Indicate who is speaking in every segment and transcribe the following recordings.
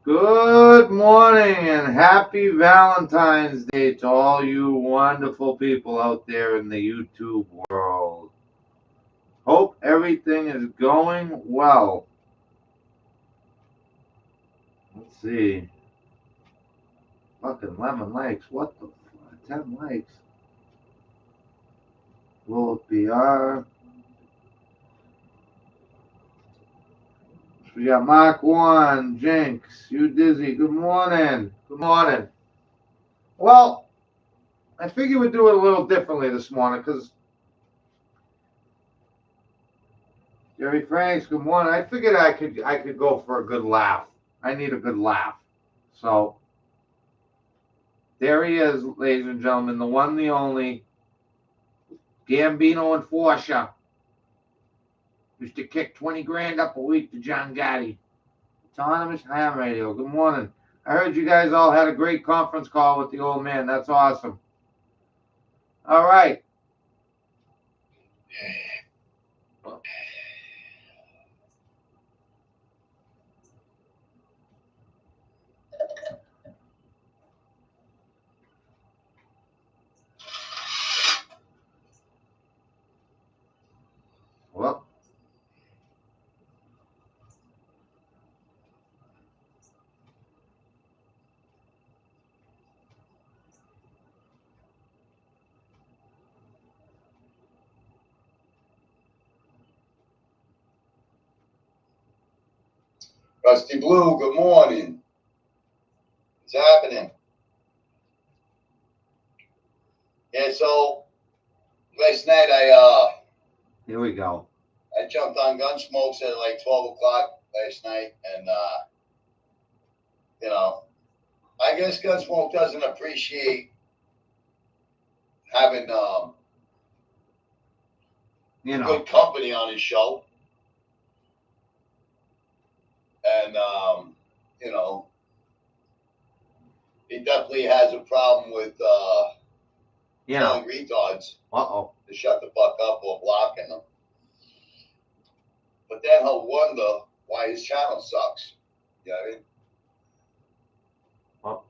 Speaker 1: Good morning and happy Valentine's Day to all you wonderful people out there in the YouTube world. Hope everything is going well. Let's see. Fucking 11 likes. What the fuck? 10 likes. Will it be our? We got Mark 1, Jinx, you Dizzy. Good morning. Good morning. Well, I figured we'd do it a little differently this morning because Jerry Franks, good morning. I figured I could go for a good laugh. I need a good laugh. So there he is, ladies and gentlemen, the one, the only Gambino enforcer. Used to kick 20 grand up a week to John Gotti. Autonomous Ham Radio. Good morning. I heard you guys all had a great conference call with the old man. That's awesome. All right. Well,
Speaker 2: Rusty Blue, good morning. What's happening? Yeah, so last night
Speaker 1: here we go.
Speaker 2: I jumped on Gunsmokes at like 12 o'clock last night, and I guess Gunsmoke doesn't appreciate having good company on his show. And he definitely has a problem with telling retards to shut the fuck up or blocking them. But then he'll wonder why his channel sucks. You know what I mean?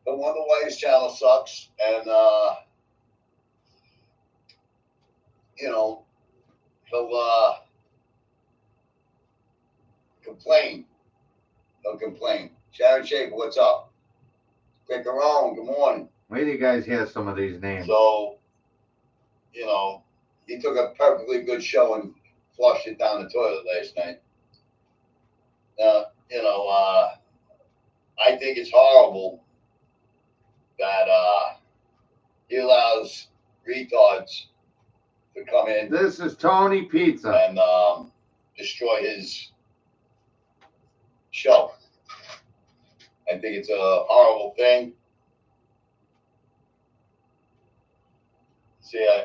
Speaker 2: He'll wonder why his channel sucks, and he'll complain. He'll complain. Sharon Shaper, what's up? Click around, good morning.
Speaker 1: Where do you guys hear some of these names?
Speaker 2: So, he took a perfectly good show and flushed it down the toilet last night. I think it's horrible that he allows retards to come in.
Speaker 1: This is Tony Pizza.
Speaker 2: And destroy his show. I think it's a horrible thing. See,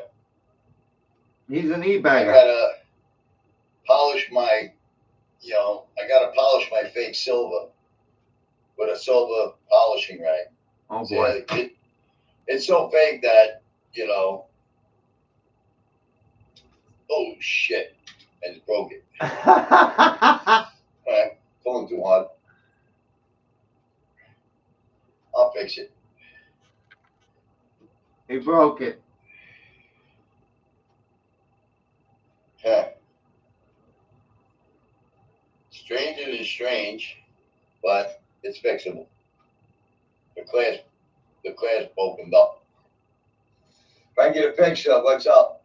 Speaker 1: he's an e-bagger.
Speaker 2: I gotta polish my fake silver with a silver polishing rag.
Speaker 1: Oh boy.
Speaker 2: See, it's so fake that, oh shit, I just broke it. Alright, pulling too hard. I'll fix it.
Speaker 1: He broke it.
Speaker 2: Yeah. Stranger is strange, but it's fixable. The class opened up. If I can get a picture of what's up.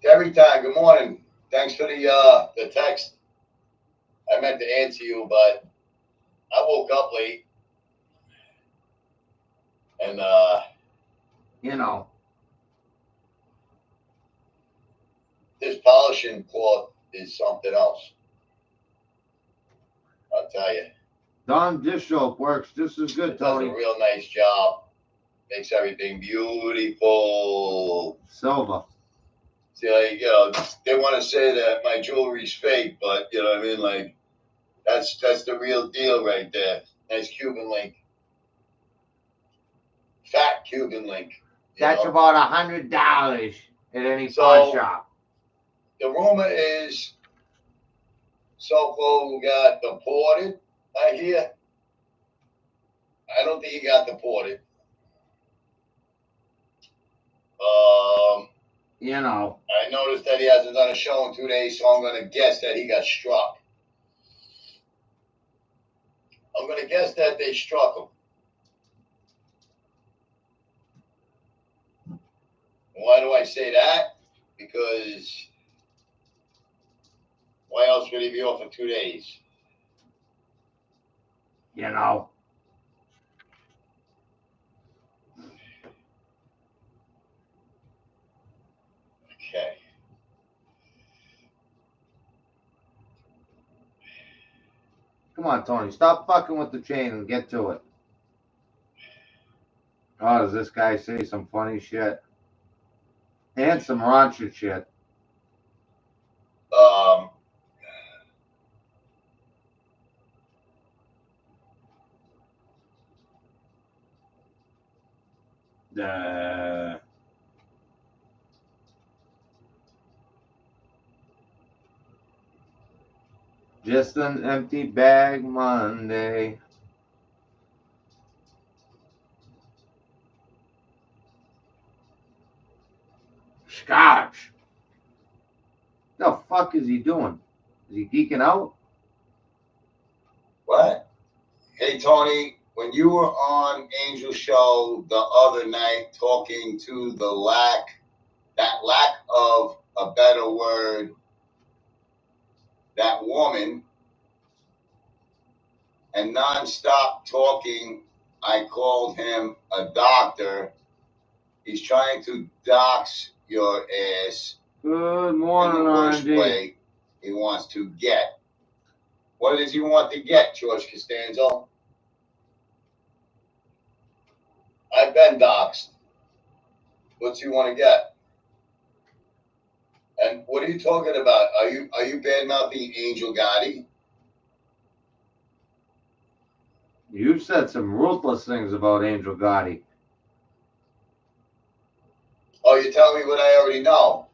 Speaker 2: Every time, good morning. Thanks for the text. I meant to answer you, but I woke up late. And this polishing cloth is something else. I'll tell you.
Speaker 1: Dawn dish soap works just as good, Tony.
Speaker 2: Does a real nice job. Makes everything beautiful.
Speaker 1: Silver.
Speaker 2: See, they want to say that my jewelry's fake, but you know what I mean? Like, that's the real deal right there. Nice Cuban link. Fat Cuban link.
Speaker 1: That's about $100 at any pawn shop.
Speaker 2: The rumor is Soko got deported, I hear. I don't think he got deported.
Speaker 1: You know.
Speaker 2: I noticed that he hasn't done a show in 2 days, so I'm going to guess that he got struck. I'm going to guess that they struck him. Why do I say that? Because why else would he be off for 2 days?
Speaker 1: You know.
Speaker 2: Okay.
Speaker 1: Come on, Tony. Stop fucking with the chain and get to it. Oh, does this guy say some funny shit? And some raunchy shit. Just an empty bag Monday. Scotch. The fuck is he doing? Is he geeking out?
Speaker 2: What? Hey, Tony, when you were on Angel Show the other night talking to that lack of a better word, that woman, and nonstop talking, I called him a doctor. He's trying to dox your ass.
Speaker 1: Good
Speaker 2: In
Speaker 1: morning,
Speaker 2: the worst
Speaker 1: R&D.
Speaker 2: way he wants to get. What does he want to get, George Costanzo? I've been doxxed. What's he want to get? And what are you talking about? Are you bad mouthing Angel Gotti?
Speaker 1: You've said some ruthless things about Angel Gotti.
Speaker 2: Oh, you're telling me what I already know.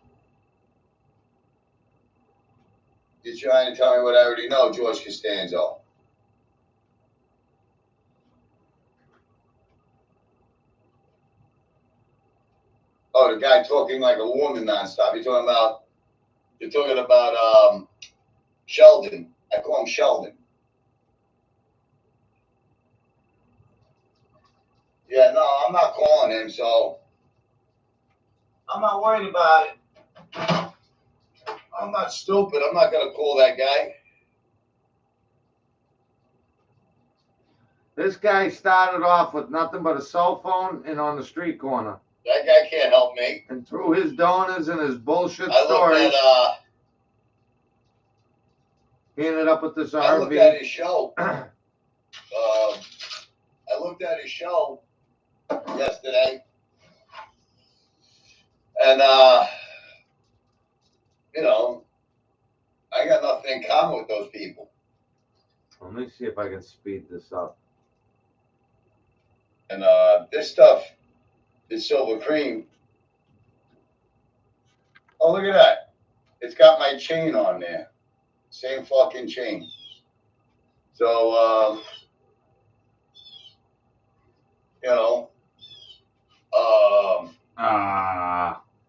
Speaker 2: You're trying to tell me what I already know, George Costanzo. Oh, the guy talking like a woman nonstop. You're talking about Sheldon. I call him Sheldon. Yeah, no, I'm not calling him, so I'm not worried about it. I'm not stupid. I'm not going to call that guy.
Speaker 1: This guy started off with nothing but a cell phone and on the street corner.
Speaker 2: That guy can't help me.
Speaker 1: And through his donors and his bullshit
Speaker 2: I
Speaker 1: stories, he ended up with this RV.
Speaker 2: I looked at his show. I looked at his show yesterday. And, you know, I got nothing in common with those people.
Speaker 1: Let me see if I can speed this up.
Speaker 2: And this stuff is Silver Cream. Oh, look at that. It's got my chain on there. Same fucking chain. So, you know,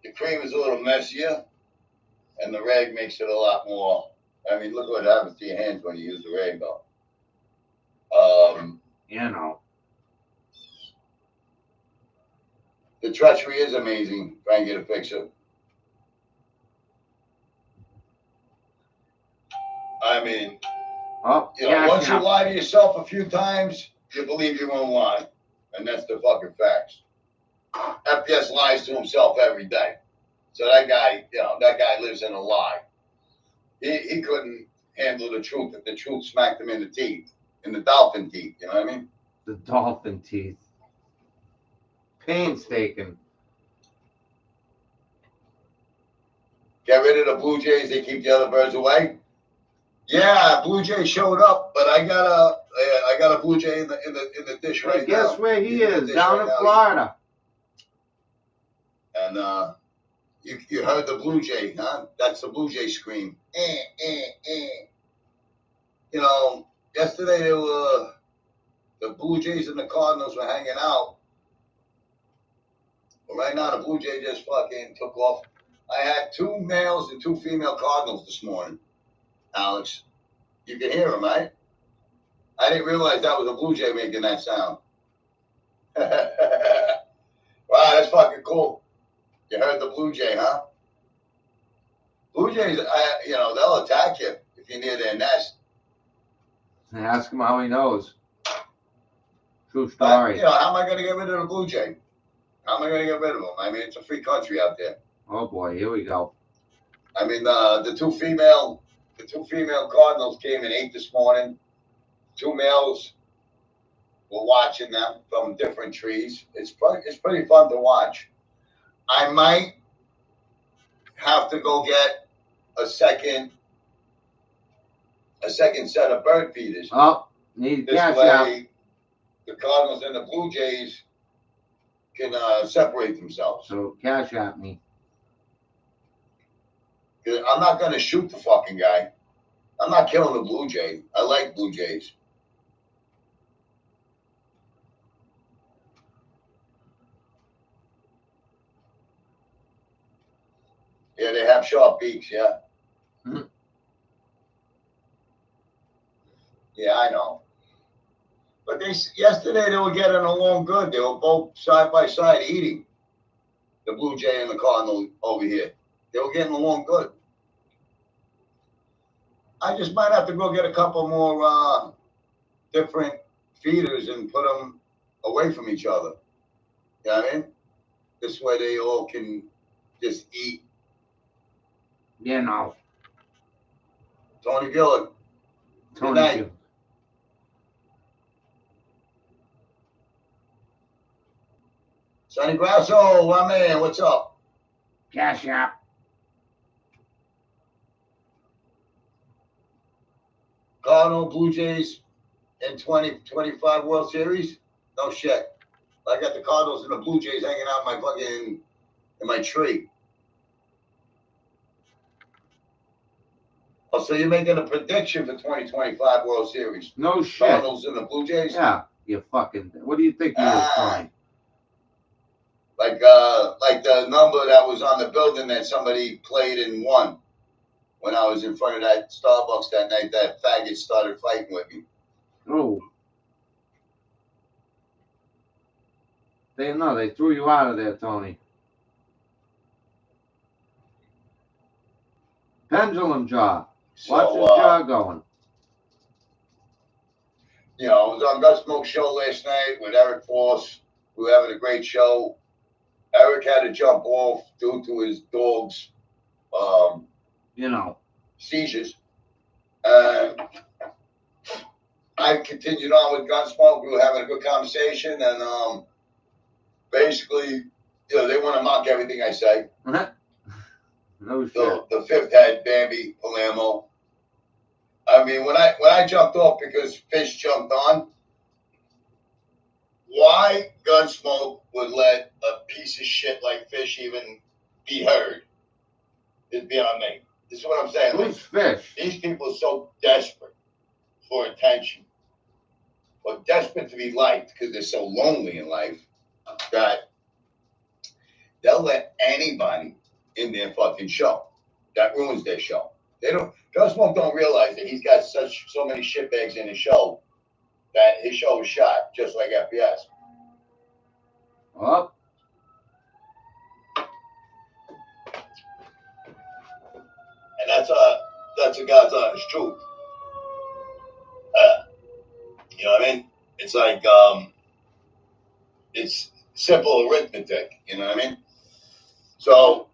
Speaker 2: the cream is a little messier, and the rag makes it a lot more. I mean, look what happens to your hands when you use the rag, though.
Speaker 1: You know.
Speaker 2: The treachery is amazing. Try and get a picture. I mean, you know, once you lie to yourself a few times, you believe your own lie. And that's the fucking facts. FPS lies to himself every day. So that guy, you know, that guy lives in a lie. He couldn't handle the truth if the truth smacked him in the teeth, in the dolphin teeth, you know what I mean?
Speaker 1: The dolphin teeth. Painstaking.
Speaker 2: Get rid of the Blue Jays, they keep the other birds away. Yeah, Blue Jay showed up, but I got a Blue Jay in the dish right now.
Speaker 1: Guess where he is? Down in Florida.
Speaker 2: And you heard the Blue Jay, huh? That's the Blue Jay scream. you know, yesterday the Blue Jays and the Cardinals were hanging out. But right now the Blue Jays just fucking took off. I had 2 males and 2 female Cardinals this morning, Alex. You can hear them, right? I didn't realize that was a Blue Jay making that sound. Wow, that's fucking cool. You heard the Blue Jay, huh? Blue Jays, you know, they'll attack you if you're near their nest.
Speaker 1: Ask him how he knows. True story.
Speaker 2: But, you know, how am I going to get rid of the Blue Jay? How am I going to get rid of them? I mean, it's a free country out there.
Speaker 1: Oh boy, here we go.
Speaker 2: I mean, the two female Cardinals came and ate this morning. 2 males were watching them from different trees. It's pretty fun to watch. I might have to go get a second set of bird feeders.
Speaker 1: Oh, need
Speaker 2: This
Speaker 1: cash
Speaker 2: way,
Speaker 1: out.
Speaker 2: the Cardinals and the Blue Jays can separate themselves.
Speaker 1: So cash out me.
Speaker 2: I'm not going to shoot the fucking guy. I'm not killing the Blue Jay. I like Blue Jays. Yeah, they have sharp beaks, yeah.
Speaker 1: Mm-hmm.
Speaker 2: Yeah, I know. But yesterday they were getting along good. They were both side by side eating. The Blue Jay and the Cardinal over here. They were getting along good. I just might have to go get a couple more different feeders and put them away from each other. You know what I mean? This way they all can just eat.
Speaker 1: You know.
Speaker 2: Tony Gillard.
Speaker 1: Tony
Speaker 2: Good night.
Speaker 1: Gillard.
Speaker 2: Sonny Grasso, my man, what's up?
Speaker 1: Cash out.
Speaker 2: Cardinal, Blue Jays in 2025 World Series? No shit. I got the Cardinals and the Blue Jays hanging out in my tree. Oh, so you're making a prediction for 2025 World Series?
Speaker 1: No shit.
Speaker 2: Cardinals and the Blue Jays?
Speaker 1: Yeah, you fucking. What do you think you were trying?
Speaker 2: Like the number that was on the building that somebody played and won. When I was in front of that Starbucks that night, that faggot started fighting with me.
Speaker 1: Oh. They threw you out of there, Tony. Pendulum jaw. Watch his jaw going.
Speaker 2: You know, I was on Gunsmoke show last night with Eric Force. We were having a great show. Eric had to jump off due to his dog's seizures. And I continued on with Gunsmoke. We were having a good conversation, and basically, you know, they want to mock everything I say.
Speaker 1: No shit.
Speaker 2: The fifth head, Bambi Palermo. I mean, when I jumped off because Fish jumped on, why Gunsmoke would let a piece of shit like Fish even be heard is beyond me. This is what I'm saying.
Speaker 1: Who's Fish?
Speaker 2: These people are so desperate for attention, or desperate to be liked because they're so lonely in life that they'll let anybody in their fucking show. That ruins their show. Gunsmoke don't realize that he's got so many shitbags in his show that his show was shot just like FPS.
Speaker 1: Oh.
Speaker 2: And that's a God's honest truth. You know what I mean? It's like it's simple arithmetic. You know what I mean? So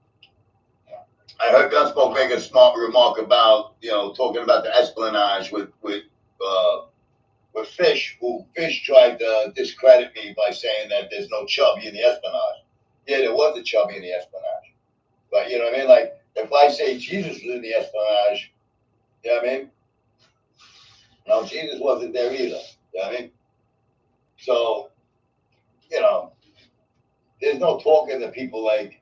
Speaker 2: I heard Gunsmoke make a smart remark about, you know, talking about the espionage with Fish, who Fish tried to discredit me by saying that there's no chubby in the espionage. Yeah, there was a chubby in the espionage. But, you know what I mean? Like, if I say Jesus was in the espionage, you know what I mean? No, Jesus wasn't there either. You know what I mean? So, you know, there's no talking to people like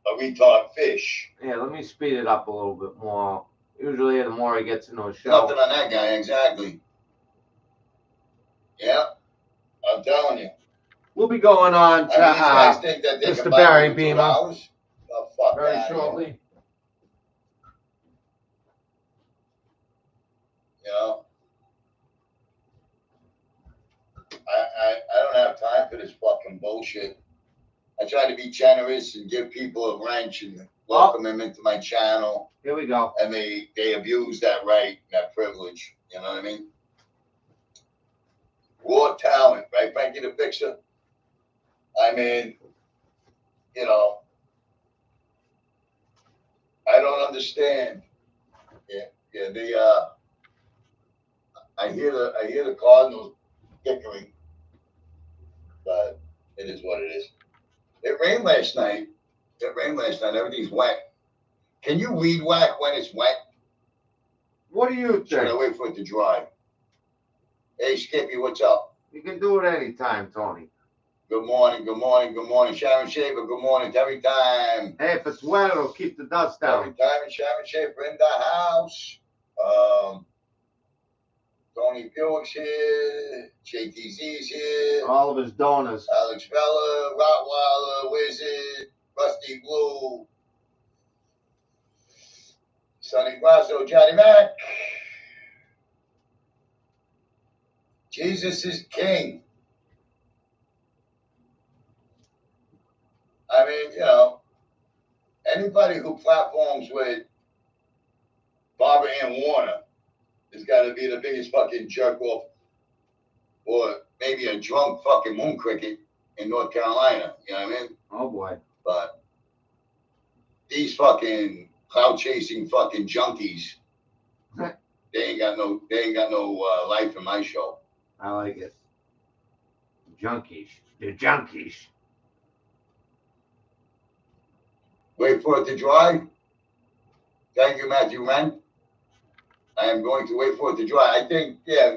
Speaker 2: a retard Fish.
Speaker 1: Yeah, let me speed it up a little bit more. Usually, the more I get to know Show.
Speaker 2: Nothing on that guy, exactly. Yeah, I'm telling you.
Speaker 1: We'll be going on to
Speaker 2: these guys think that they
Speaker 1: Mr.
Speaker 2: can buy
Speaker 1: Barry
Speaker 2: $2.
Speaker 1: Beamer
Speaker 2: Oh, fuck
Speaker 1: very
Speaker 2: that,
Speaker 1: shortly.
Speaker 2: You know, I don't have time for this fucking bullshit. I try to be generous and give people a wrench and welcome them into my channel.
Speaker 1: Here we go.
Speaker 2: And they abuse that right, that privilege. You know what I mean? Raw talent, right, Frankie the Fixer? I mean, you know, I don't understand. Yeah, I hear the Cardinals bickering, but it is what it is. It rained last night. Everything's wet. Can you weed whack when it's wet?
Speaker 1: What do you think?
Speaker 2: Should I wait for it to dry? Hey, Skippy, what's up?
Speaker 1: You can do it anytime, Tony.
Speaker 2: Good morning. Sharon Shaver, good morning. Every time.
Speaker 1: Hey, if it's wet, it'll keep the dust down.
Speaker 2: Every time, Sharon Shaver in the house. Tony Buick's here. JTZ's here.
Speaker 1: All of his donors.
Speaker 2: Alex Vella, Rottweiler, Wizard, Rusty Blue, Sonny Grasso, Johnny Mac. Jesus is king. I mean, you know, anybody who platforms with Barbara Ann Warner has got to be the biggest fucking jerk off, or maybe a drunk fucking moon cricket in North Carolina. You know what I mean?
Speaker 1: Oh boy.
Speaker 2: But these fucking cloud chasing fucking junkies, they ain't got no life in my show.
Speaker 1: I like it. Junkies. They're junkies.
Speaker 2: Wait for it to dry. Thank you, Matthew Wren. I am going to wait for it to dry. I think, yeah,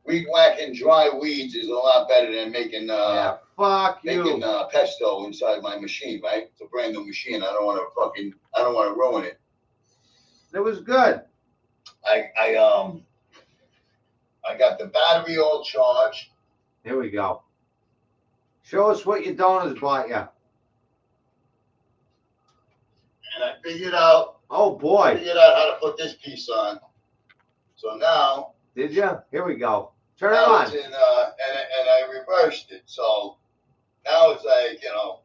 Speaker 2: weed whacking dry weeds is a lot better than making making pesto inside my machine, right? It's a brand new machine. I don't want to ruin it.
Speaker 1: It was good.
Speaker 2: I got the battery all charged.
Speaker 1: Here we go. Show us what your donors bought you.
Speaker 2: And I figured out.
Speaker 1: Oh boy.
Speaker 2: Figured out how to put this piece on. So now.
Speaker 1: Did you? Here we go. Turn it on.
Speaker 2: It's in, and I reversed it. So now it's like, you know,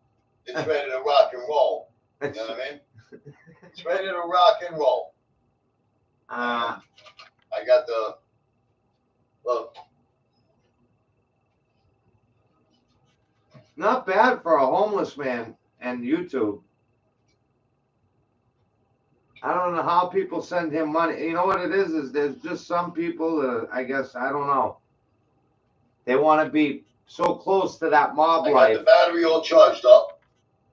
Speaker 2: it's ready to rock and roll. You know what I mean? It's ready to rock and roll. I got the look.
Speaker 1: Not bad for a homeless man and YouTube. I don't know how people send him money. You know what it is there's just some people that, I guess, I don't know. They want to be so close to that mob life.
Speaker 2: I got the battery all charged up.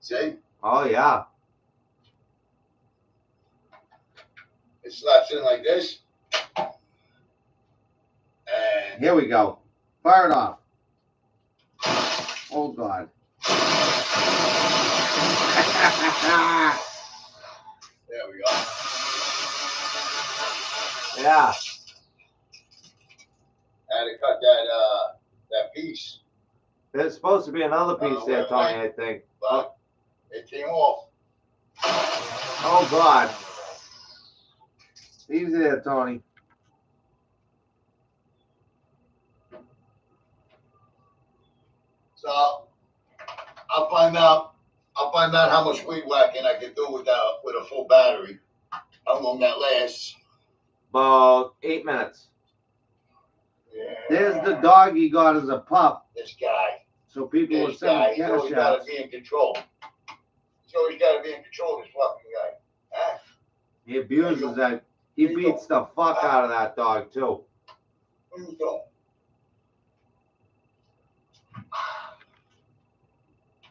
Speaker 2: See?
Speaker 1: Oh, yeah.
Speaker 2: It slaps in like this. And
Speaker 1: here we go. Fire it off. Oh, God.
Speaker 2: There we go.
Speaker 1: Yeah.
Speaker 2: I had to cut that piece.
Speaker 1: There's supposed to be another piece there, Tony, I think.
Speaker 2: But it came off.
Speaker 1: Oh, God. Easy there, Tony.
Speaker 2: So I'll find out how much weed whacking I can do with a full battery. How long that lasts?
Speaker 1: About 8 minutes.
Speaker 2: Yeah.
Speaker 1: There's the dog he got as a pup.
Speaker 2: This guy.
Speaker 1: So people were sending
Speaker 2: He's always got to be in control. He's always got to be in control of this fucking guy. Huh?
Speaker 1: He abuses that. He beats the fuck out of that dog, too.
Speaker 2: What are you doing?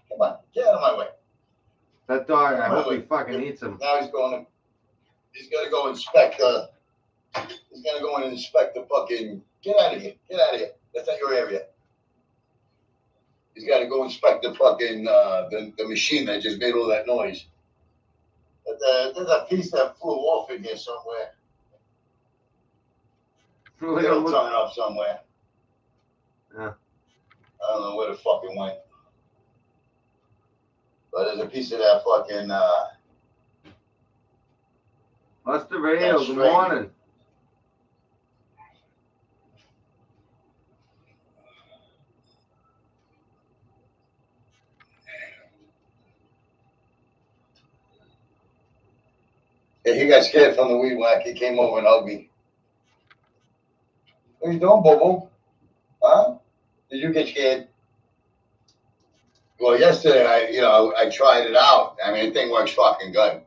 Speaker 2: Come on, get out of my way.
Speaker 1: That dog, I hope he fucking eats him.
Speaker 2: Now he's gonna go inspect he's gonna go and inspect the fucking, get out of here. That's not your area. He's gotta go inspect the fucking, the machine that just made all that noise. But there's a piece that flew off in here somewhere. It'll turn up somewhere.
Speaker 1: Yeah.
Speaker 2: I don't know where the fuck it went. But there's a piece of that fucking
Speaker 1: What's the radio? Good morning.
Speaker 2: Yeah, he got scared from the weed whack. He came over and hugged me. What are you doing, Bobo? Huh? Did you get scared? Well, yesterday I tried it out. I mean, the thing works fucking good.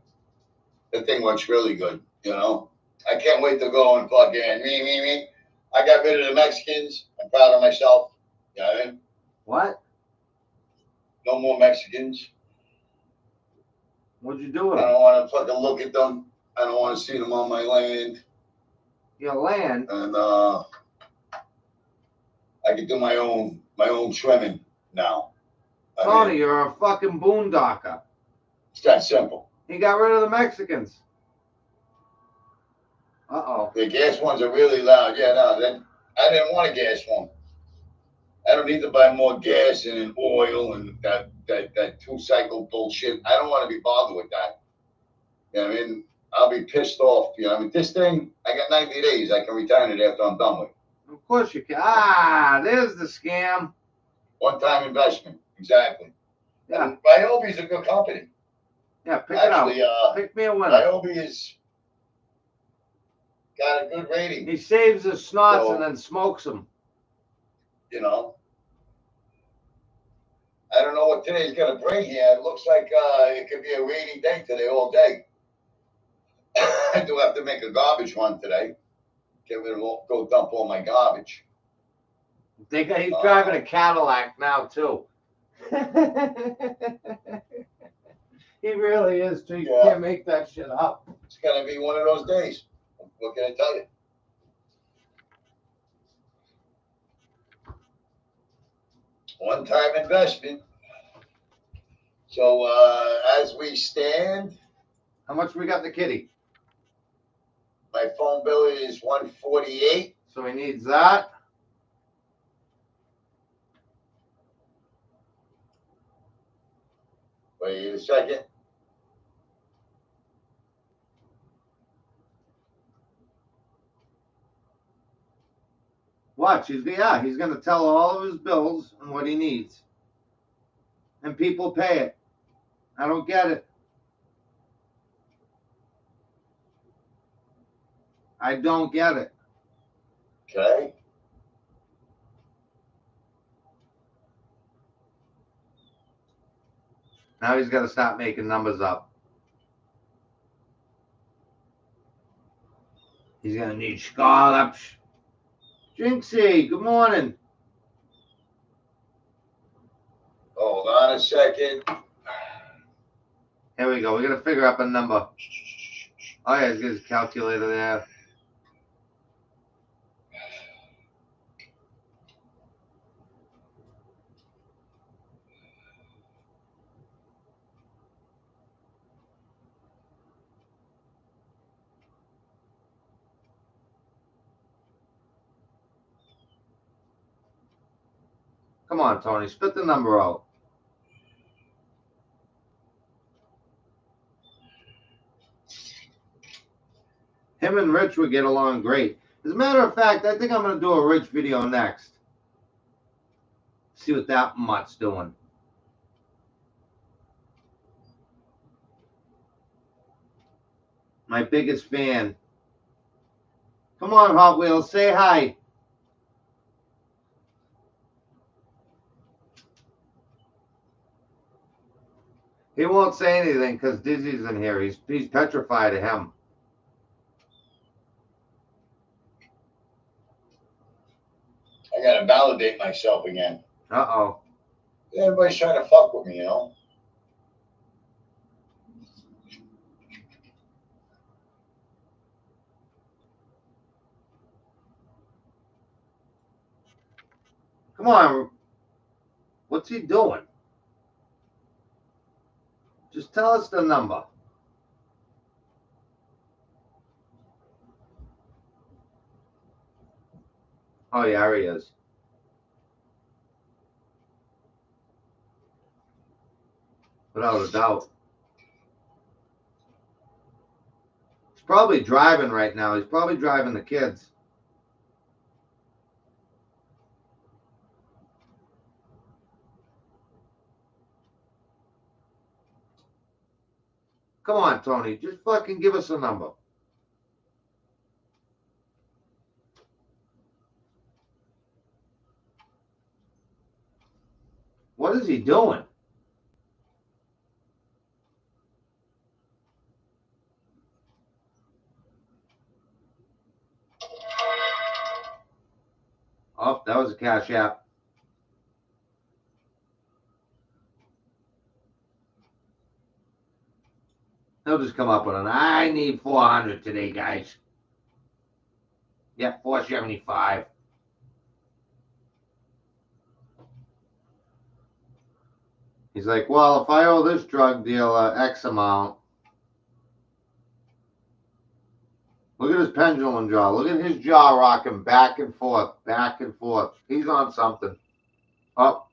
Speaker 2: The thing works really good. I can't wait to go and fucking me. I got rid of the Mexicans. I'm proud of myself. You know what I mean?
Speaker 1: What?
Speaker 2: No more Mexicans.
Speaker 1: What'd you do with
Speaker 2: them?
Speaker 1: I
Speaker 2: don't want to fucking look at them. I don't want to see them on my land.
Speaker 1: Your land?
Speaker 2: And I can do my own trimming now.
Speaker 1: Tony, you're a fucking boondocker.
Speaker 2: It's that simple.
Speaker 1: He got rid of the Mexicans. Uh-oh.
Speaker 2: The gas ones are really loud. Yeah, no, I didn't want a gas one. I don't need to buy more gas and oil and that 2-cycle bullshit. I don't want to be bothered with that. You know what I mean? I'll be pissed off. You know what I mean? This thing, I got 90 days. I can return it after I'm done with it.
Speaker 1: Of course you can. Ah, there's the scam.
Speaker 2: One-time investment. Exactly.
Speaker 1: Yeah.
Speaker 2: And Ryobi's a good company.
Speaker 1: Yeah, pick it out. Pick me a winner.
Speaker 2: Ryobi has got a good rating.
Speaker 1: He saves his snots and then smokes them.
Speaker 2: I don't know what today's going to bring here. It looks like it could be a rainy day today all day. I do have to make a garbage run today. Go dump all my garbage.
Speaker 1: He's driving a Cadillac now, too. He really is, too. You can't make that shit up.
Speaker 2: It's going to be one of those days. What can I tell you? One-time investment. So as we stand,
Speaker 1: how much we got in the kitty?
Speaker 2: My phone bill is $148.
Speaker 1: So he needs that.
Speaker 2: Wait a second.
Speaker 1: Watch, he's going to tell all of his bills and what he needs. And people pay it. I don't get it. I don't get it.
Speaker 2: Okay.
Speaker 1: Now he's got to stop making numbers up. He's going to need scallops. Jinxie, good morning.
Speaker 2: Hold on a second.
Speaker 1: Here we go. We're going to figure out a number. Oh, yeah, he's got his calculator there. Come on, Tony. Spit the number out. Him and Rich would get along great. As a matter of fact, I think I'm going to do a Rich video next. See what that mutt's doing. My biggest fan. Come on, Hot Wheels. Say hi. He won't say anything because Dizzy's in here. He's petrified of him.
Speaker 2: I gotta validate myself again.
Speaker 1: Uh-oh.
Speaker 2: Everybody's trying to fuck with me,
Speaker 1: Come on. What's he doing? Just tell us the number. Oh, yeah, he is. Without a doubt. He's probably driving right now. He's probably driving the kids. Come on, Tony. Just fucking give us a number. What is he doing? Oh, that was a Cash App. He'll just come up with an, I need 400 today, guys. Yeah, 475. He's like, well, if I owe this drug dealer X amount. Look at his pendulum jaw. Look at his jaw rocking back and forth, back and forth. He's on something. Oh.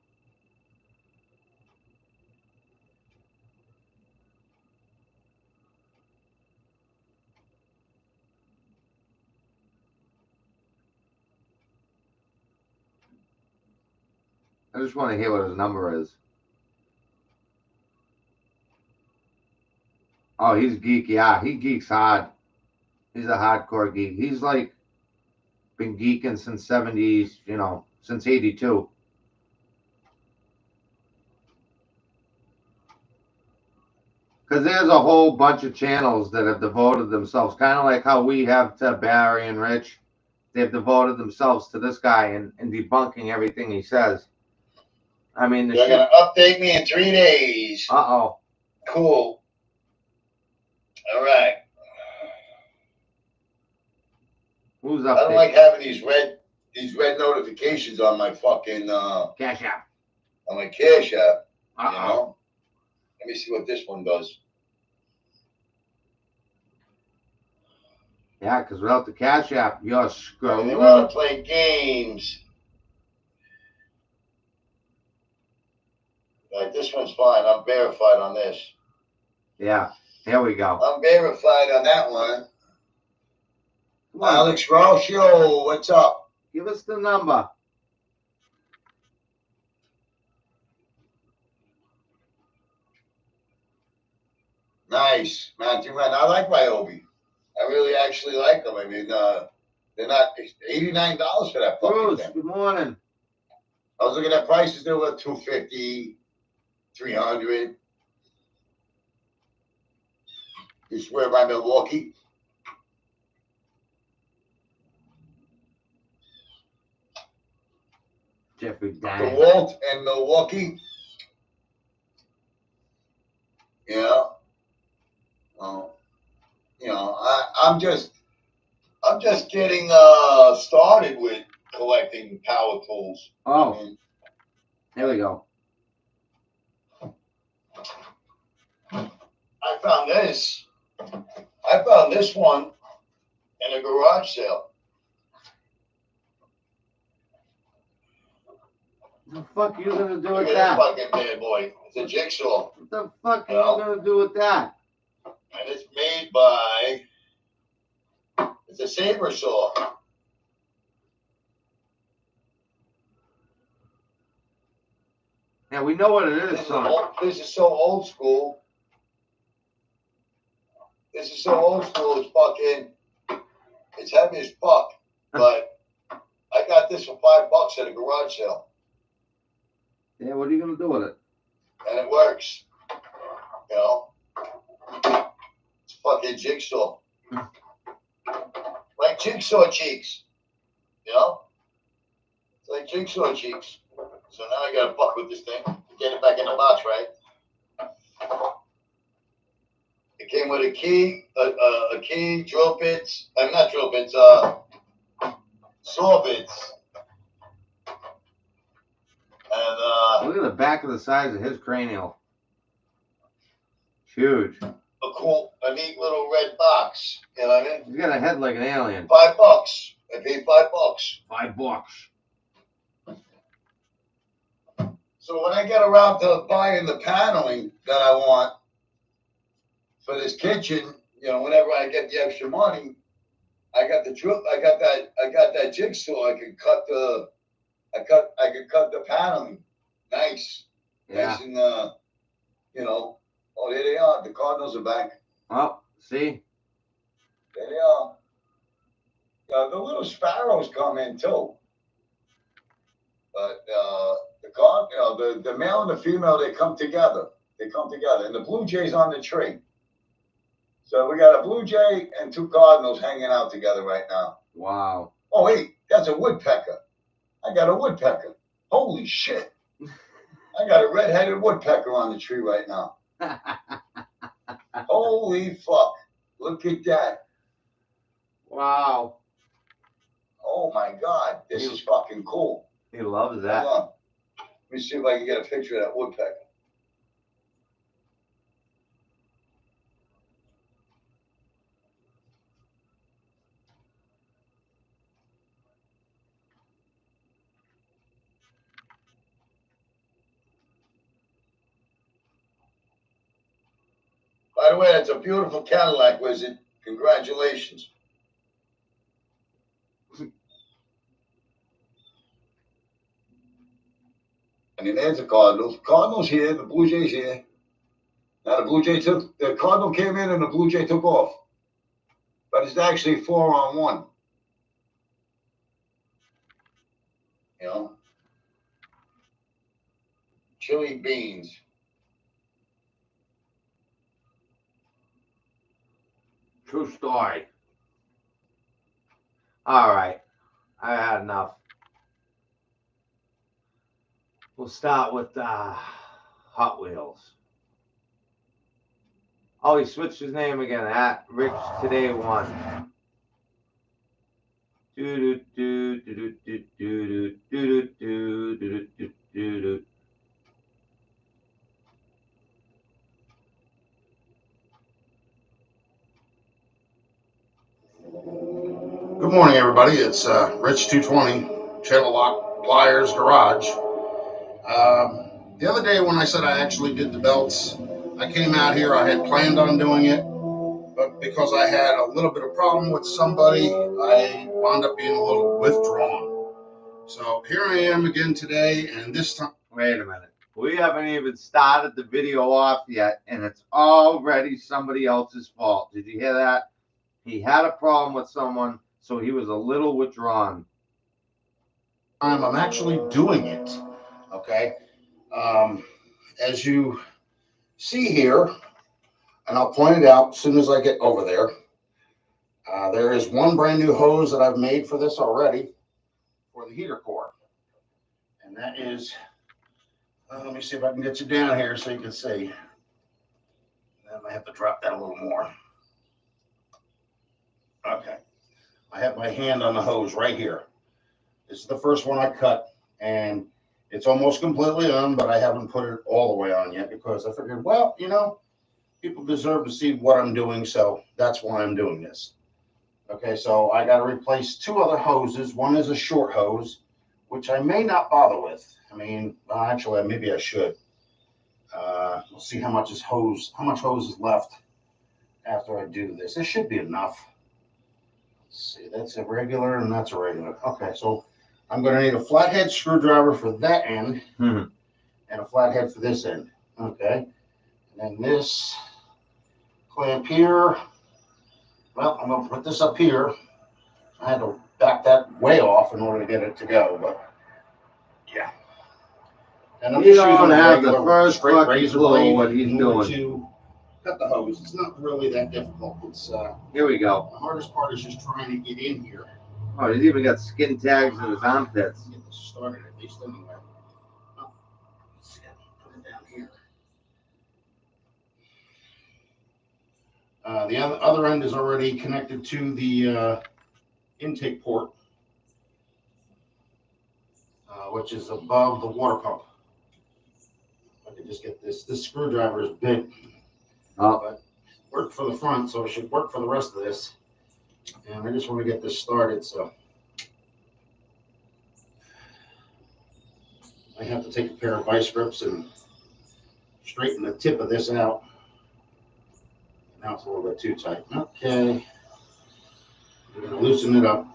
Speaker 1: I just want to hear what his number is. Oh, he's geeky. Yeah, he geeks hard. He's a hardcore geek. He's like been geeking since 70s, you know, since 82. Because there's a whole bunch of channels that have devoted themselves, kind of like how we have to Barry and Rich. They've devoted themselves to this guy and debunking everything he says. I mean,
Speaker 2: they're going to update me in 3 days.
Speaker 1: Uh-oh.
Speaker 2: Cool. All right.
Speaker 1: Who's up?
Speaker 2: I don't like having these red notifications on my fucking
Speaker 1: Cash App.
Speaker 2: On my Cash App.
Speaker 1: Uh-oh.
Speaker 2: You know? Let me see what this one does.
Speaker 1: Yeah, because without the Cash App, you're screwed.
Speaker 2: They want to play games. Right, this one's fine. I'm verified on this.
Speaker 1: Yeah, here we go.
Speaker 2: I'm verified on that one. Alex Rocio, what's up?
Speaker 1: Give us the number.
Speaker 2: Nice, Matthew. Man, I like Ryobi. I really actually like them. I mean, they're not $89 for that fucking
Speaker 1: Bruce,
Speaker 2: thing.
Speaker 1: good morning.
Speaker 2: I was looking at prices. They were $250, $300. You swear by Milwaukee.
Speaker 1: Jeffrey Dahmer.
Speaker 2: DeWalt and Milwaukee. Yeah. You know, I'm just getting started with collecting power tools.
Speaker 1: Oh, I mean, there we go.
Speaker 2: I found this one in a garage sale.
Speaker 1: What the fuck are you gonna do with
Speaker 2: Look
Speaker 1: that?
Speaker 2: at this fucking bad boy. It's a jigsaw.
Speaker 1: What the fuck are you gonna do with that?
Speaker 2: And it's made by. It's a saber saw.
Speaker 1: Yeah, we know what it is, son.
Speaker 2: This is so old school. It's fucking. It's heavy as fuck. But I got this for $5 at a garage sale.
Speaker 1: Yeah, what are you gonna do with it?
Speaker 2: And it works. You know? It's fucking jigsaw. Like jigsaw cheeks. You know? It's like jigsaw cheeks. So now I gotta fuck with this thing. Get it back in the box, right? It came with a key, drill bits. Not drill bits, saw bits. And
Speaker 1: look at the back of the size of his cranial. Huge.
Speaker 2: A neat little red box. You know what I mean?
Speaker 1: He's got a head like an alien.
Speaker 2: $5. I paid $5.
Speaker 1: $5.
Speaker 2: So when I get around to buying the paneling that I want for this kitchen, you know, whenever I get the extra money, I got that jigsaw. I can cut the paneling. Nice.
Speaker 1: Yeah.
Speaker 2: Nice and you know, oh, there they are. The Cardinals are back.
Speaker 1: Oh, see?
Speaker 2: There they are. The little sparrows come in too. But the male and the female, they come together. They come together. And the blue jay's on the tree. So we got a blue jay and 2 cardinals hanging out together right now.
Speaker 1: Wow.
Speaker 2: Oh, wait, that's a woodpecker. I got a woodpecker. Holy shit. I got a red-headed woodpecker on the tree right now. Holy fuck. Look at that.
Speaker 1: Wow.
Speaker 2: Oh, my God. This is fucking cool.
Speaker 1: He loves that.
Speaker 2: Hold on. Let me see if I can get a picture of that woodpecker. By the way, that's a beautiful Cadillac, Wizard. Congratulations. I mean, there's the Cardinals. Cardinals here, the Blue Jays here. Now the Cardinal came in and the Blue Jay took off. But it's actually 4-on-1. You know? Chili beans.
Speaker 1: True story. All right. I had enough. We'll start with Hot Wheels. Oh, he switched his name again. At Rich Today 1.
Speaker 3: Good morning, everybody. It's Rich 220, Channel Lock Pliers Garage. The other day when I said I actually did the belts, I came out here. I had planned on doing it, but because I had a little bit of problem with somebody, I wound up being a little withdrawn. So here I am again today, and this time.
Speaker 1: Wait a minute. We haven't even started the video off yet, and it's already somebody else's fault. Did you hear that? He had a problem with someone, so he was a little withdrawn.
Speaker 3: I'm actually doing it, okay? As you see here, and I'll point it out as soon as I get over there, there is one brand new hose that I've made for this already for the heater core. And that is, let me see if I can get you down here so you can see. I might have to drop that a little more. Okay. I have my hand on the hose right here. This is the first one I cut, and it's almost completely on, but I haven't put it all the way on yet because I figured, well, you know, people deserve to see what I'm doing, so that's why I'm doing this. Okay, so I got to replace 2 other hoses. One is a short hose, which I may not bother with. I mean, actually, maybe I should. We'll see how much hose is left after I do this. This should be enough. Let's see, that's a regular and that's a regular. Okay, so I'm going to need a flathead screwdriver for that end and a flathead for this end. Okay, and then this clamp here. Well, I'm going to put this up here. I had to back that way off in order to get it to go, but yeah. And I'm
Speaker 1: You
Speaker 3: just
Speaker 1: don't
Speaker 3: using a
Speaker 1: have the
Speaker 3: regular
Speaker 1: first
Speaker 3: straight
Speaker 1: fucking
Speaker 3: razor
Speaker 1: clue
Speaker 3: blade
Speaker 1: what he's
Speaker 3: in order
Speaker 1: doing.
Speaker 3: to cut the hose. It's not really that difficult. It's
Speaker 1: Here we go.
Speaker 3: the hardest part is just trying to get in here.
Speaker 1: Oh, he's even got skin tags in his armpits.
Speaker 3: Get this started at least anyway. Oh, let's see, put it down here. The other end is already connected to the intake port, which is above the water pump. I could just get this. This screwdriver is bent. But worked for the front, so it should work for the rest of this. And I just want to get this started. So I have to take a pair of vice grips and straighten the tip of this out. Now it's a little bit too tight. Okay. We're going to loosen it up.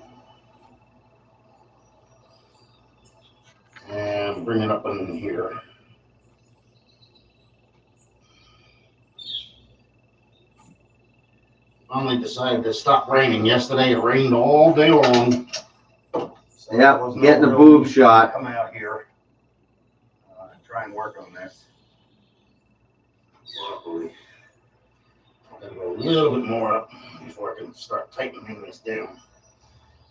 Speaker 3: And bring it up in here. Finally decided to stop raining. Yesterday it rained all day long. So
Speaker 1: yeah, getting a boob shot.
Speaker 3: Come out here. Try and work on this. Luckily, I'm going to go a little bit more up before I can start tightening this down.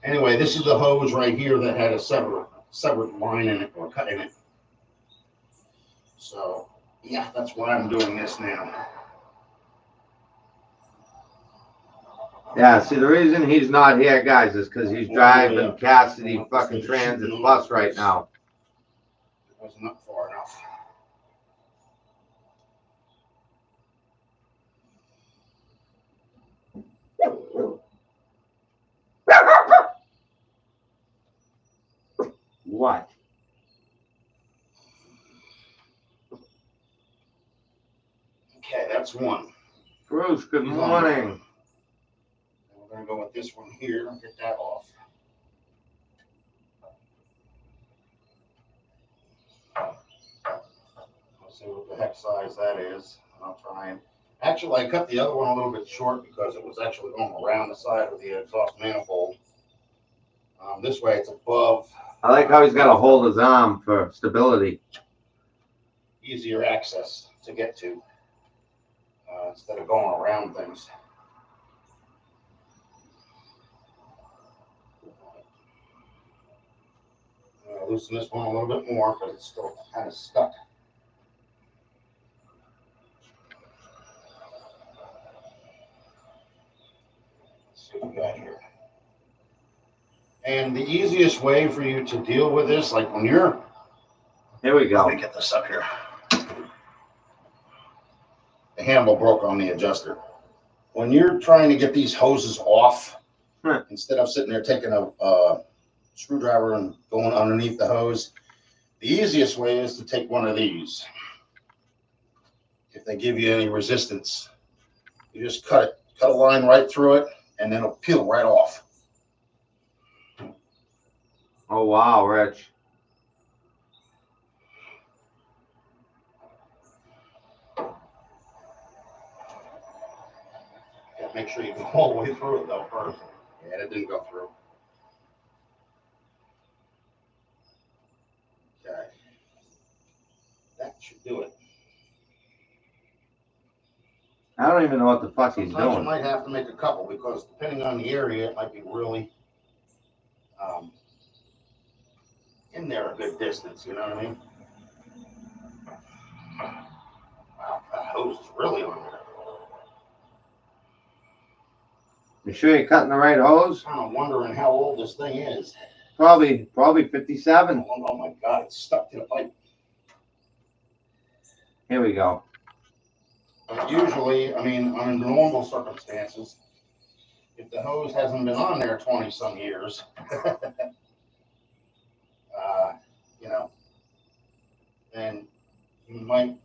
Speaker 3: Anyway, this is the hose right here that had a severed line in it or cut in it. So, yeah, that's why I'm doing this now.
Speaker 1: Yeah, see, the reason he's not here, guys, is because he's driving Cassidy fucking Transit Plus right now.
Speaker 3: It wasn't up far enough.
Speaker 1: What?
Speaker 3: Okay, that's one.
Speaker 1: Bruce, good morning.
Speaker 3: We're going to go with this one here and get that off. Let's see what the heck size that is. I'll try and... Actually, I cut the other one a little bit short because it was actually going around the side of the exhaust manifold. This way it's above.
Speaker 1: I like how he's got to hold his arm for stability.
Speaker 3: Easier access to get to instead of going around things. Loosen this one a little bit more because it's still kind of stuck. Let's see what we got here. And the easiest way for you to deal with this, like when you're...
Speaker 1: Here we go.
Speaker 3: Let me get this up here. The handle broke on the adjuster. When you're trying to get these hoses off, instead of sitting there taking a screwdriver and going underneath the hose, the easiest way is to take one of these. If they give you any resistance, you just cut a line right through it, and then it'll peel right off.
Speaker 1: Oh, wow, Rich.
Speaker 3: Yeah, make sure you go all the way through it, though, first. Yeah, it didn't go through. Okay. That should do it.
Speaker 1: I don't even know what the fuck he's
Speaker 3: Sometimes
Speaker 1: doing.
Speaker 3: you might have to make a couple because depending on the area, it might be really in there a good distance, you know what I mean? Wow, that hose is really on there.
Speaker 1: You sure you're cutting the right hose?
Speaker 3: I'm kind of wondering how old this thing is.
Speaker 1: Probably 57.
Speaker 3: Oh my God, it's stuck to the pipe.
Speaker 1: Here we go.
Speaker 3: But usually, I mean, under normal circumstances, if the hose hasn't been on there 20 some years, you know, then you might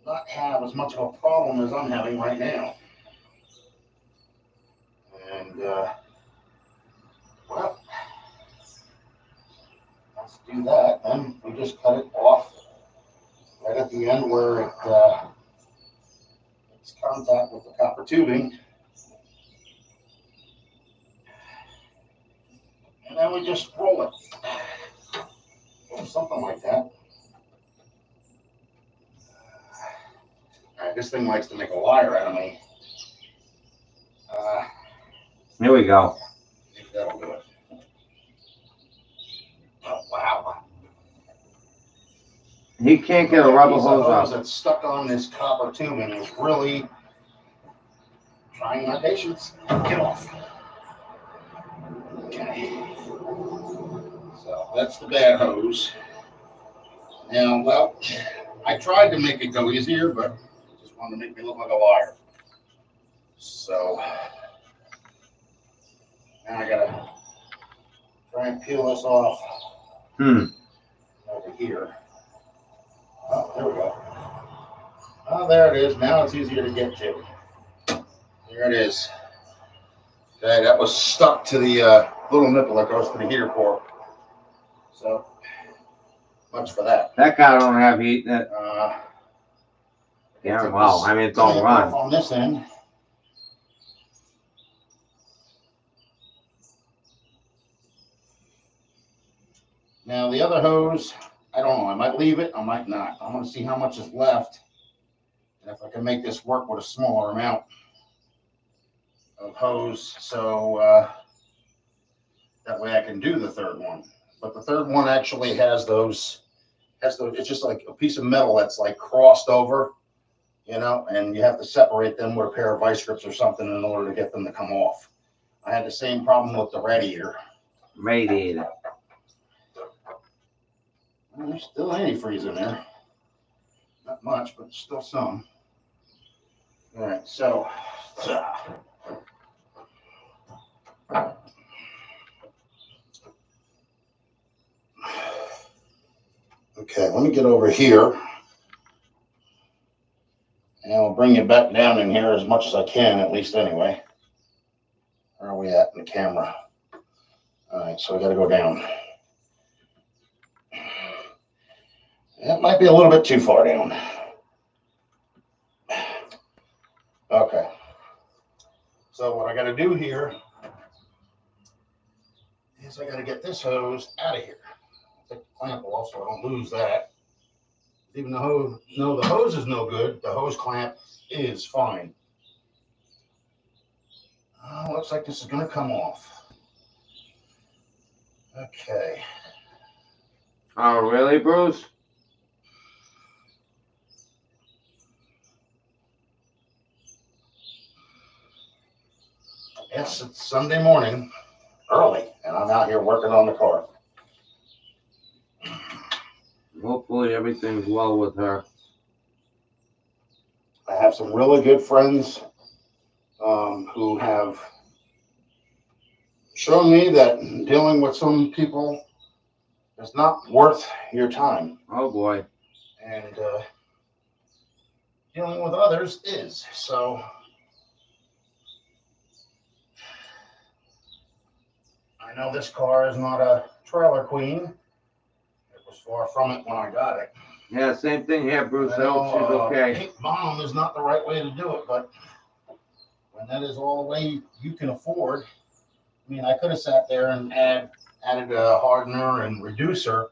Speaker 3: not have as much of a problem as I'm having right now. And, well, let's do that. Then we just cut it off right at the end where it makes contact with the copper tubing. And then we just roll it. Something like that. All right, this thing likes to make a liar out of me.
Speaker 1: Here we go.
Speaker 3: I think that'll do it. Oh, wow.
Speaker 1: He can't get a rubber hose off.
Speaker 3: That's stuck on this copper tubing is really trying my patience. Get off. Okay. So that's the bad hose. Now, well, I tried to make it go easier, but it just wanted to make me look like a liar. So now I gotta try and peel this off over here. Oh, there it is. Now it's easier to get to. There it is. Okay, that was stuck to the little nipple that goes to the heater core. So, much for that.
Speaker 1: That car don't have heat. That yeah, well, I mean, it don't run.
Speaker 3: On this end. Now the other hose, I don't know. I might leave it. I might not. I want to see how much is left, and if I can make this work with a smaller amount of hose, so that way I can do the third one. But the third one actually has those. It's just like a piece of metal that's like crossed over, you know, and you have to separate them with a pair of vice grips or something in order to get them to come off. I had the same problem with the radiator.
Speaker 1: Radiator.
Speaker 3: Well, there's still antifreeze in there. Not much, but still some. All right, so. Okay, let me get over here. And I'll bring you back down in here as much as I can, at least anyway. Where are we at in the camera? All right, so we got to go down. That might be a little bit too far down. Okay. So what I got to do here is I got to get this hose out of here. Take the clamp off so I don't lose that. Even though the hose is no good, the hose clamp is fine. Looks like this is going to come off. Okay.
Speaker 1: Oh, really, Bruce?
Speaker 3: Yes, it's Sunday morning, early, and I'm out here working on the car.
Speaker 1: Hopefully everything's well with her.
Speaker 3: I have some really good friends who have shown me that dealing with some people is not worth your time.
Speaker 1: Oh boy.
Speaker 3: And dealing with others is. So I know this car is not a trailer queen. It was far from it when I got it.
Speaker 1: Yeah, same thing here, Bruce. I hope she's okay.
Speaker 3: Pink bomb is not the right way to do it, but when that is all the way you can afford, I mean, I could have sat there and added a hardener and reducer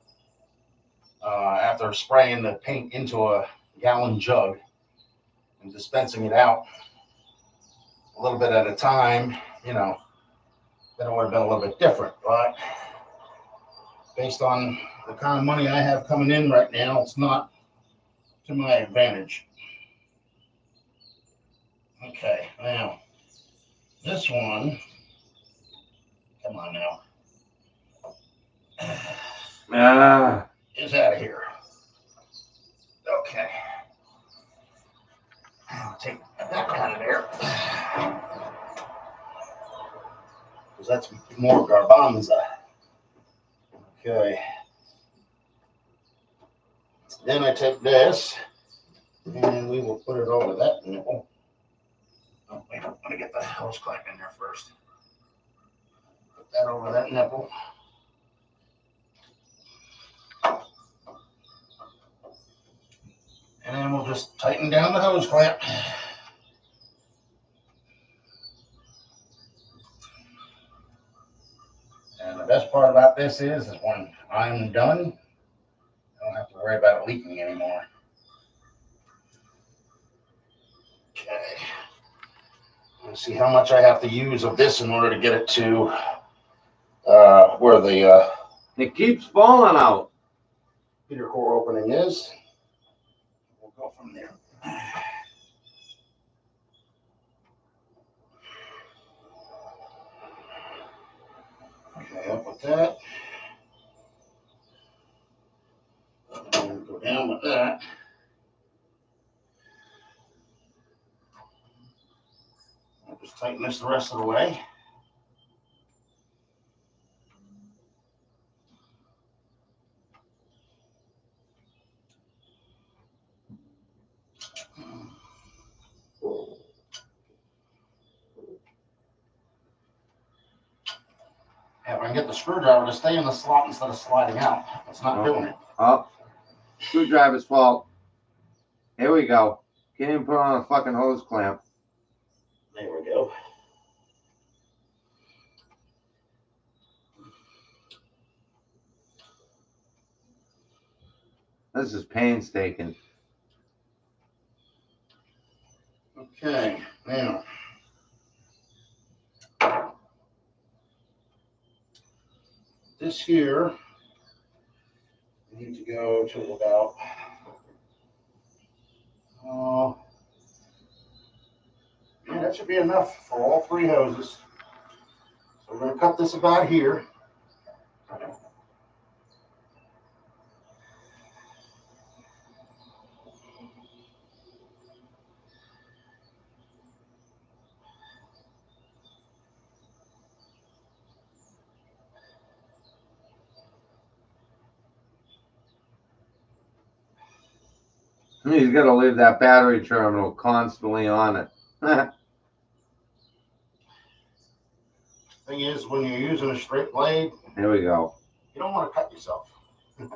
Speaker 3: after spraying the paint into a gallon jug and dispensing it out a little bit at a time, you know, then it would have been a little bit different. But based on the kind of money I have coming in right now, it's not to my advantage. Okay, now this one, come on now, is out of here. Okay, I'll take that out of there because that's more garbanza. Okay, then I take this and we will put it over that nipple. Oh, wait, I'm gonna get the hose clamp in there first. Put that over that nipple. And then we'll just tighten down the hose clamp. And the best part about this is when I'm done, I don't have to worry about it leaking anymore. Okay. Let's see how much I have to use of this in order to get it to where the
Speaker 1: it keeps falling out.
Speaker 3: heater core opening is. We'll go from there. Okay, up with that. And go down with that. I'll just tighten this the rest of the way. if I can get the screwdriver to stay in the slot instead of sliding out. It's not doing it.
Speaker 1: Oh, screwdriver's fault. Here we go. Can't even put on a fucking hose clamp.
Speaker 3: There we go.
Speaker 1: This is painstaking.
Speaker 3: Okay, now. This here, we need to go to about, yeah, that should be enough for all 3 hoses. So we're going to cut this about here.
Speaker 1: He's got to leave that battery terminal constantly on it.
Speaker 3: Thing is, when you're using a straight blade,
Speaker 1: Here we go.
Speaker 3: you don't want to cut yourself. There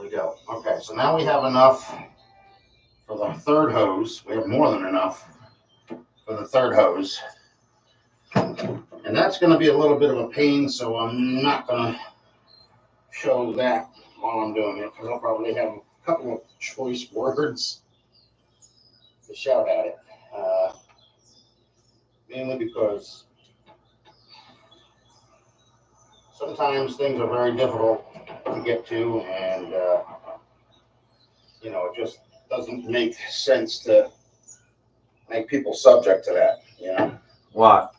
Speaker 3: we go. Okay, so now we have enough for the 3rd hose. We have more than enough for the 3rd hose. And that's going to be a little bit of a pain, so I'm not going to show that while I'm doing it, because I'll probably have a couple of choice words to shout at it. Mainly because sometimes things are very difficult to get to, and you know, it just doesn't make sense to make people subject to that, you know.
Speaker 1: What?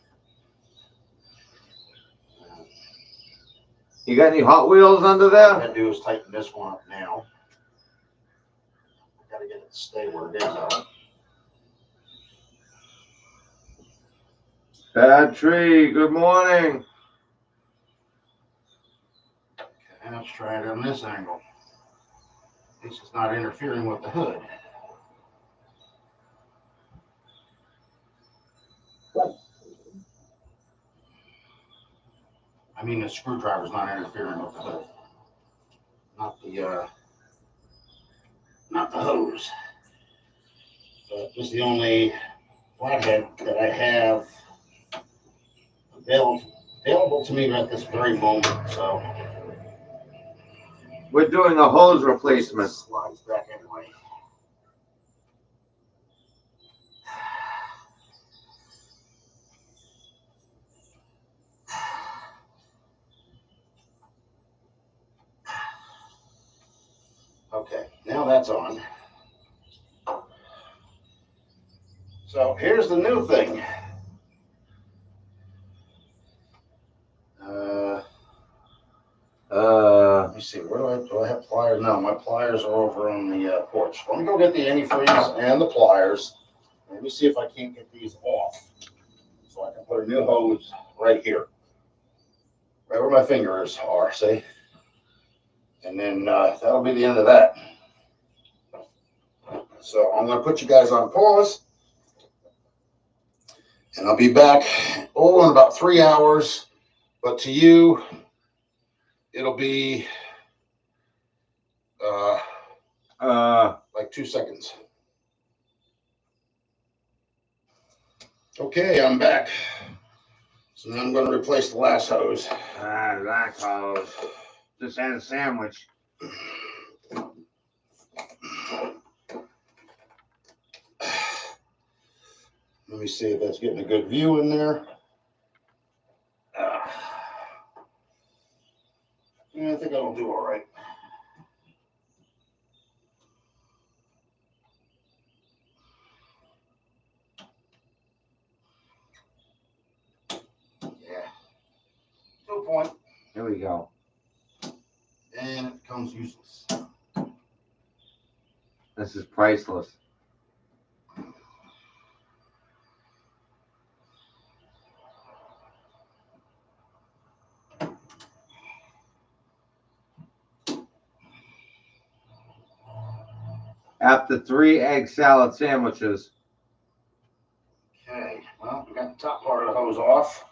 Speaker 1: You got any Hot Wheels under
Speaker 3: What I
Speaker 1: there?
Speaker 3: gotta do is tighten this one up now. I gotta get it to stay where it is though.
Speaker 1: Bad Tree, good morning.
Speaker 3: Okay, let's try it on this angle. At least it's not interfering with the hood. I mean, the screwdriver's not interfering with the hood. Not the hose. But this is the only flathead that I have available to me at this very moment. So
Speaker 1: We're doing a hose replacement.
Speaker 3: slides back anyway. Okay, now that's on. So here's the new thing. Let me see. Where do I have pliers? No, my pliers are over on the porch. Let me go get the antifreeze and the pliers. Let me see if I can't get these off, so I can put a new hose right here, right where my fingers are. See, and then that'll be the end of that. So I'm going to put you guys on pause, and I'll be back in about 3 hours. But to you, it'll be like 2 seconds. Okay, I'm back. So now I'm going to replace the last hose.
Speaker 1: Last hose. Just had a sandwich.
Speaker 3: Let me see if that's getting a good view in there. Yeah, I think that'll do all right. Yeah. 2 point.
Speaker 1: Here we go.
Speaker 3: And it becomes useless.
Speaker 1: This is priceless. After 3 egg salad sandwiches.
Speaker 3: Okay. Well, we got the top part of the hose off.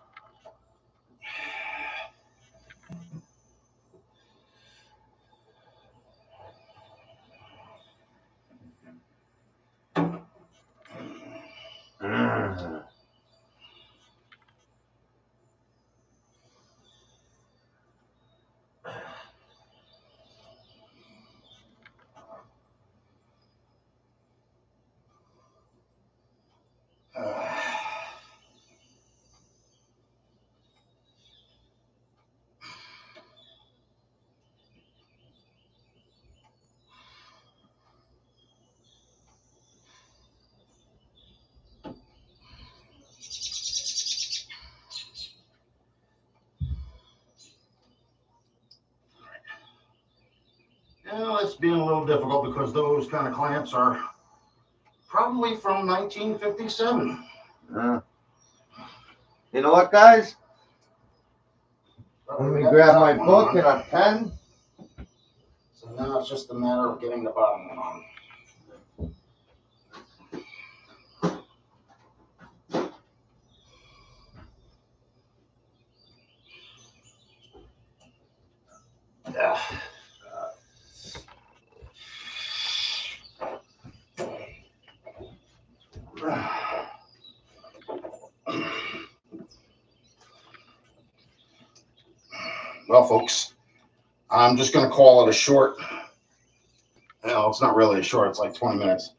Speaker 3: Well, it's being a little difficult because those kind of clamps are probably from 1957.
Speaker 1: You know what, guys? Let me grab my book and a pen.
Speaker 3: So now it's just a matter of getting the bottom one on. Yeah. Well, folks, I'm just going to call it a short. No, it's not really a short. It's like 20 minutes.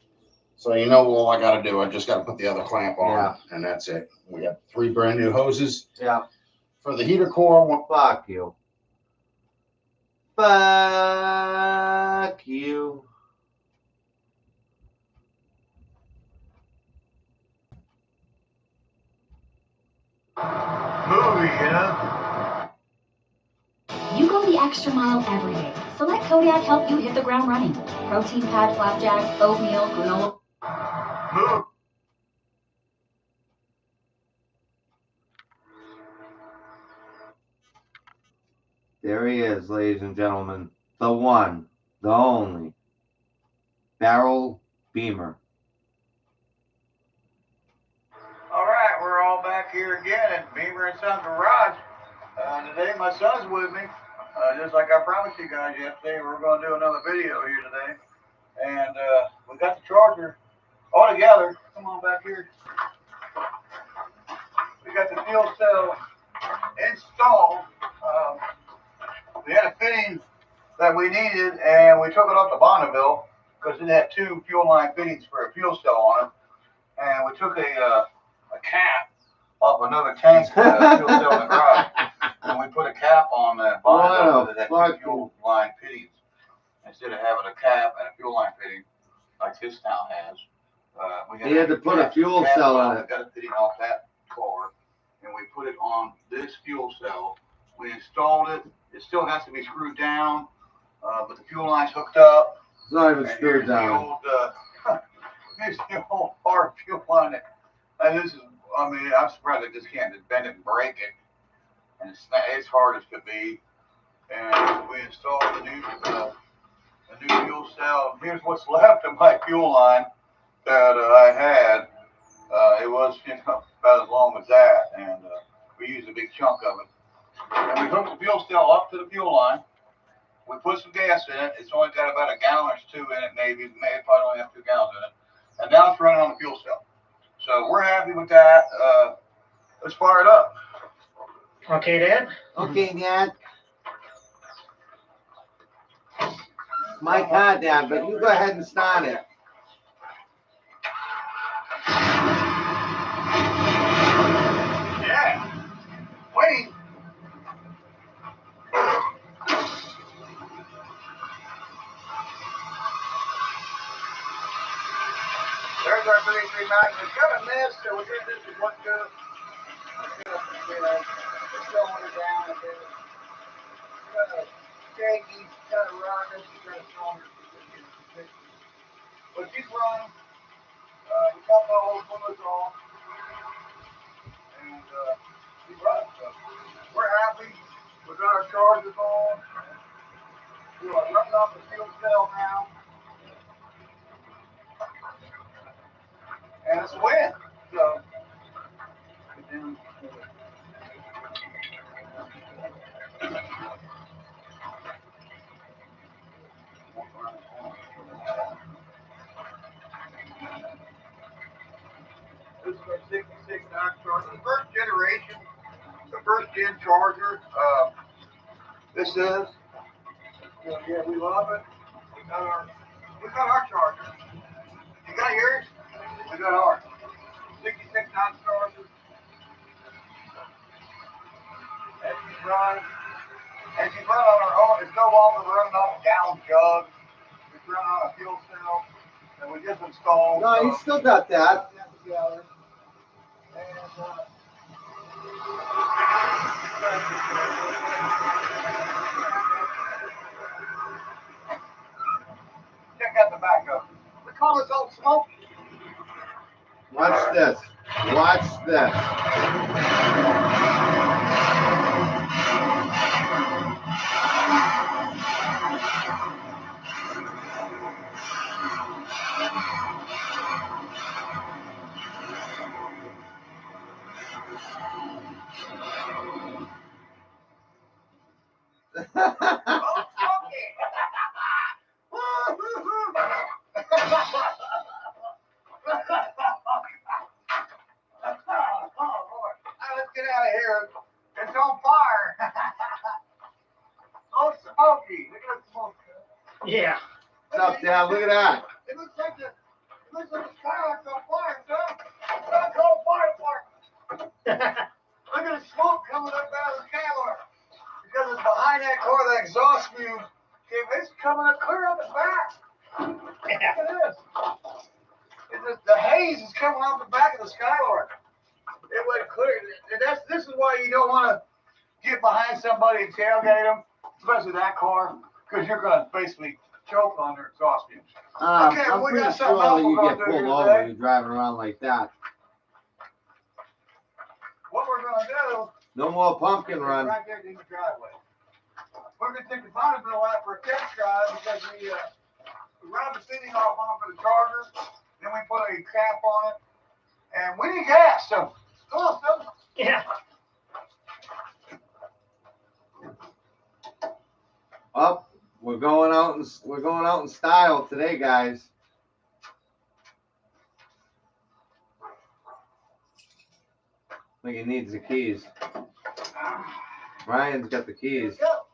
Speaker 3: So you know all I got to do. I just got to put the other clamp on, and that's it. We have 3 brand new hoses.
Speaker 1: Yeah.
Speaker 3: For the heater core.
Speaker 1: Fuck you. Fuck you.
Speaker 4: Movie, you know?
Speaker 5: You go the extra mile every day, so let Kodiak help you hit the ground running. Protein pad flapjack, oatmeal, granola.
Speaker 4: Move.
Speaker 1: There he is, ladies and gentlemen. The one, the only. Barrel Beamer.
Speaker 4: All right, we're all back here again at Beamer and Son Garage. Today my son's with me. Just like I promised you guys yesterday, we're going to do another video here today. And we got the charger all together. Come on back here. We got the fuel cell installed. We had a fitting that we needed, and we took it up to Bonneville because it had 2 fuel line fittings for a fuel cell on it. And we took a cap off another tank fuel cell in the garage, and we put a cap on that Bonneville that had 2 fuel line fittings instead of having a cap and a fuel line fitting like this now has.
Speaker 1: We had to put a fuel cell on it.
Speaker 4: We got a fitting off that car, and we put it on this fuel cell. We installed it. It still has to be screwed down, but the fuel line's hooked up.
Speaker 1: It's not even screwed down.
Speaker 4: Here's the old hard fuel line. And this is, I mean, I'm surprised I just can't just bend it and break it. And it's hard as could be. And we installed a new fuel cell. Here's what's left of my fuel line that I had. It was, about as long as that, and we used a big chunk of it. And we hooked the fuel cell up to the fuel line. We put some gas in it. It's only got about a gallon or 2 in it, maybe probably only have 2 gallons in it. And now it's running on the fuel cell. So we're happy with that. Let's fire it up.
Speaker 6: Okay, Dad?
Speaker 1: Okay, Dad. My car, Dad, but you go ahead and start it.
Speaker 4: Yeah. Wait. There's our 33 Magnum. It's got a mist, so we're doing this is what good. Just slowing it down a bit. Kind of shaky, kind of rocking. She's got a stronger position. But she's running. We got the old bullets on. And she's running. So we're happy. We got our chargers on. We are running off the fuel cell now. And it's a win. So This is our 66 Dodge Charger, the first generation, the first gen Charger. This is, yeah, we love it. We got our Charger. You got yours? We got ours. 66 Dodge Charger. As you run on our own, it's no longer running on a gallon jug. It's running on a fuel cell that we just installed.
Speaker 1: No, you still got that.
Speaker 4: Check out the back of it. We call this old Smokey.
Speaker 1: Watch this. Watch this.
Speaker 4: Old Smokey. Oh, Lord. Let's get out of here. It's on fire. Old Smokey. Look at that smoke.
Speaker 6: Yeah.
Speaker 1: What's up, Dad? Look at that.
Speaker 4: It looks like the skyline's on fire, son. It's on fire. Look at the smoke coming up out of the skyline. Because it's behind that car, the exhaust fume. It's coming up clear up the back. Look at this. The haze is coming off the back of the Skylark. It went clear. This is why you don't want to get behind somebody and tailgate them, especially that car, because you're going to basically choke on their exhaust fumes. Okay,
Speaker 1: I'm
Speaker 4: we
Speaker 1: pretty
Speaker 4: got something
Speaker 1: sure
Speaker 4: else
Speaker 1: that
Speaker 4: we're
Speaker 1: you
Speaker 4: gonna
Speaker 1: get
Speaker 4: do
Speaker 1: pulled
Speaker 4: here
Speaker 1: over
Speaker 4: today.
Speaker 1: when you're driving around like that.
Speaker 4: What we're going to do
Speaker 1: No more pumpkin
Speaker 4: is
Speaker 1: run.
Speaker 4: right there in the driveway. We're going to take the Bonneville out for a test drive because we run the fitting off onto the Charger, then we put a cap on it, and we need gas, so come on, son.
Speaker 6: Yeah.
Speaker 1: Up. We're going out in style today, guys. I think he needs the keys. Ryan's got the keys.
Speaker 4: Go.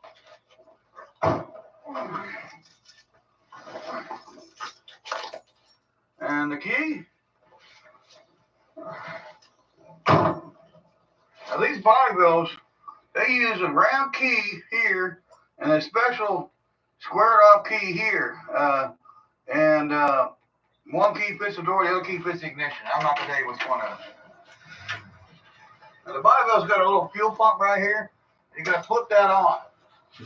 Speaker 4: And the key. Now these Bonnevilles, they use a round key here and a special squared off key here. One key fits the door, the other key fits the ignition. I'm not gonna tell you which one of them. Now the Bonneville's got a little fuel pump right here. You gotta put that on.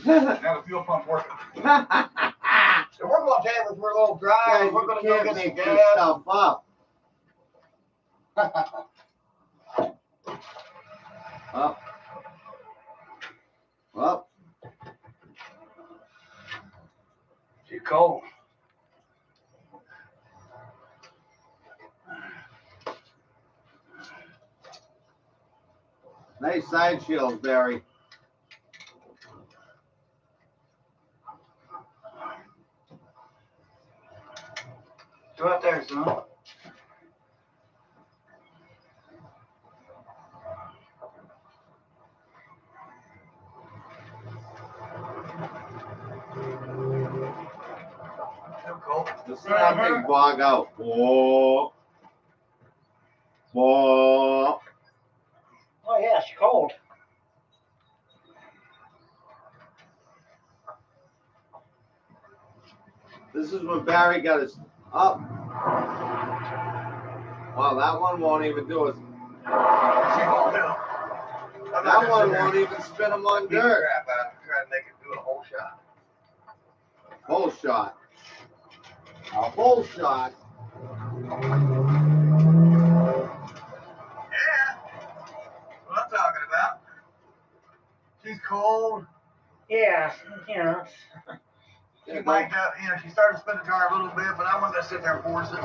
Speaker 4: Now the fuel pump's working. So we're gonna take this for a little drive.
Speaker 1: Guys,
Speaker 4: We're
Speaker 1: you
Speaker 4: gonna go
Speaker 1: can't
Speaker 4: get some
Speaker 1: make this
Speaker 4: gas.
Speaker 1: stuff up. Up. Up.
Speaker 4: She's cold.
Speaker 1: Nice side shields, Barry.
Speaker 4: Go out there, son. Still cold.
Speaker 1: Let's see that thing bog out. Whoa. Whoa.
Speaker 6: Oh, yeah, it's cold.
Speaker 1: This is when Barry got his up. Wow, that one won't even do it. That one won't even spin him on dirt.
Speaker 4: Crap out and try to make it do a whole shot.
Speaker 1: Whole shot. A whole shot.
Speaker 4: Yeah. What I'm talking about. She's cold.
Speaker 6: Yeah, you know.
Speaker 4: She might, she started to spin the car a little bit, but I wasn't gonna sit there and force it.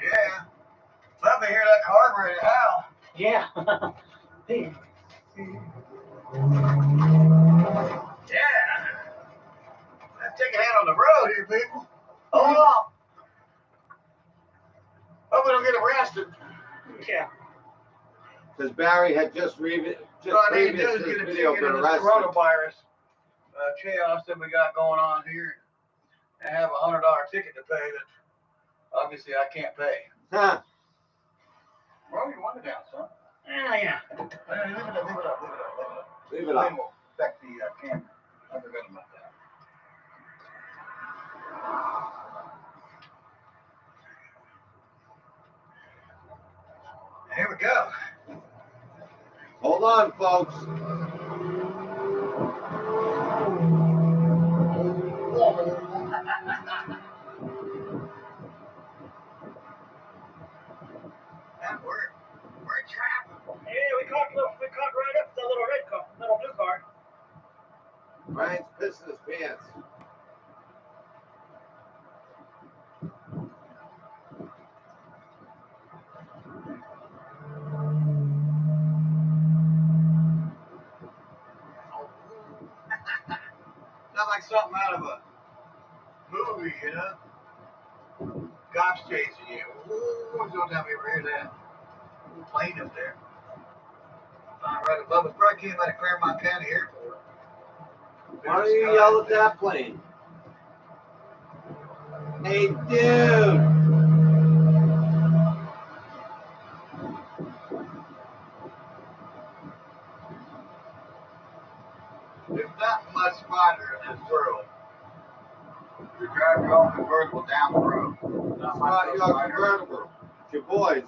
Speaker 4: Yeah. Love to hear that carburetor.
Speaker 6: Hey,
Speaker 4: Yeah. Let's take a hand on the road here, people. Hold on. Hope we don't get arrested.
Speaker 6: yeah.
Speaker 1: Because Barry had just
Speaker 4: All I need to
Speaker 1: previous
Speaker 4: do
Speaker 1: to
Speaker 4: is
Speaker 1: this
Speaker 4: get a
Speaker 1: video
Speaker 4: ticket
Speaker 1: been
Speaker 4: of this
Speaker 1: arrested.
Speaker 4: coronavirus chaos that we got going on here. I have a $100 ticket to pay that obviously I can't pay.
Speaker 1: Huh.
Speaker 4: Roll your window down, son.
Speaker 6: Yeah.
Speaker 4: Leave it up.
Speaker 1: Leave it up.
Speaker 4: It will affect the camera. I forgot about that. Here we go.
Speaker 1: Hold on, folks.
Speaker 4: And we're trapped.
Speaker 6: Yeah, we caught right up the little red car, little blue car.
Speaker 1: Brian's pissing his pants.
Speaker 4: Sounds like something out of a movie, you know? Cops chasing you. Ooh, don't tell me you ever hear that. Plane up there. Right above us. Probably came out of Claremont County Airport.
Speaker 1: Why don't you yell at that plane? Hey, dude!
Speaker 4: There's not much farther in this world. You drive your own convertible down the road.
Speaker 1: It's not your convertible. It's your boys.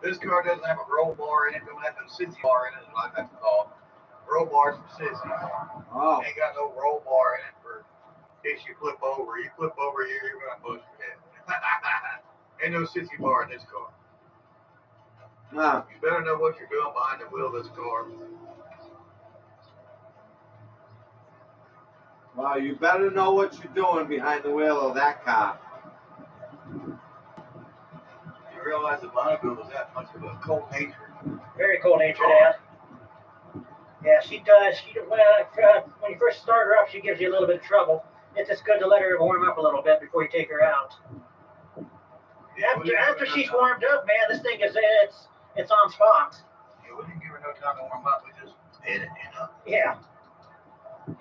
Speaker 4: This car doesn't have a roll bar in it, don't have no sissy bar in it, like that's called. Roll bars for sissies.
Speaker 1: Oh.
Speaker 4: Ain't got no roll bar in it for in case you flip over. You flip over here, you're gonna bust your head. Ain't no sissy bar in this car.
Speaker 1: Nah.
Speaker 4: You better know what you're doing behind the wheel of this car.
Speaker 1: Well, you better know what you're doing behind the wheel of that car.
Speaker 4: You realize that Monica was that much of a cold nature.
Speaker 6: Very cool natured, Dad. Yeah, she does. When you first start her up, she gives you a little bit of trouble. It's just good to let her warm up a little bit before you take her out.
Speaker 4: Yeah,
Speaker 6: After she's warmed up, man, this thing is it's on spot.
Speaker 4: Yeah, we didn't give her no time to warm up. We just hit it, you know.
Speaker 6: Yeah.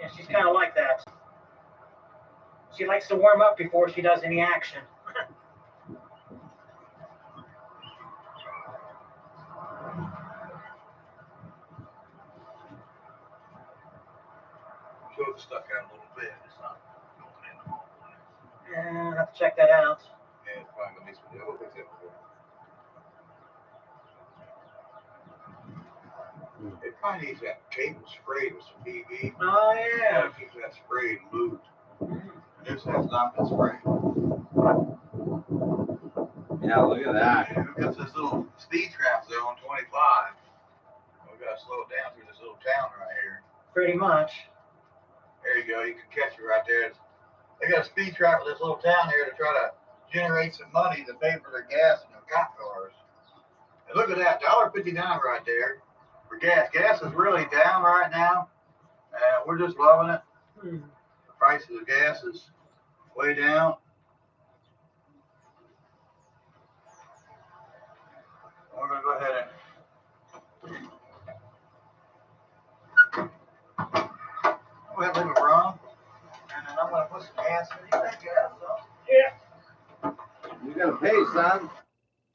Speaker 6: Yeah, she's kind of like that. She likes to warm up before she does any action.
Speaker 4: Show the stuck out a little bit. It's not going in the whole way.
Speaker 6: Yeah, I'll have to check that out.
Speaker 4: Yeah, it's probably gonna need some. Oh, fix it. It probably needs that cable sprayed with some BB.
Speaker 6: Oh, yeah.
Speaker 4: Keep that sprayed and moved. This has not been sprayed.
Speaker 1: Yeah, look at that.
Speaker 4: Yeah, we've got this little speed trap zone, 25. We gotta slow it down through this little town right here.
Speaker 6: Pretty much.
Speaker 4: There you go. You can catch it right there. They got a speed trap in this little town here to try to generate some money to pay for their gas and their cop cars. And look at that, $1.59 right there for gas. Gas is really down right now, and we're just loving it. The price of the gas is way down. We're gonna go ahead and leave it run, and then I'm gonna put some gas in that gas.
Speaker 6: Yeah.
Speaker 1: You gotta pay, son.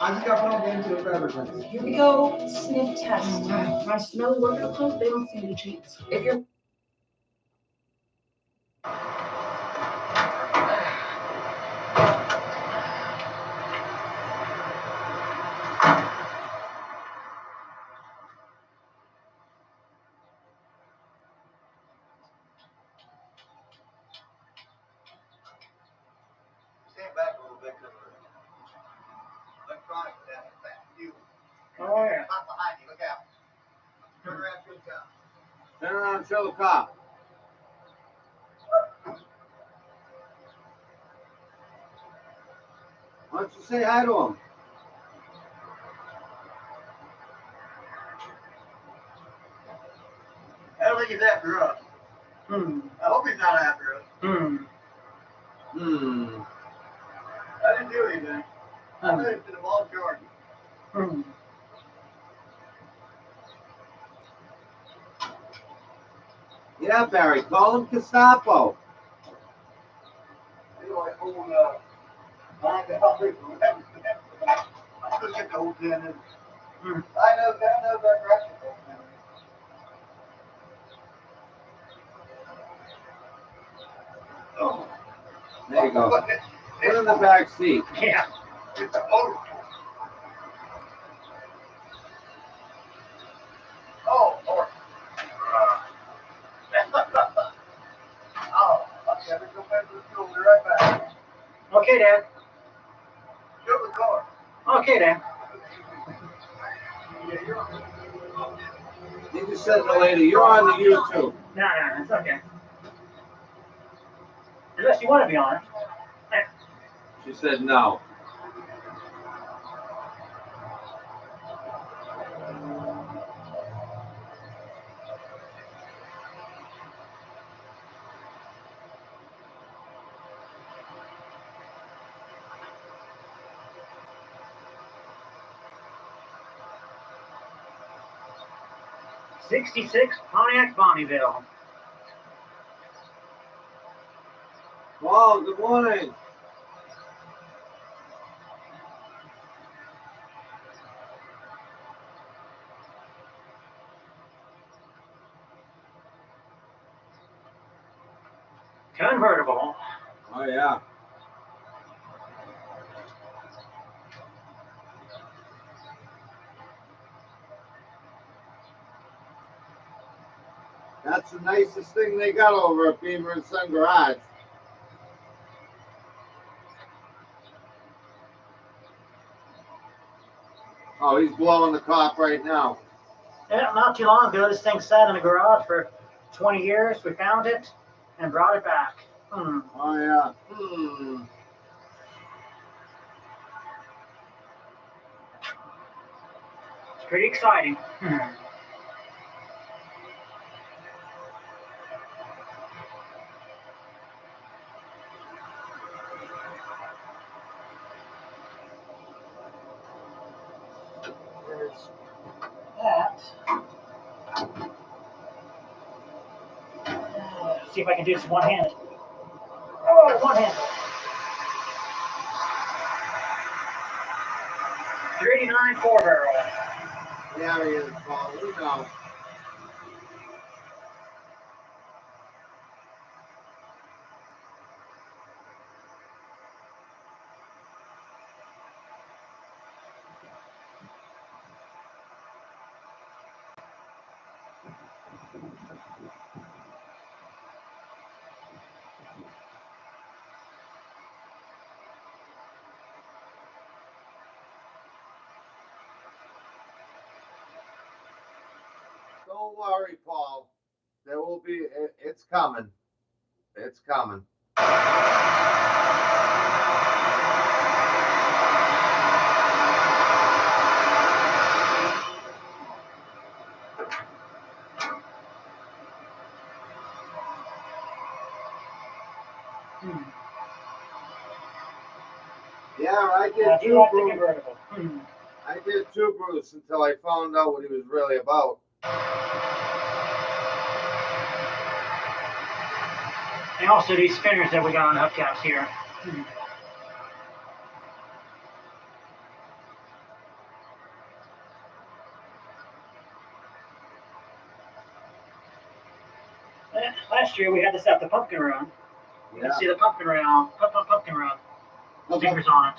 Speaker 7: I just got plugged into a driver's license.
Speaker 8: Here we go, sniff test. My smelly workout clothes, they don't stand a chance. If you're
Speaker 4: Stand back a little bit because the electronics down that fuel.
Speaker 6: Oh, yeah.
Speaker 4: Not behind you, look out. Turn around, show the cop.
Speaker 1: Turn around and show the cop. Why don't you say hi to him?
Speaker 4: after us.
Speaker 6: Hmm.
Speaker 4: I hope he's not after us.
Speaker 6: Hmm.
Speaker 4: I didn't do anything. I made it to the ball charges.
Speaker 6: Hmm.
Speaker 1: Yeah, Barry, call him Gestapo.
Speaker 4: Anyway, find out. I'm gonna get the whole 10 in.
Speaker 6: Hmm.
Speaker 4: I know that direction. Oh.
Speaker 1: There you go. Put in the back seat.
Speaker 6: Yeah.
Speaker 4: It's over. Oh, Lord. Oh, okay, let's go back to the school. Be right back.
Speaker 6: Okay, Dad.
Speaker 4: Show the car.
Speaker 6: Okay, Dad.
Speaker 4: Yeah, you're on.
Speaker 1: You just said to the lady, you're on the YouTube.
Speaker 6: No, it's okay. Unless you want to be on it.
Speaker 1: She said no.
Speaker 6: '66 Pontiac Bonneville.
Speaker 1: Paul, good morning.
Speaker 6: Convertible.
Speaker 1: Oh, yeah. That's the nicest thing they got over at Beamer and Son Garage. Oh, he's blowing the cop right now.
Speaker 6: Yeah, not too long ago, this thing sat in the garage for 20 years. We found it and brought it back. Hmm.
Speaker 1: Oh, yeah.
Speaker 6: It's pretty exciting. There's that. See if I can do this one-handed. Oh, one-handed. 389 four-barrel.
Speaker 1: Yeah, he is, Paul. We know. Don't worry, Paul. There will be, it's coming. It's coming. Yeah, I did
Speaker 6: Do you
Speaker 1: too,
Speaker 6: like the
Speaker 1: Bruce.
Speaker 6: convertible?
Speaker 1: I did too, Bruce, until I found out what he was really about.
Speaker 6: And also these spinners that we got on hubcaps here. Last year we had this at the pumpkin run. You can see the pumpkin run, pumpkin run stickers on it.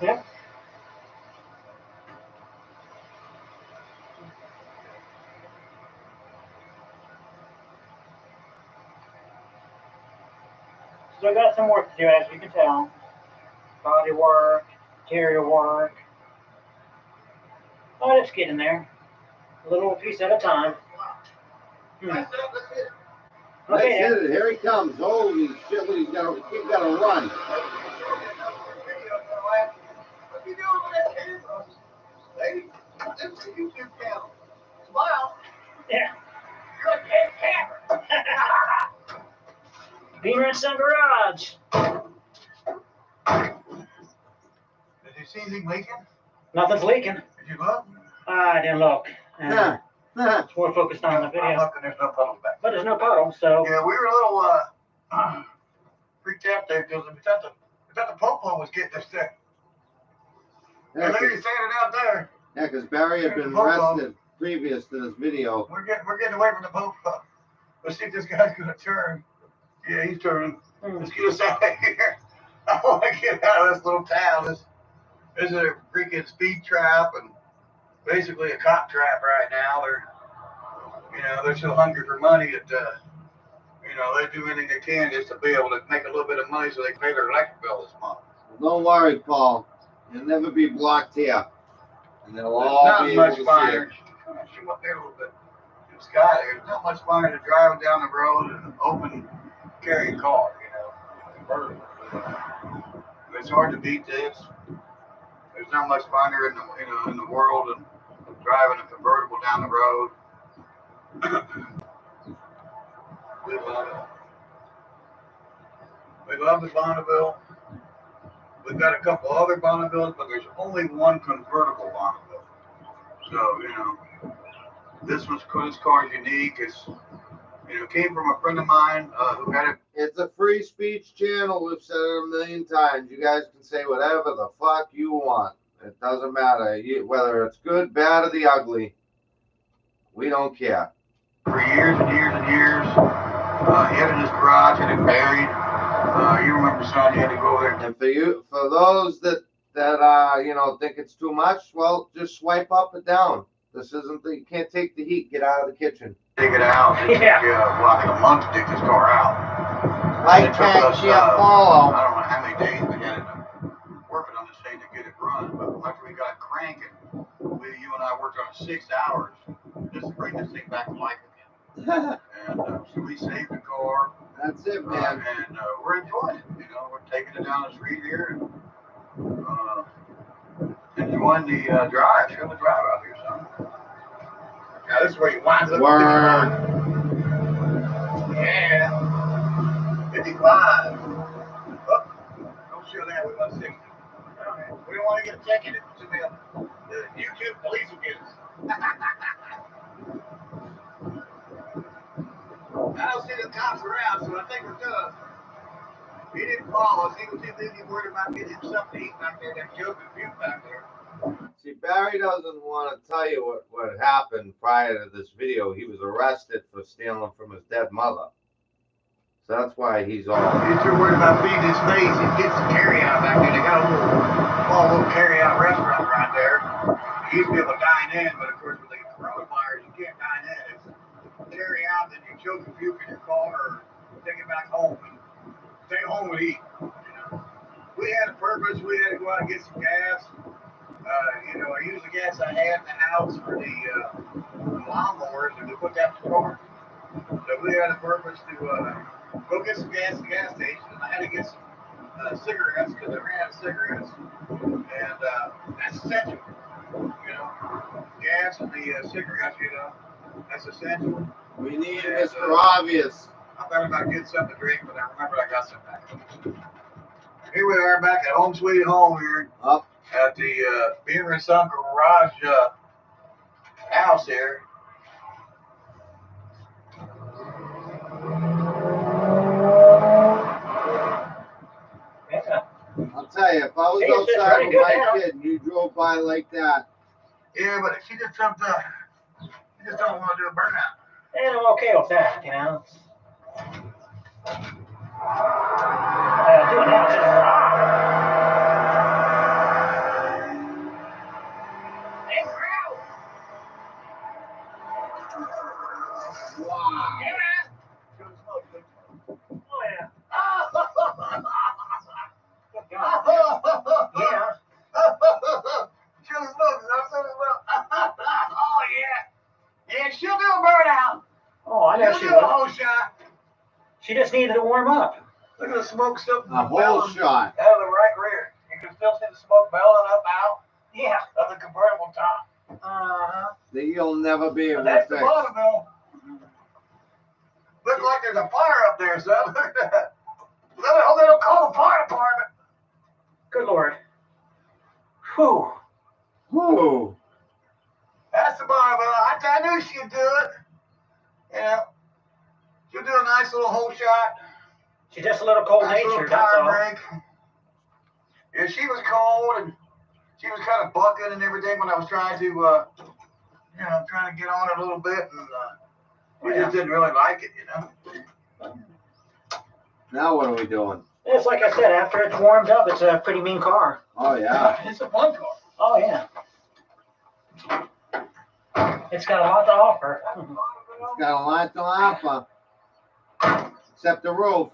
Speaker 6: Yep. Still got some work to do, as you can tell. Body work, interior work. Oh, it's getting there. A little piece at a time.
Speaker 1: That's
Speaker 6: Okay,
Speaker 1: it. Here he comes. Holy shit, he's got to run.
Speaker 4: What you doing with that camera? Lady, this is a YouTube channel. Smile.
Speaker 6: Yeah.
Speaker 4: You're a dead camera.
Speaker 6: Beamer and Son Garage.
Speaker 4: Did you see anything leaking?
Speaker 6: Nothing's leaking.
Speaker 4: Did you look?
Speaker 6: I didn't look. It's more focused on the
Speaker 4: I'm
Speaker 6: video.
Speaker 4: looking, there's no puddles back.
Speaker 6: But there's no puddle, so.
Speaker 4: Yeah, we were a little freaked out there because we thought the Popo was getting us there.
Speaker 1: Yeah,
Speaker 4: And Larry's standing out there.
Speaker 1: Yeah, because Barry had been arrested previous to this video.
Speaker 4: We're getting away from the Popo. Let's see if this guy's gonna turn. Yeah, he's turning. Let's get us out of here. I want to get out of this little town. This is a freaking speed trap and basically a cop trap right now. They're so hungry for money that they do anything they can just to be able to make a little bit of money so they can pay their electric bill this month.
Speaker 1: Don't worry, Paul. You'll never be blocked here. And they'll
Speaker 4: It's
Speaker 1: all
Speaker 4: not
Speaker 1: be able
Speaker 4: much
Speaker 1: to
Speaker 4: finer. Come on, shoot up there a little bit. The sky there. It's not much finer than driving down the road in an open carry car, convertible. It's hard to beat this. There's not much finer in the world than driving a convertible down the road. We love it. We love the Bonneville. We've got a couple other Bonnevilles, but there's only one convertible Bonneville. So, this car is unique. It's, came from a friend of mine who had it.
Speaker 1: It's a free speech channel. We've said it a million times. You guys can say whatever the fuck you want. It doesn't matter. Whether it's good, bad, or the ugly. We don't care.
Speaker 4: For years and years and years. He had it in his garage and it buried. You remember, son, you had to go over there.
Speaker 1: And for those that think it's too much, well, just swipe up and down. This isn't you can't take the heat. Get out of the kitchen.
Speaker 4: Dig it out. It
Speaker 6: Yeah.
Speaker 4: took, I think a month to dig this car out.
Speaker 1: Like,
Speaker 4: It took us,
Speaker 1: follow.
Speaker 4: I don't know how many days we had it working on this thing to get it run, but after we got it cranking, you and I worked on it 6 hours just to bring this thing back to life again. And so we saved the car.
Speaker 1: That's it, man.
Speaker 4: And we're enjoying it. We're taking it down the street here and enjoying the drive. Show the drive out here, son. Now this is where you wind up.
Speaker 1: Word.
Speaker 4: Yeah. 55. Oh, don't show that. We want 60. We don't want to get a ticket. The YouTube police will get us. I don't see the cops around, so I think we're good. He didn't follow us. He was too busy worried about getting himself to eat back there. That joke and puke back there.
Speaker 1: See, Barry doesn't want to tell you what happened prior to this video. He was arrested for stealing from his dead mother. So that's why he's all.
Speaker 4: He's too worried about feeding his face. He gets some carry out back there. They got a little carry out restaurant right there. You used to be able to dine in, but of course with the coronavirus, you can't dine in. It's carry out, then you choke and puke in your car or take it back home and stay home and eat. We had a purpose. We had to go out and get some gas. I used the gas I had in the house for the lawnmowers and to put that in the car. So we had a purpose to go get some gas at the gas station. And I had to get some cigarettes because I ran out of cigarettes. And that's essential. Gas and the cigarettes, that's essential.
Speaker 1: We need Mr. Obvious.
Speaker 4: I thought about getting something to drink, but I remembered I got some back. Here we are back at home sweet home here at the Beamer and Son Garage house here.
Speaker 1: I'll tell you, if I was outside with my kid and you drove by like that.
Speaker 4: Yeah, but she just don't want to do a burnout.
Speaker 6: And I'm okay with that, Doing that.
Speaker 1: Wow.
Speaker 6: Oh, yeah.
Speaker 4: Yeah. Oh, yeah. Yeah, she'll do a burnout.
Speaker 6: Oh, I know
Speaker 4: She'll
Speaker 6: she
Speaker 4: do a
Speaker 6: will.
Speaker 4: whole shot.
Speaker 6: She just needed to warm up.
Speaker 4: Look at the smoke still.
Speaker 1: A whole shot.
Speaker 4: Out of the right rear. You can still see the smoke bellowing up out
Speaker 6: Yeah.
Speaker 4: of the convertible top.
Speaker 1: That you'll never be able to
Speaker 4: That's the
Speaker 1: fix.
Speaker 4: Bonneville. Looks like there's a fire up there, son. Look at that. Oh, they don't call the fire department.
Speaker 6: Good Lord. Whew.
Speaker 1: Whoa.
Speaker 4: That's the Bonneville. I knew she'd do it. Yeah. She'll do a nice little hole shot.
Speaker 6: She's just a little cold
Speaker 4: Nice little
Speaker 6: natured, that's
Speaker 4: tire
Speaker 6: all.
Speaker 4: break. Yeah, she was cold and she was kind of bucking and everything when I was trying to, trying to get on it a little bit, and we just didn't really like it,
Speaker 1: Now what are we doing?
Speaker 6: It's like I said, after it's warmed up, it's a pretty mean car.
Speaker 1: Oh yeah.
Speaker 4: It's a fun car.
Speaker 6: Oh, yeah. It's got a lot to offer.
Speaker 1: It's got a lot to offer. Except the roof.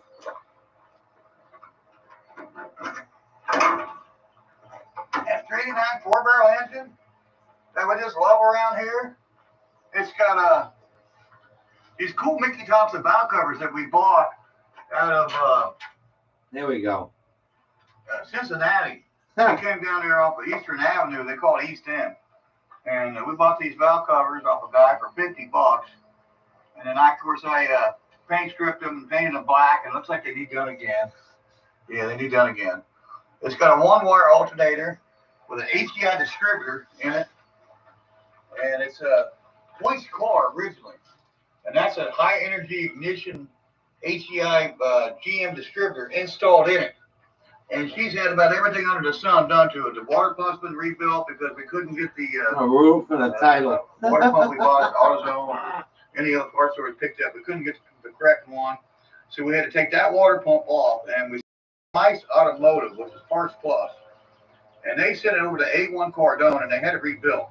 Speaker 4: F389 4-barrel engine that we just love around here. It's got these cool Mickey Thompson valve covers that we bought out of
Speaker 1: There we go.
Speaker 4: Cincinnati. We came down there off of Eastern Avenue. They call it East End. And we bought these valve covers off a guy for $50. And then of course I paint stripped them and painted them black. And it looks like they need done again. Yeah, they need done again. It's got a 1-wire alternator with an HDI distributor in it. And it's a police car originally. And that's a high energy ignition HDI GM distributor installed in it. And she's had about everything under the sun done to it. The water pump's been rebuilt because we couldn't get the
Speaker 1: A roof and a title.
Speaker 4: water pump we bought at AutoZone, any other parts that we picked up. We couldn't get the correct one. So we had to take that water pump off, and we Mice Automotive, which is Parts Plus. And they sent it over to A1 Cardone, and they had it rebuilt.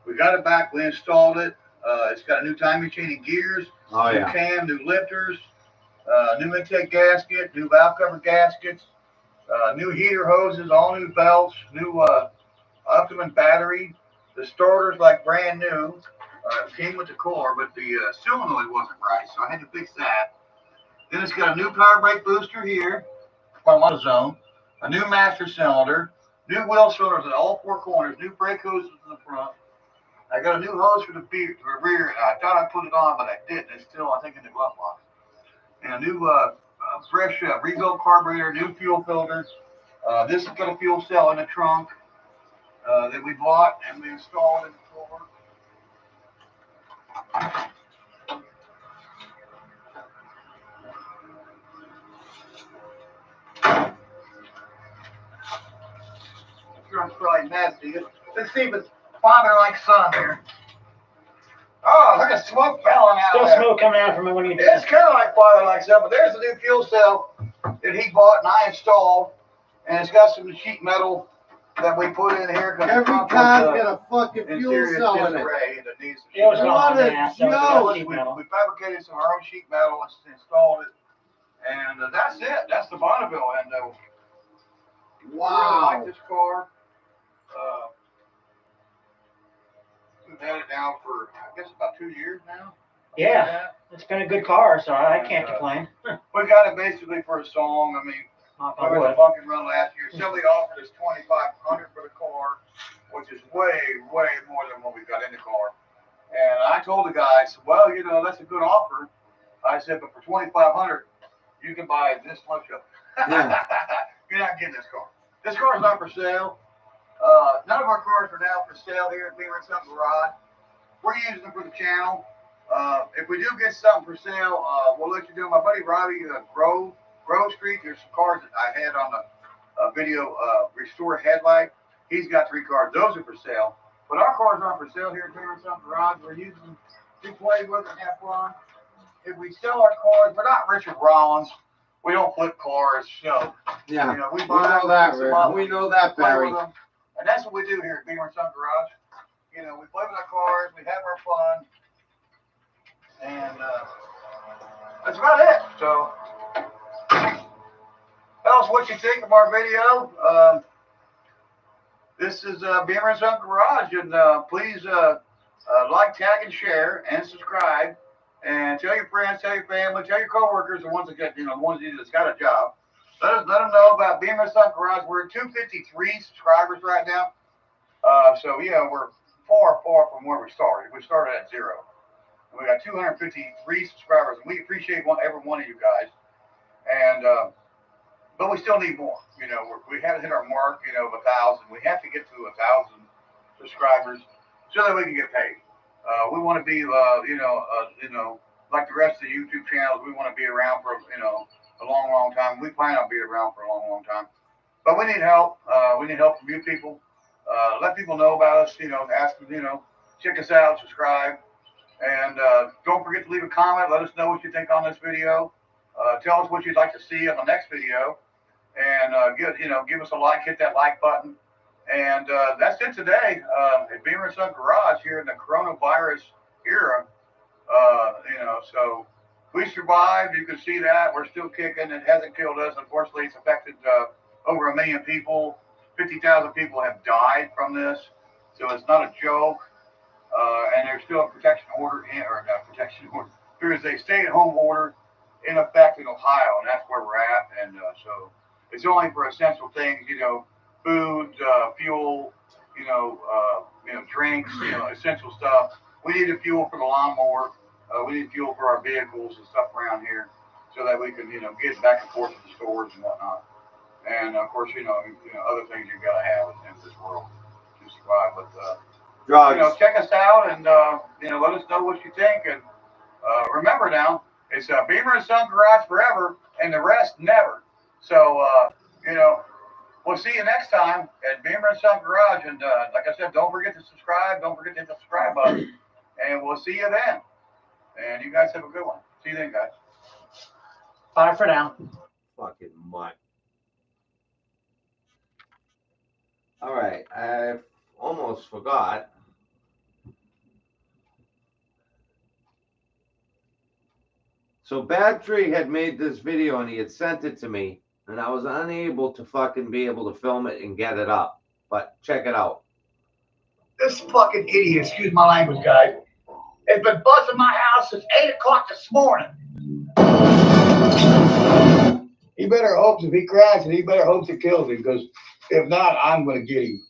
Speaker 4: We got it back, we installed it. It's got a new timing chain and gears,
Speaker 1: Oh
Speaker 4: new
Speaker 1: yeah.
Speaker 4: cam, new lifters, new intake gasket, new valve cover gaskets, new heater hoses, all new belts, new Optimum battery. The starter's like brand new. It came with the car, but the solenoid wasn't right, so I had to fix that. Then it's got a new power brake booster here from AutoZone, a new master cylinder, new wheel cylinders in all 4 corners, new brake hoses in the front. I got a new hose for the rear. I thought I put it on, but I didn't. It's still, I think, in the glove box. And a new fresh rebuilt carburetor, new fuel filter. This has got a fuel cell in the trunk that we bought and we installed in the car. Trunk's probably nasty. Let's see if it's father like son here. Oh, look at smoke bellowing out
Speaker 6: Still
Speaker 4: there.
Speaker 6: smoke coming out from it when you do
Speaker 4: It's kind of like father like son, but there's a new fuel cell that he bought and I installed, and it's got some sheet metal that we put in here.
Speaker 1: Every car's got a fucking fuel
Speaker 4: interior
Speaker 1: cell in it.
Speaker 4: disarray that needs some
Speaker 6: It was
Speaker 4: sheet metal.
Speaker 1: What
Speaker 6: gone,
Speaker 1: a
Speaker 6: yeah. So it's
Speaker 1: joke.
Speaker 6: got sheet metal.
Speaker 4: We fabricated some of our own sheet metal and installed it, and that's it. That's the Bonneville end. We really
Speaker 1: Wow.
Speaker 4: like this car. We've had it now for, I guess, about 2 years now.
Speaker 6: Yeah, it's been a good car, so I can't complain.
Speaker 4: We got it basically for a song. I mean,
Speaker 6: Knock
Speaker 4: I
Speaker 6: on
Speaker 4: went to
Speaker 6: wood.
Speaker 4: Bucket Run last year. Somebody offered us $2,500 for the car, which is way, way more than what we got in the car. And I told the guy, I said, well, you know, that's a good offer. I said, but for $2,500, you can buy this much of it.
Speaker 1: Yeah.
Speaker 4: You're not getting this car. This car is not for sale. None of our cars are now for sale here at Beamer & Son Garage. We're using them for the channel. If we do get something for sale, we'll let you know. My buddy Robbie Grove Street, there's some cars that I had on the video restore headlight. He's got 3 cars. Those are for sale. But our cars aren't for sale here at Beamer & Son Garage. We're using them to play with and have fun. If we sell our cars, we're not Richard Rollins. We don't flip cars. So,
Speaker 1: Yeah.
Speaker 4: you know, we
Speaker 1: We
Speaker 4: buy
Speaker 1: know
Speaker 4: them,
Speaker 1: that,
Speaker 4: fix them
Speaker 1: Rick.
Speaker 4: up,
Speaker 1: We know that,
Speaker 4: play
Speaker 1: Barry.
Speaker 4: with them. And that's what we do here at Beamer & Son Garage. You know, we play with our cars, we have our fun, and that's about it. So, tell us what you think of our video. This is Beamer & Son Garage, and please like, tag, and share, and subscribe, and tell your friends, tell your family, tell your coworkers, the ones that got, you know, the ones that's got a job, let them know about Beamer Sun Garage. We're at 253 subscribers right now. So yeah, we're far from where we started. We started at 0. We got 253 subscribers, and we appreciate every one of you guys. And but we still need more. You know, we haven't hit our mark. You know, of 1,000. We have to get to 1,000 subscribers so that we can get paid. We want to be, like the rest of the YouTube channels. We want to be around for a long time. We plan on being around for a long time. But we need help. We need help from you people. Let people know about us. Ask them. Check us out. Subscribe. And don't forget to leave a comment. Let us know what you think on this video. Tell us what you'd like to see on the next video. And give us a like. Hit that like button. And that's it today at Beamer & Son Garage here in the coronavirus era. So we survived. You can see that. We're still kicking. It hasn't killed us. Unfortunately, it's affected over 1 million people. 50,000 people have died from this. So it's not a joke. And there's still a protection order there's a stay-at-home order in effect in Ohio, and that's where we're at. And so it's only for essential things, food, fuel, drinks, essential stuff. We need the fuel for the lawnmower. We need fuel for our vehicles and stuff around here, so that we can, get back and forth to the stores and whatnot. And of course, other things you've got to have in this world to survive. But check us out and let us know what you think. And remember now, it's Beamer & Son Garage forever, and the rest never. So we'll see you next time at Beamer & Son Garage. And like I said, don't forget to subscribe. Don't forget to hit the subscribe button. And we'll see you then. And you guys have a good one. See you then, guys.
Speaker 6: Bye for now.
Speaker 1: Fucking mutt. All right, I almost forgot. So Badtree had made this video and he had sent it to me, and I was unable to fucking be able to film it and get it up. But check it out.
Speaker 4: This fucking idiot, excuse my language, guys, has been buzzing my house since 8 o'clock this morning. He better hope if he crashes, and he better hope it kills him, because if not, I'm going to get him.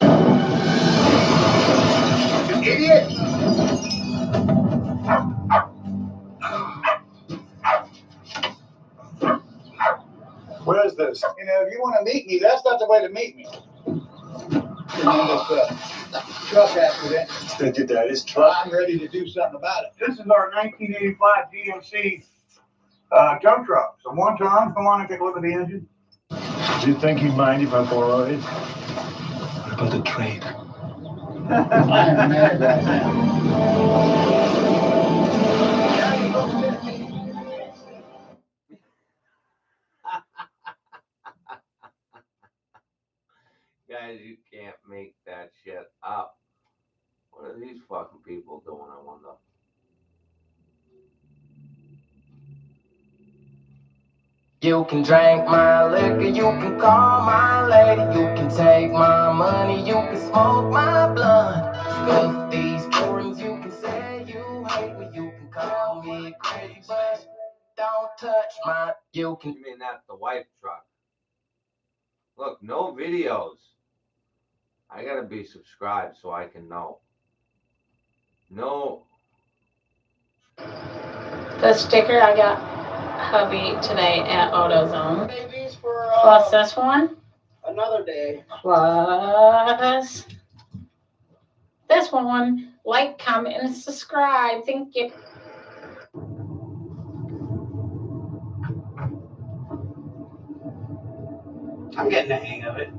Speaker 4: You idiot! What is this? If you want to meet me, that's not the way to meet me. Truck accident.
Speaker 2: Look at that. His truck.
Speaker 4: I'm ready to do something about it. This is our 1985 GMC tow truck. So one time, come on and take a look at the engine.
Speaker 2: Do you think he'd mind if I borrow it? What about the trade?
Speaker 4: I am mad right now.
Speaker 1: Guys, you can't make that shit up. What are these fucking people doing, I wonder?
Speaker 9: You can drink my liquor, you can call my lady, you can take my money, you can smoke my blood. Stuff these forums, you can say you hate me, you can call me crazy, but don't touch my, you can.
Speaker 1: You mean that's the wife truck? Look, no videos. I gotta be subscribed so I can know. No.
Speaker 10: The sticker I got hubby today at AutoZone.
Speaker 7: Babies for
Speaker 10: Plus this one.
Speaker 7: another day.
Speaker 10: Plus this one. Like, comment, and subscribe. Thank you.
Speaker 7: I'm getting the hang of it.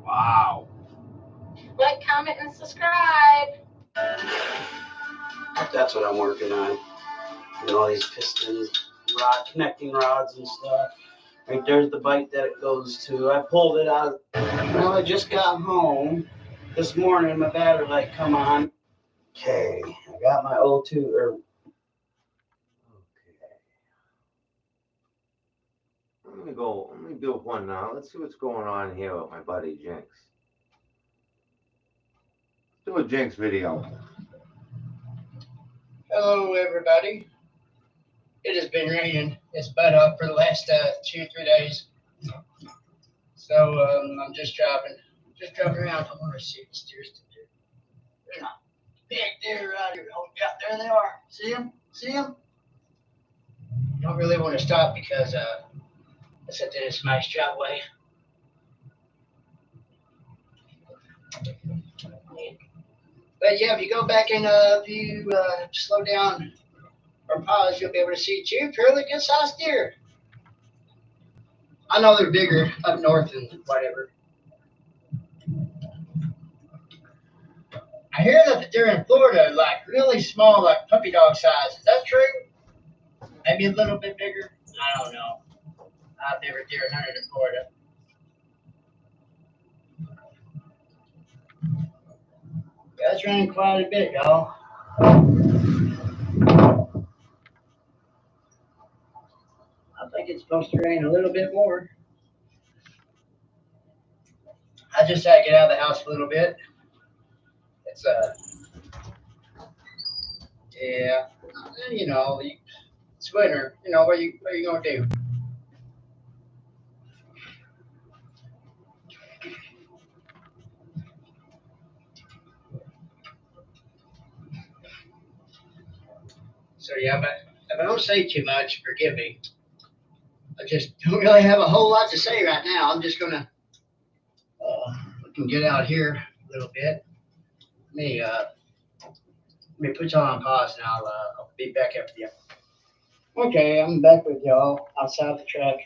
Speaker 1: Wow.
Speaker 10: Like, comment, and subscribe.
Speaker 7: That's what I'm working on. And all these pistons, connecting rods and stuff. Right there's the bike that it goes to. I pulled it out. Well, I just got home this morning. My battery light come on. Okay, I got my O2 or.
Speaker 1: Let me do one now. Let's see what's going on here with my buddy Jinx. Let's do a Jinx video.
Speaker 7: Hello, everybody.
Speaker 11: it has been raining its butt up for the last 2 or 3 days. So I'm just driving around. I want to see the steers to do. They're not big deer out here. Oh, yeah, there they are. See them? See them? Don't really want to stop because it's at this nice driveway. But yeah, if you go back and if you slow down or pause, you'll be able to see 2 fairly good sized deer. I know they're bigger up north and whatever. I hear that the deer in Florida are like really small, like puppy dog size. Is that true? Maybe a little bit bigger? I don't know. I've never deer hunted in Florida. Yeah, it's raining quite a bit, y'all. I think it's supposed to rain a little bit more. I just had to get out of the house a little bit. It's yeah, you know, it's winter. You know, what are you gonna do? So yeah, but if I don't say too much, forgive me. I just don't really have a whole lot to say right now. I'm just gonna we can get out here a little bit. Let me put y'all on pause and I'll be back after you. Okay, I'm back with y'all outside the truck.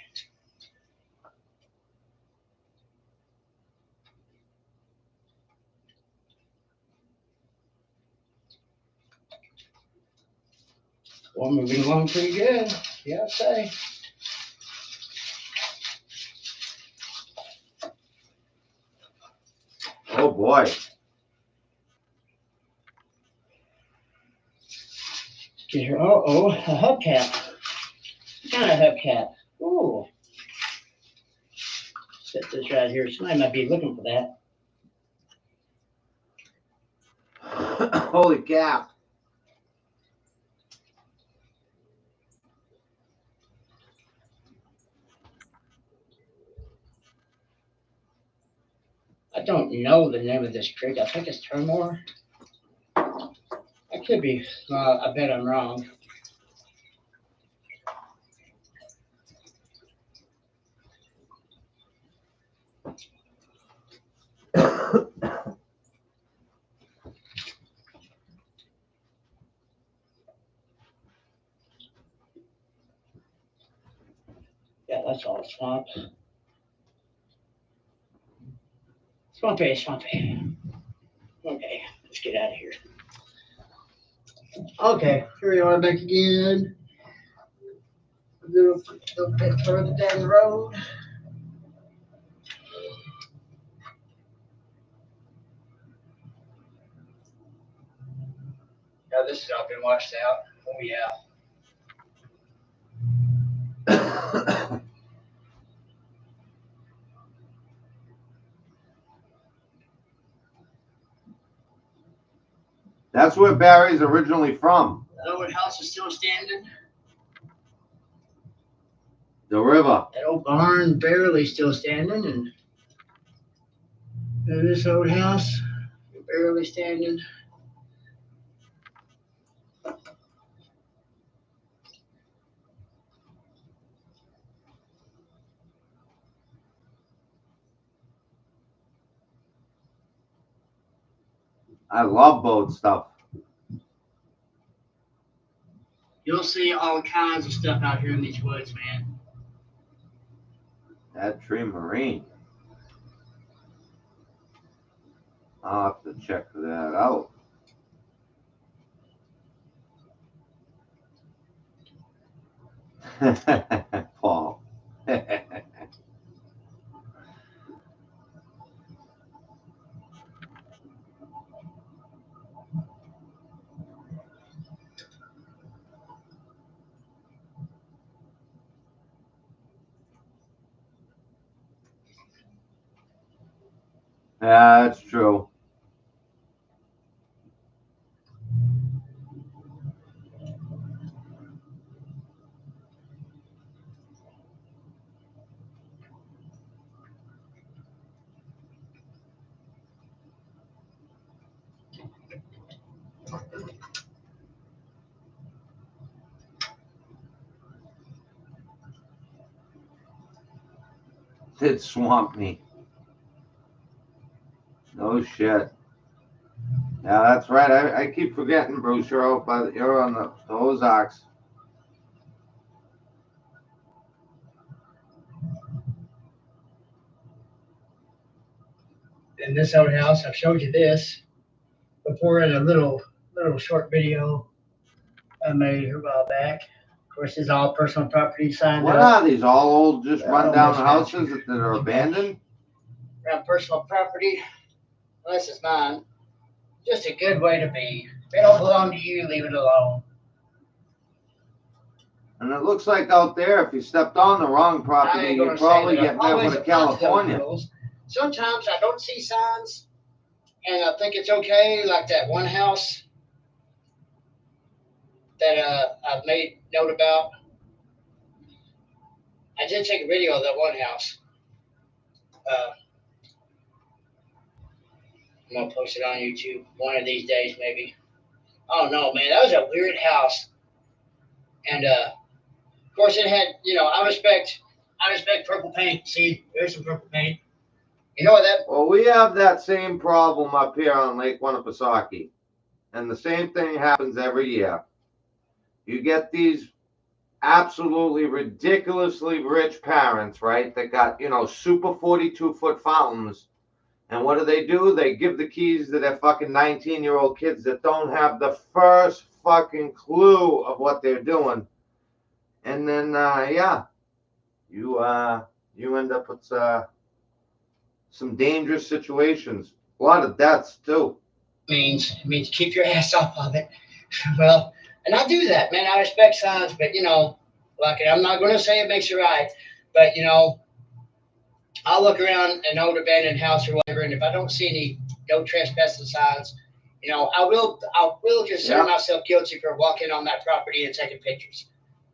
Speaker 11: Well, moving along pretty good. Yeah, I'd say.
Speaker 1: Oh boy.
Speaker 11: Get here. A hubcap. What kind of hubcap? Ooh. Set this right here. Somebody might be looking for that.
Speaker 1: Holy cow.
Speaker 11: I don't know the name of this creek. I think it's Turmore. I could be. I bet I'm wrong. Yeah, that's all swamp. Swampy. Okay, let's get out of here. Okay, here we are back again. A little bit further down the road. Yeah, this has all been washed out. Oh yeah.
Speaker 1: That's where Barry's originally from.
Speaker 11: That old house is still standing.
Speaker 1: The river.
Speaker 11: That old barn barely still standing, and this old house barely standing.
Speaker 1: I love boat stuff.
Speaker 11: You'll see all kinds of stuff out here in these woods, man.
Speaker 1: That tree marine. I'll have to check that out. Paul. Yeah, that's true. did swamp me. No shit. Yeah, that's right. I keep forgetting, Bruce. You're on the Ozarks.
Speaker 11: In this old house, I've showed you this before in a little short video I made a while back. Of course, it's all personal property signed
Speaker 1: What
Speaker 11: up.
Speaker 1: are these? All old, just run down
Speaker 11: almost
Speaker 1: houses that are abandoned?
Speaker 11: Around personal property, unless it's mine. Just a good way to be. If they don't belong to you, leave it alone.
Speaker 1: And it looks like out there, if you stepped on the wrong
Speaker 11: I
Speaker 1: property,
Speaker 11: ain't
Speaker 1: you'd
Speaker 11: gonna
Speaker 1: probably
Speaker 11: say that
Speaker 1: get
Speaker 11: I'm
Speaker 1: met
Speaker 11: always
Speaker 1: with a
Speaker 11: above those
Speaker 1: California.
Speaker 11: rules. Sometimes I don't see signs, and I think it's okay. Like that one house that I've made note about. I did take a video of that one house. I'm gonna post it on YouTube one of these days, maybe. Oh no, man, that was a weird house, and of course it had, I respect purple paint. See, there's some purple paint. You know what that?
Speaker 1: Well, we have that same problem up here on Lake Winnipesaukee. And the same thing happens every year. You get these absolutely ridiculously rich parents, right, that got, super 42-foot fountains. And what do? They give the keys to their fucking 19-year-old kids that don't have the first fucking clue of what they're doing. And then, you end up with some dangerous situations. A lot of deaths, too.
Speaker 11: Means keep your ass off of it. Well, and I do that, man. I respect signs, but I'm not going to say it makes you right, but I'll look around an old abandoned house or whatever, and if I don't see any no trespassing signs, I will consider myself guilty for walking on that property and taking pictures.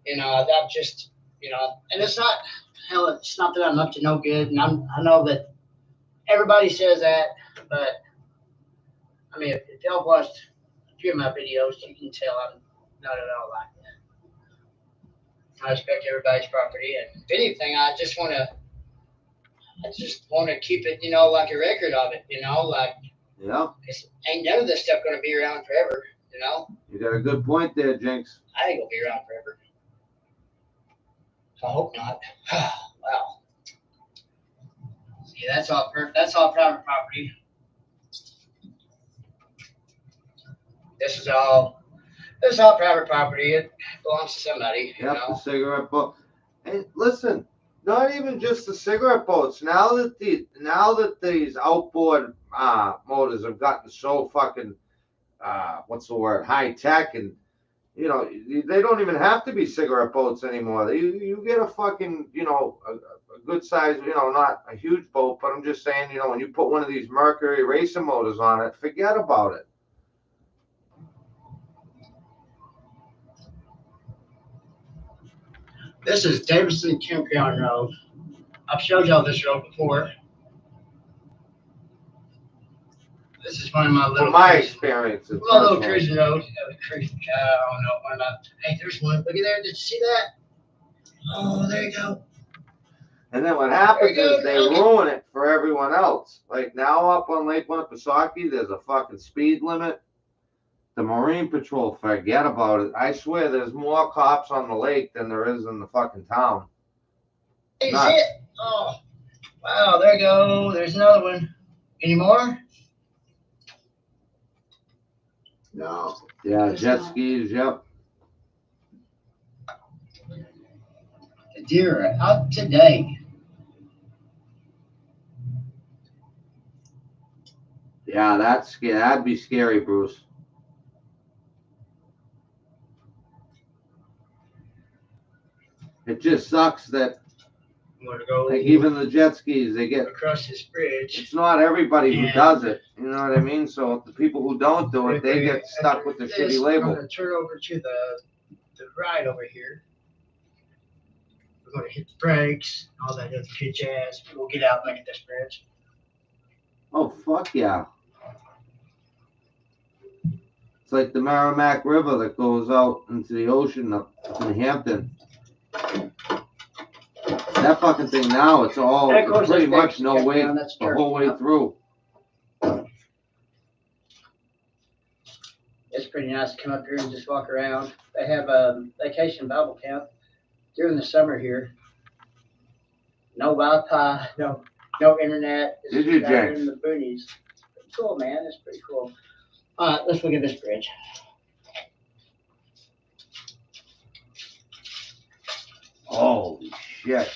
Speaker 11: That just, and it's not that I'm up to no good, and I know that everybody says that, but I mean, if y'all watched a few of my videos, you can tell I'm not at all like that. I respect everybody's property, and if anything, I just want to keep it, like a record of it, like.
Speaker 1: Yeah.
Speaker 11: Ain't none of this stuff gonna be around forever,
Speaker 1: You got a good point there, Jinx.
Speaker 11: I ain't gonna be around forever. I hope not. Wow. See, that's all private property. This is all private property. It belongs to somebody.
Speaker 1: Yep, the cigarette boat. And listen, not even just the cigarette boats. Now that these outboard motors have gotten so fucking high tech, and they don't even have to be cigarette boats anymore. You get a fucking a good size, not a huge boat, but I'm just saying, when you put one of these Mercury racer motors on it, forget about it.
Speaker 11: This is Davidson Campground Road. I've showed y'all this road before. This is one of my little.
Speaker 1: From my experience, it's
Speaker 11: my little cruising road. I don't know. Why not? Hey, there's one. Look at there. Did you see that? Oh, there you go.
Speaker 1: And then what happens is they ruin it for everyone else. Like now up on Lake Winnipesaukee, there's a fucking speed limit. The Marine Patrol, forget about it. I swear there's more cops on the lake than there is in the fucking town.
Speaker 11: Hey, see it? Oh, wow, there you go. There's another one. Any more? No.
Speaker 1: Yeah, jet skis, yep.
Speaker 11: The deer are out today.
Speaker 1: Yeah, that'd be scary, Bruce. It just sucks that like even the jet skis, they get
Speaker 11: across this bridge.
Speaker 1: It's not everybody who does it. You know what I mean? So the people who don't do it, they get stuck with the shitty label.
Speaker 11: We're going to turn over to the right over here. We're going to hit the brakes, all that other kid jazz. We'll get out and make it this bridge.
Speaker 1: Oh, fuck yeah. It's like the Merrimack River that goes out into the ocean up in Hampton. That fucking thing now, it's all
Speaker 11: And of course,
Speaker 1: it's pretty
Speaker 11: that's
Speaker 1: much
Speaker 11: fixed.
Speaker 1: no
Speaker 11: Check
Speaker 1: weight
Speaker 11: down, that's
Speaker 1: the
Speaker 11: dirt.
Speaker 1: whole way
Speaker 11: Yep.
Speaker 1: through.
Speaker 11: It's pretty nice to come up here and just walk around. They have a vacation Bible camp during the summer here. No Wi-Fi, no internet. It's
Speaker 1: Did
Speaker 11: just
Speaker 1: you,
Speaker 11: down here
Speaker 1: James?
Speaker 11: in the boonies. Pretty cool, man. It's pretty cool. All right, let's look at this bridge.
Speaker 1: Holy shit.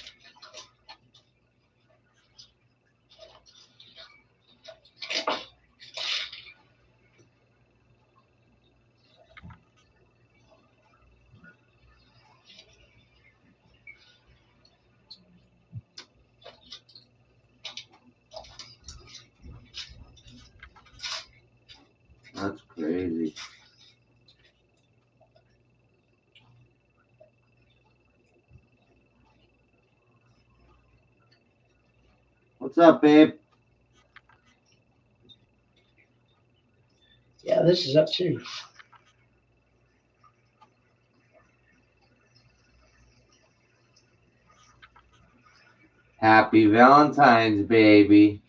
Speaker 1: That's crazy. What's up, babe?
Speaker 11: Yeah, this is up too.
Speaker 1: Happy Valentine's, baby.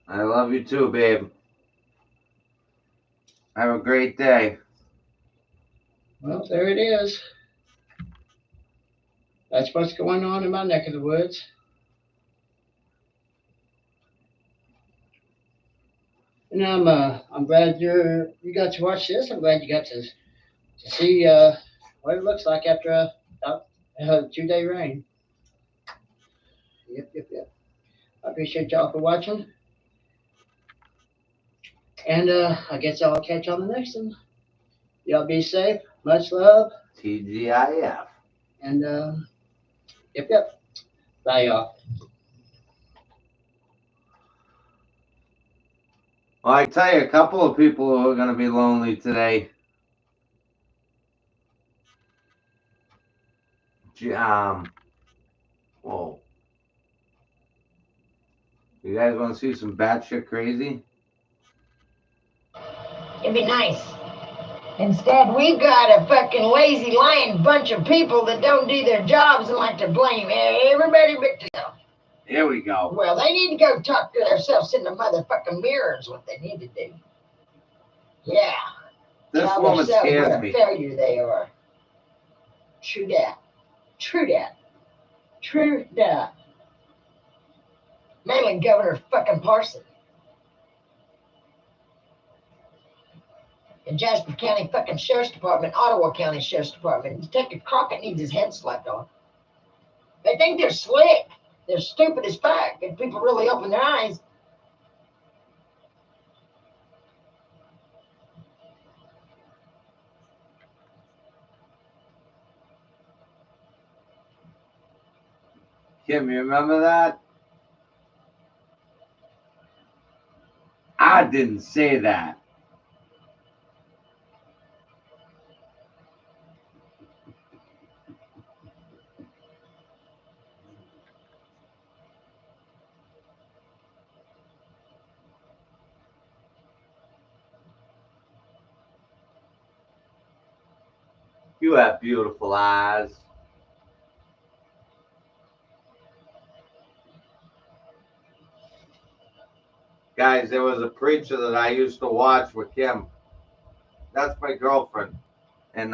Speaker 1: I love you too, babe. Have a great day.
Speaker 11: Well, there it is. That's what's going on in my neck of the woods. And I'm glad you got to watch this. I'm glad you got to see what it looks like after a 2-day rain. Yep. I appreciate y'all for watching. And I guess I'll catch you on the next one. Y'all be safe. Much love.
Speaker 1: TGIF.
Speaker 11: And yep. Bye, y'all.
Speaker 1: Well, I tell you, a couple of people who are going to be lonely today. Whoa. You guys want to see some batshit crazy?
Speaker 12: It'd be nice. Instead, we've got a fucking lazy, lying bunch of people that don't do their jobs and like to blame everybody but themselves.
Speaker 1: Here we go.
Speaker 12: Well, they need to go talk to themselves in the motherfucking mirror is what they need to do. Yeah.
Speaker 1: This
Speaker 12: Tell
Speaker 1: woman
Speaker 12: themselves
Speaker 1: scares
Speaker 12: what a
Speaker 1: me.
Speaker 12: failure they are. True that. True that. True that. Mainly Governor fucking Parson. And Jasper County fucking Sheriff's Department, Ottawa County Sheriff's Department. Detective Crockett needs his head slapped off. They think they're slick. They're stupid as fuck. If people really open their eyes.
Speaker 1: Kim, you remember that? I didn't say that. You have beautiful eyes. Guys, there was a preacher that I used to watch with Kim. That's my girlfriend. And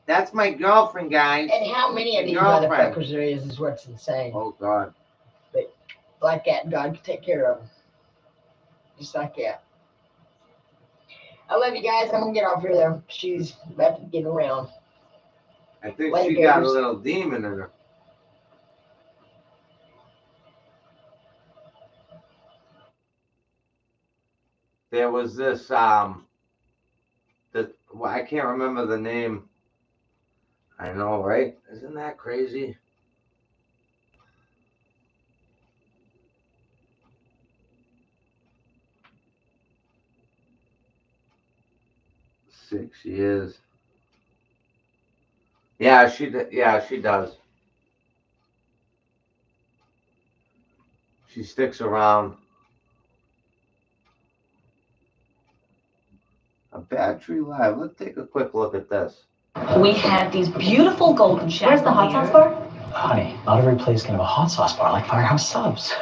Speaker 1: that's my girlfriend, guys.
Speaker 12: And how many of these
Speaker 1: Girlfriend.
Speaker 12: motherfuckers there is what's insane.
Speaker 1: Oh, God.
Speaker 12: But like that, God can take care of them. Just like that. I love you guys. I'm going to get off here, though. She's about to get around.
Speaker 1: I think
Speaker 12: Later,
Speaker 1: she got a
Speaker 12: gators.
Speaker 1: little demon in her. There was this, well, I can't remember the name. I know, right? Isn't that crazy? 6 years. Yeah, she does. She sticks around. A Battery Live. Let's take a quick look at this.
Speaker 13: We have these beautiful golden showers.
Speaker 5: Where's the hot sauce bar?
Speaker 14: Honey, not every place can have a hot sauce bar like Firehouse Subs.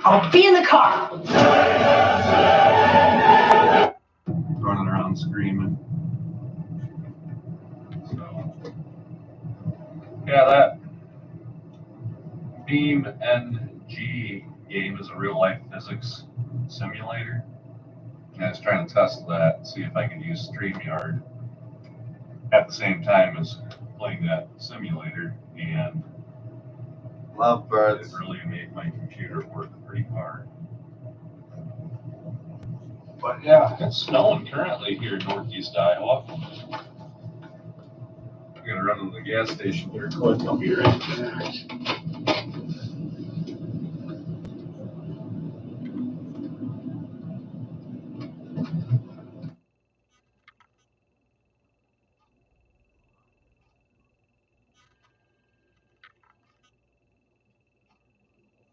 Speaker 13: I'll be in the car.
Speaker 15: Running around screaming. So, yeah, that Beam NG game is a real life physics simulator. And I was trying to test that, see if I could use StreamYard at the same time as playing that simulator, and
Speaker 1: Love birds.
Speaker 15: it really made my computer work pretty hard. But yeah, it's snowing currently here in Northeast Iowa. I'm gonna run to the gas station here quick. I'll be right back.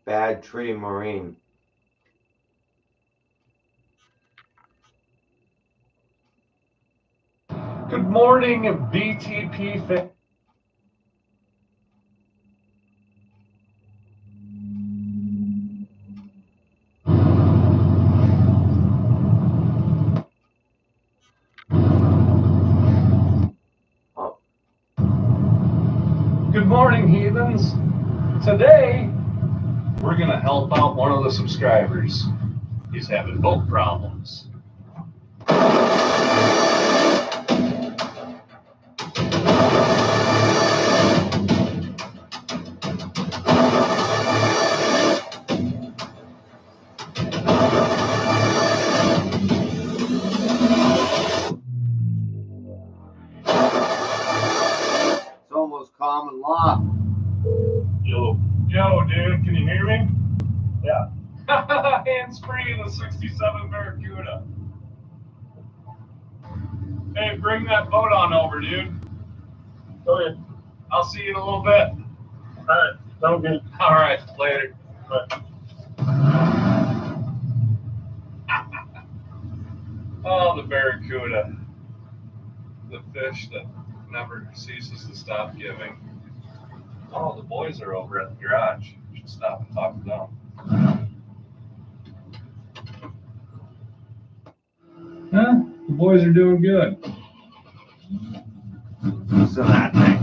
Speaker 1: Bad Tree Marine.
Speaker 15: Good morning, BTP fan. Good morning, heathens. Today, we're going to help out one of the subscribers. He's having boat problems.
Speaker 1: It's almost common law.
Speaker 15: Yo, dude, can you hear me? Yeah. Hands-free in the 67 Barracuda. Hey, bring that boat on over, dude. Go ahead. I'll see you in a little bit. All right. Sounds good. All right. Later. Bye. Oh, the Barracuda. The fish that never ceases to stop giving. Oh, the boys are over at the garage. You should stop and talk to them. Huh? The boys are doing good.
Speaker 1: So that thing.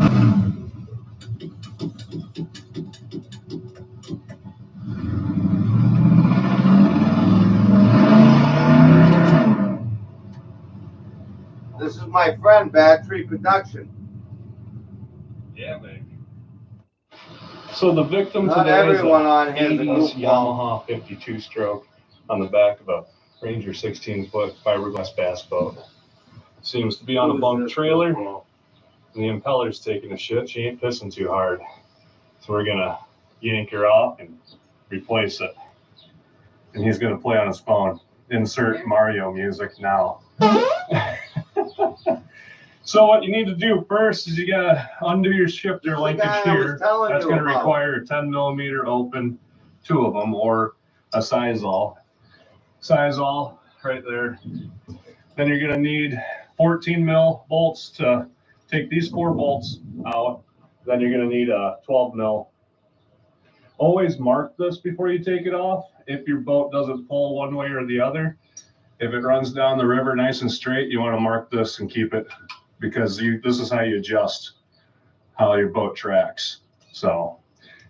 Speaker 1: This is my friend, Bad Tree Production.
Speaker 15: Yeah, baby. So the victim
Speaker 1: Not
Speaker 15: today is
Speaker 1: everyone on here is a
Speaker 15: Eaton's
Speaker 1: goofball.
Speaker 15: Yamaha 52 stroke on the back of a Ranger 16-foot fiberglass bass boat. Seems to be on a bunk trailer, and the impeller's taking a shit. She ain't pissing too hard. So we're gonna yank her off and replace it. And he's gonna play on his phone. Insert Mario music now. So what you need to do first is you gotta undo your shifter linkage here. That's gonna require a 10 millimeter open, 2 of them, or a Sizall. Sizall right there. Then you're gonna need 14 mil bolts to take these 4 bolts out. Then you're gonna need a 12 mil. Always mark this before you take it off. If your boat doesn't pull one way or the other, if it runs down the river nice and straight, you want to mark this and keep it, because this is how you adjust how your boat tracks. So,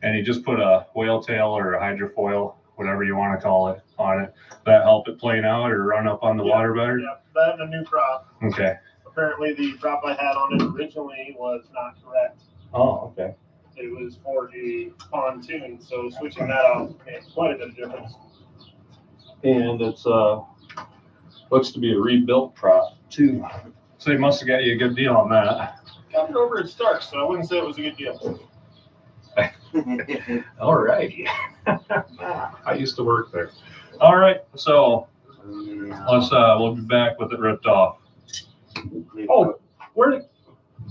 Speaker 15: and you just put a whale tail or a hydrofoil, whatever you want to call it, on it. That help it plane out or run up on the water better?
Speaker 16: Yeah, that and a new prop.
Speaker 15: Okay.
Speaker 16: Apparently the prop I had on it originally was not correct.
Speaker 15: Oh, okay.
Speaker 16: It was for the pontoon, so switching that out made quite a bit of difference.
Speaker 15: And it's looks to be a rebuilt prop too. So they must have got you a good deal on that.
Speaker 16: Got it over at Stark, so I wouldn't say it was a good deal.
Speaker 15: All righty. I used to work there. All right, so We'll be back with it ripped off. Oh, where did,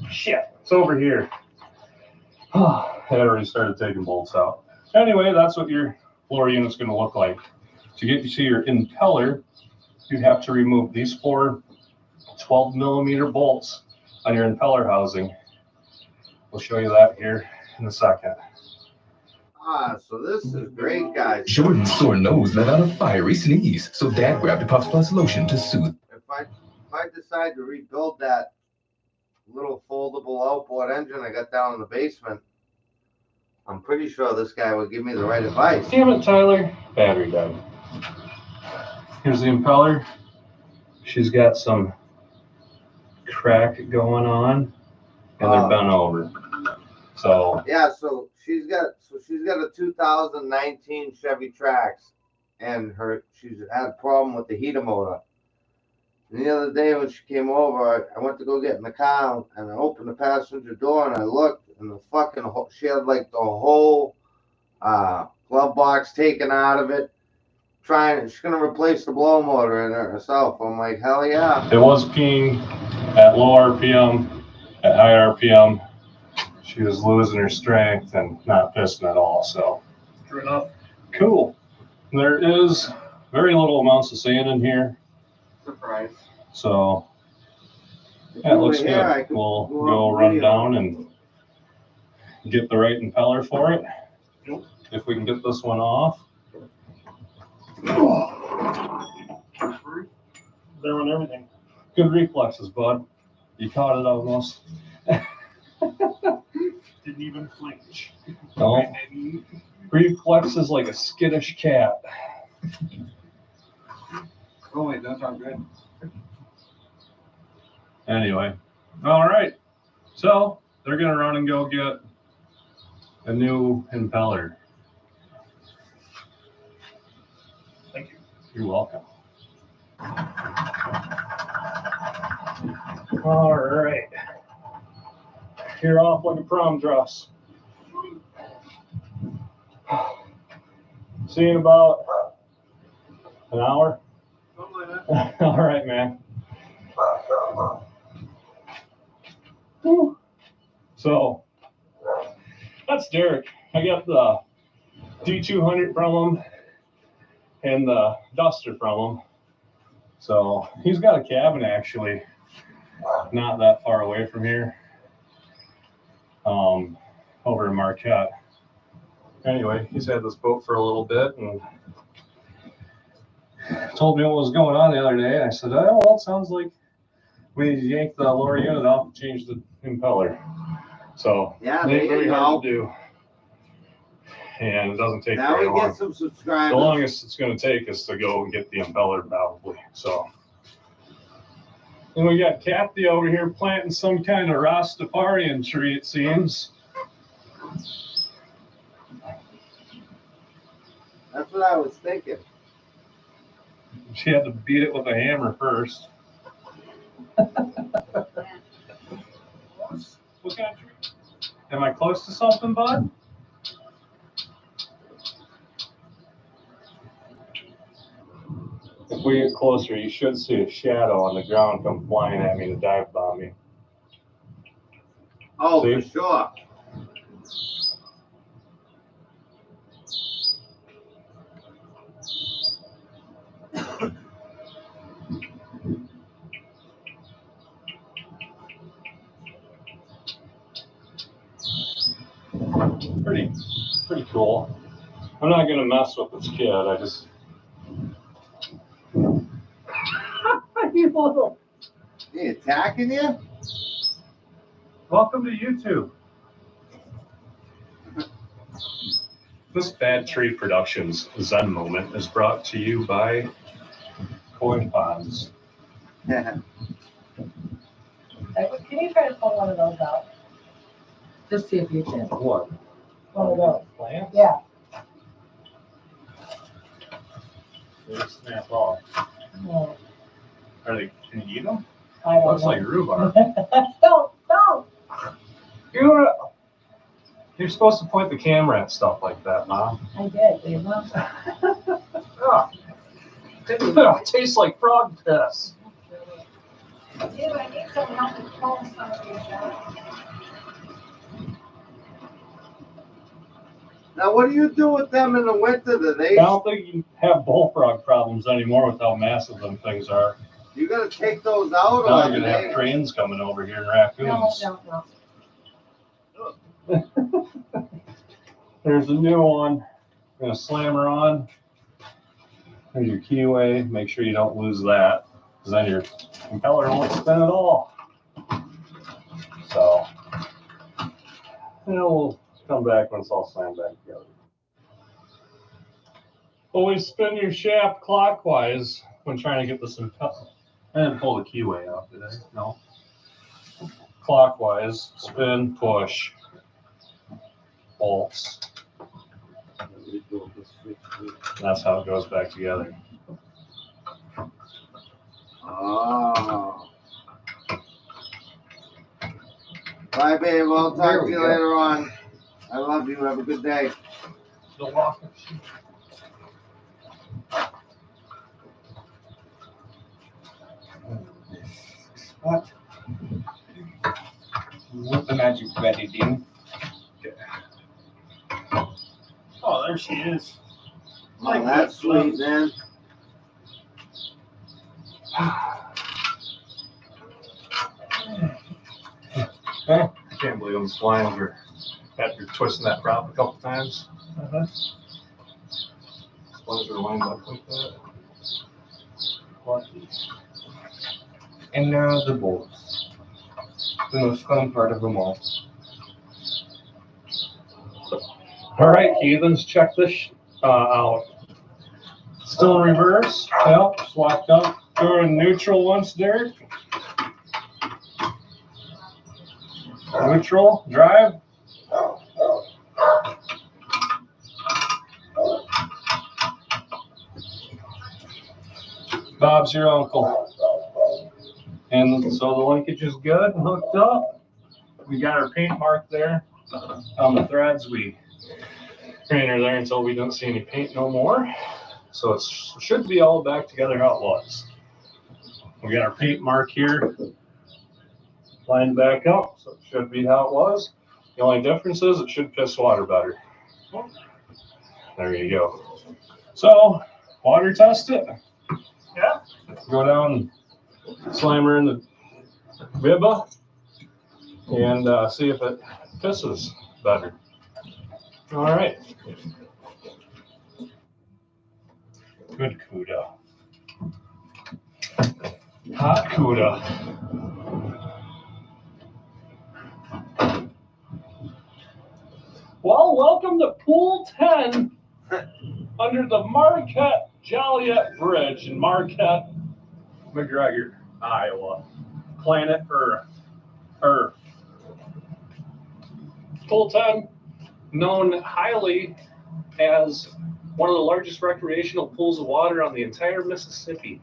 Speaker 15: shit, it's over here. I already started taking bolts out. Anyway, that's what your floor unit's going to look like. To get to your impeller, you have to remove these 4 12mm bolts on your impeller housing. We'll show you that here in a second.
Speaker 1: So this is great, guys.
Speaker 17: Jordan's sore nose let out a fiery sneeze, so Dad grabbed a Puffs Plus lotion to soothe.
Speaker 1: If I decide to rebuild that little foldable outboard engine I got down in the basement, I'm pretty sure this guy would give me the right advice.
Speaker 15: Damn it, Tyler. Battery died. Here's the impeller. She's got some crack going on, and they're bent over. So
Speaker 1: yeah, so she's got a 2019 Chevy Trax, and she's had a problem with the heater motor. And the other day when she came over, I went to go get in the car, and I opened the passenger door, and I looked, and the fucking she had like the whole glove box taken out of it. She's gonna replace the blow motor in it herself. I'm like, hell yeah.
Speaker 15: It was peeing at low RPM, at high RPM. She was losing her strength and not piston at all. So,
Speaker 16: True enough.
Speaker 15: Cool. There is very little amounts of sand in here.
Speaker 16: Surprise.
Speaker 15: So, that looks good. We'll go run down and get the right impeller for it. If we can get this one off.
Speaker 16: There on everything.
Speaker 15: Good reflexes, bud. You caught it almost.
Speaker 16: Didn't even flinch.
Speaker 15: No. Reflexes like a skittish cat.
Speaker 16: Oh wait, that sounds good.
Speaker 15: Anyway, all right. So they're gonna run and go get a new impeller.
Speaker 16: Thank you.
Speaker 15: You're welcome. All right. You're off like a prom dress. See you in about an hour. All right, man. Whew. So that's Derek. I got the D200 from him and the Duster from him. So he's got a cabin actually not that far away from here, over in Marquette. Anyway, he's had this boat for a little bit and told me what was going on the other day. I said, oh, well, it sounds like we need to yank the lower unit off and change the impeller. So
Speaker 1: yeah,
Speaker 15: it ain't very hard to do. And it doesn't take very long.
Speaker 1: Get some subscribers.
Speaker 15: The longest it's going to take is to go and get the impeller probably. So, and we got Kathy over here planting some kind of Rastafarian tree, it seems.
Speaker 1: That's what I was thinking.
Speaker 15: She had to beat it with a hammer first. What kind of tree? Am I close to something, bud? If we get closer, you should see a shadow on the ground come flying at me to dive bomb me.
Speaker 1: Oh, see? For sure.
Speaker 15: Pretty cool. I'm not gonna mess with this kid. I just.
Speaker 1: He attacking you?
Speaker 15: Welcome to YouTube. This Bad Tree Productions Zen moment is brought to you by Koi Ponds.
Speaker 8: Can you try to pull one of those out? Just see if you can.
Speaker 15: What?
Speaker 8: One of those.
Speaker 15: Plants?
Speaker 8: Yeah.
Speaker 15: They snap off.
Speaker 8: No.
Speaker 15: Are they? Can you eat them?
Speaker 8: I don't
Speaker 15: Looks
Speaker 8: know.
Speaker 15: like rhubarb.
Speaker 8: Don't.
Speaker 15: You're supposed to point the camera at stuff like that, Mom.
Speaker 8: I did, Dave.
Speaker 15: Oh. It tastes like frog piss.
Speaker 8: Dude, I need some help with pulling some of these out.
Speaker 1: Now, what do you do with them in the winter? Do they?
Speaker 15: I don't think you have bullfrog problems anymore with how massive them things are.
Speaker 1: You gonna take those out?
Speaker 15: Now
Speaker 1: or
Speaker 15: you're gonna have trains coming over here and
Speaker 8: No,
Speaker 15: raccoons.
Speaker 8: no.
Speaker 15: There's a new one. I'm gonna slam her on. There's your keyway. Make sure you don't lose that, because then your impeller won't spin at all. So, we'll come back when it's all slammed back together. Always spin your shaft clockwise when trying to get this impeller. I didn't pull the keyway out, did I? No. Clockwise, spin, push, bolts. That's how it goes back together.
Speaker 1: Oh. Bye, babe. I'll talk to you later on. I love you. Have a good day.
Speaker 18: What? What the magic ready, Dean?
Speaker 16: Oh, there she is.
Speaker 1: Oh, that's sweet, man.
Speaker 15: I can't believe I'm flying over after twisting that prop a couple times. Splines are lined up like that. Lucky.
Speaker 18: And now the bolts. The most fun part of them all.
Speaker 15: All right, heathens, check this out. Still in reverse. Yep, it's locked up. Go in neutral once, Derek. Neutral, drive. Bob's your uncle. And so the linkage is good and hooked up. We got our paint mark there on the threads. We ran her there until we don't see any paint no more. So it should be all back together how it was. We got our paint mark here lined back up, so it should be how it was. The only difference is it should piss water better. There you go. So, water test it.
Speaker 16: Yeah.
Speaker 15: Go down, slam her in the bibba, and see if it pisses better. All right. Good CUDA. Hot CUDA. Well, welcome to Pool 10 under the Marquette Joliet Bridge in Marquette, McGregor, Iowa. Planet Earth. Pool 10, known highly as one of the largest recreational pools of water on the entire Mississippi,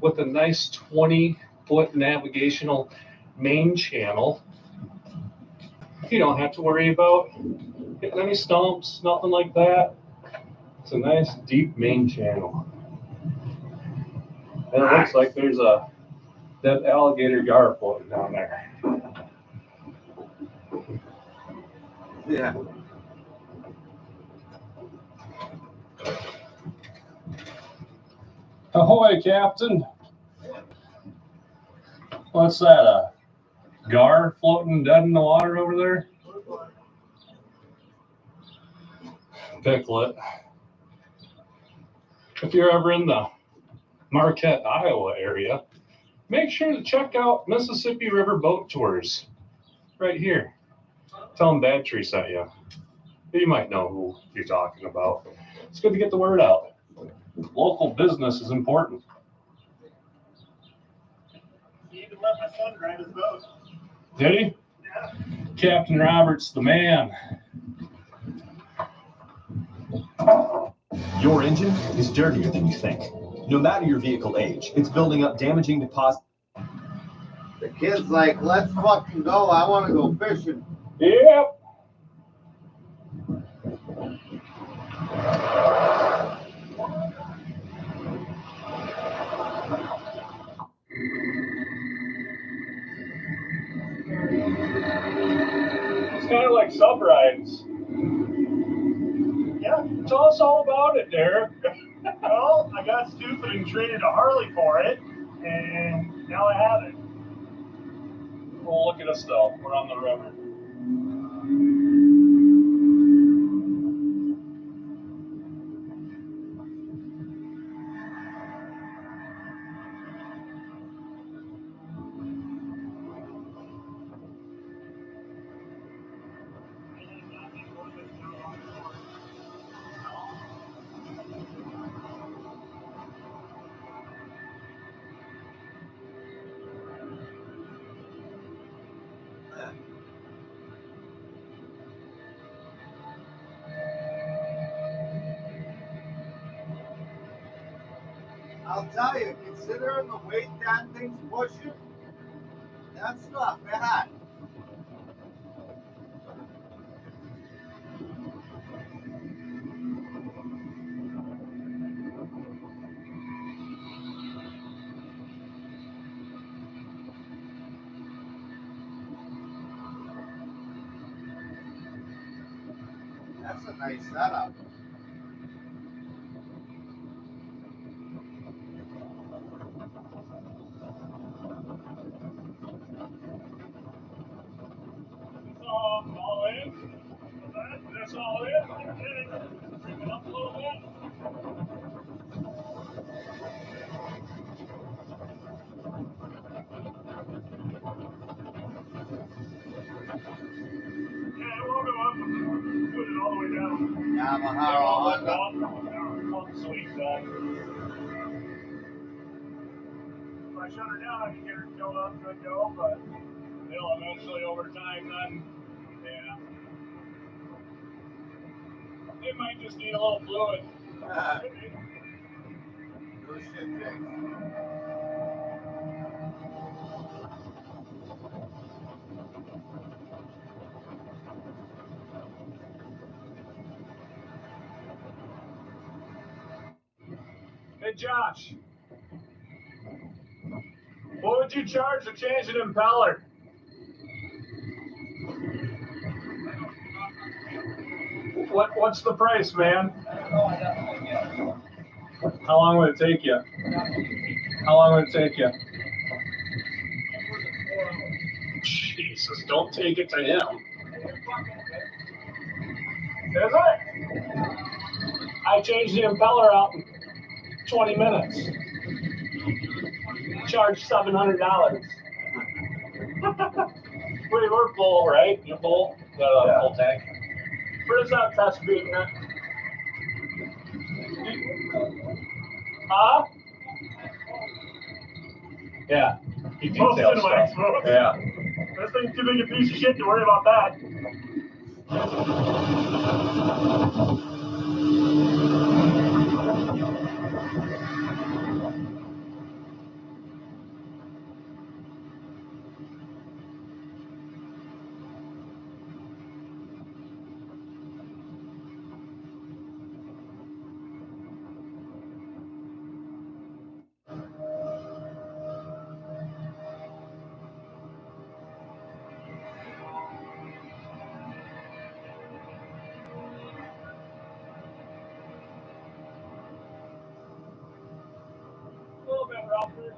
Speaker 15: with a nice 20-foot navigational main channel. You don't have to worry about hitting any stumps, nothing like that. It's a nice deep main channel. And it looks like there's a dead alligator gar floating down there.
Speaker 1: Yeah.
Speaker 15: Ahoy, Captain. What's that, a gar floating dead in the water over there? Picklet. If you're ever in the Marquette, Iowa area, make sure to check out Mississippi River Boat Tours right here. Tell them Bad Tree sent you. You might know who you're talking about. It's good to get the word out. Local business is important.
Speaker 16: You even let my son drive his boat.
Speaker 15: Did he?
Speaker 16: Yeah.
Speaker 15: Captain Roberts, the man.
Speaker 19: Your engine is dirtier than you think. No matter your vehicle age, it's building up damaging deposits.
Speaker 1: The kid's like, let's fucking go. I want to go fishing.
Speaker 15: Yep. sub rides. Yeah, tell us all about it, Derek.
Speaker 16: Well, I got stupid and traded a Harley for it, and now I have it.
Speaker 15: Well, look at us though. We're on the river.
Speaker 1: I'll tell you, considering the weight that thing's pushing, that's not bad. That's a nice setup.
Speaker 15: All in? That's all in? Okay. Bring it up a little bit.
Speaker 16: Yeah, it won't go up. Put it all the way down.
Speaker 1: Yamaha Honda.
Speaker 15: Sweet, then.
Speaker 16: If I shut her down, I can get her filled up, good go, but
Speaker 15: They'll eventually, over time, then, yeah. It might just need a little fluid.
Speaker 1: No shit, Jake.
Speaker 15: Hey, Josh. What would you charge to change an impeller? What's the price, man? How long would it take you? How long would it take you? Jesus, don't take it to him. Is it? I changed the impeller out in 20 minutes. Charged $700. We're full, right? You're full? Yeah. Full tank. Where's that test beating it? Huh? Yeah. He
Speaker 16: most
Speaker 15: details
Speaker 16: Cinemax,
Speaker 15: stuff. Yeah.
Speaker 16: This thing's too big a piece of shit to worry about that.
Speaker 15: A little bit rougher.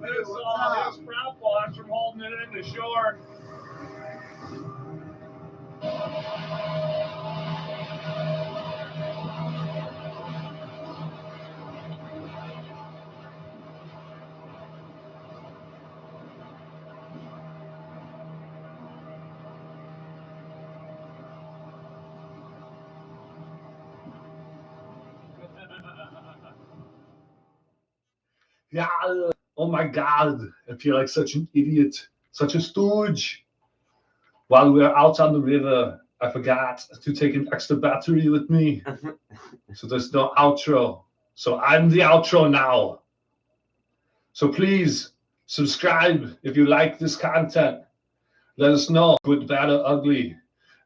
Speaker 15: His prop wash from holding it in the shore.
Speaker 20: Yeah, oh my God, I feel like such an idiot, such a stooge. While we were out on the river, I forgot to take an extra battery with me. So there's no outro. So I'm the outro now. So please subscribe if you like this content. Let us know, good, bad, or ugly.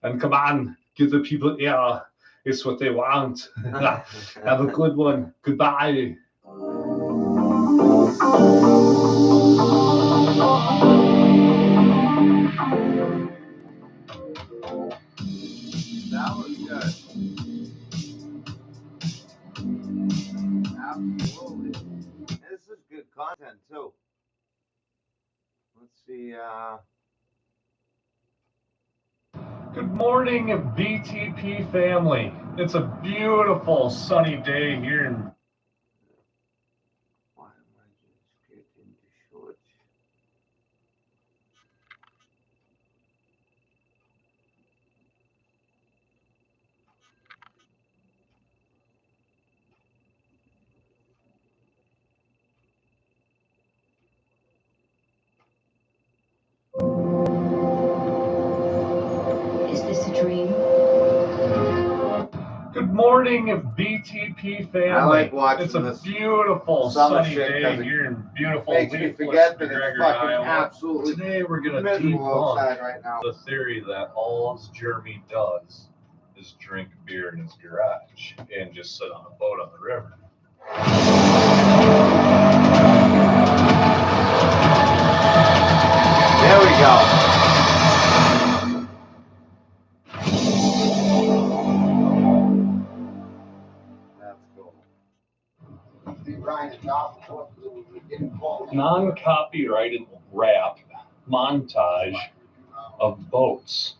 Speaker 20: And come on, give the people air. It's what they want. Have a good one. Goodbye.
Speaker 15: Good morning, BTP family. It's a beautiful sunny day here in
Speaker 5: Is this a dream?
Speaker 15: Good morning, BTP family.
Speaker 1: I like watching
Speaker 15: It's a
Speaker 1: this
Speaker 15: beautiful
Speaker 1: summer
Speaker 15: sunny
Speaker 1: shit
Speaker 15: day
Speaker 1: 'cause it
Speaker 15: here in beautiful
Speaker 1: makes me
Speaker 15: leafless
Speaker 1: forget that it's
Speaker 15: McGregor,
Speaker 1: fucking
Speaker 15: Iowa.
Speaker 1: absolutely
Speaker 15: Today we're going to
Speaker 1: miserable outside right now.
Speaker 15: the theory that all Jeremy does is drink beer in his garage and just sit on a boat on the river.
Speaker 1: There we go.
Speaker 15: Non-copyrighted rap montage of boats.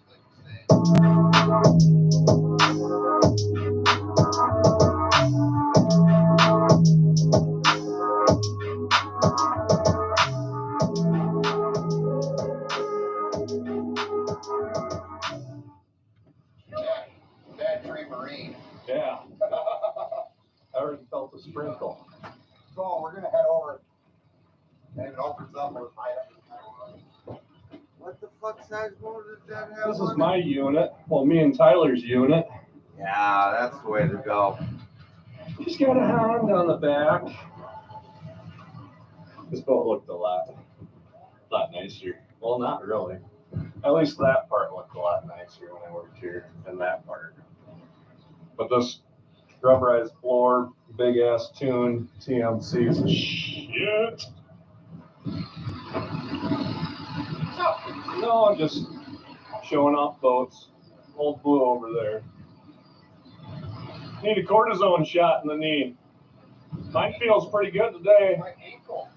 Speaker 2: Bad Tree Marine.
Speaker 15: Yeah. I already felt a sprinkle.
Speaker 2: So we're gonna head over and it opens up with
Speaker 1: What the fuck size boat does that have?
Speaker 15: This is my unit. Well, me and Tyler's unit.
Speaker 1: Yeah, that's the way to go.
Speaker 15: He's got a hound on the back. This boat looked a lot nicer. Well, not really. At least that part looked a lot nicer when I worked here than that part. But this rubberized floor, big ass tune, TMC is shit. No, I'm just showing off boats. Old Blue over there. Need a cortisone shot in the knee. Mine feels pretty good today.
Speaker 2: my ankle.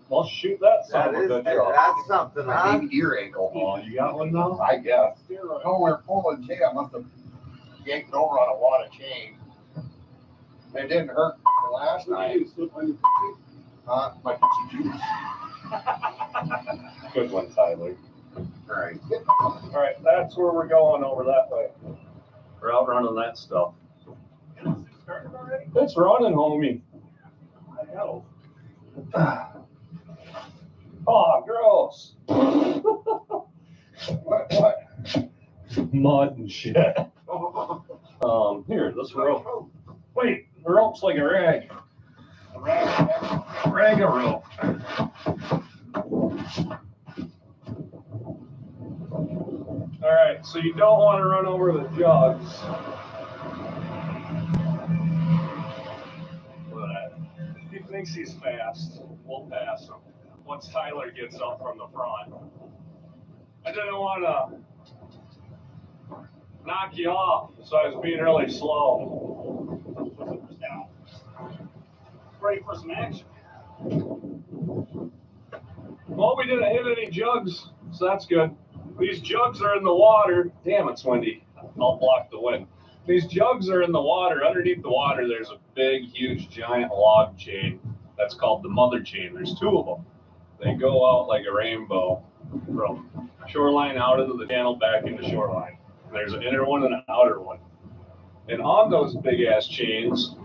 Speaker 15: Well, shoot that son of a bitch off.
Speaker 1: That's something, huh?
Speaker 2: Maybe ear ankle.
Speaker 15: Oh, you got one now?
Speaker 2: I guess. No, we're pulling chain. I must have yanked it over on a wad of chain. It didn't hurt the last night. My juice.
Speaker 15: Good one, Tyler.
Speaker 2: All right.
Speaker 15: All right, that's where we're going over that way. We're out running that stuff. It's running, homie. I know. Oh, gross. What? Mud and shit. Here, this rope. Wait, the rope's like a rag.
Speaker 2: A rag.
Speaker 15: Rag a rope. All right, so you don't want to run over the jugs. But if he thinks he's fast, we'll pass him. Once Tyler gets up from the front. I didn't want to knock you off, so I was being really slow. Now, ready for some action. Well, we didn't hit any jugs, so that's good. These jugs are in the water. Damn, it's windy. I'll block the wind. These jugs are in the water. Underneath the water, there's a big, huge, giant log chain. That's called the mother chain. There's two of them. They go out like a rainbow from shoreline out into the channel, back into shoreline. There's an inner one and an outer one. And on those big-ass chains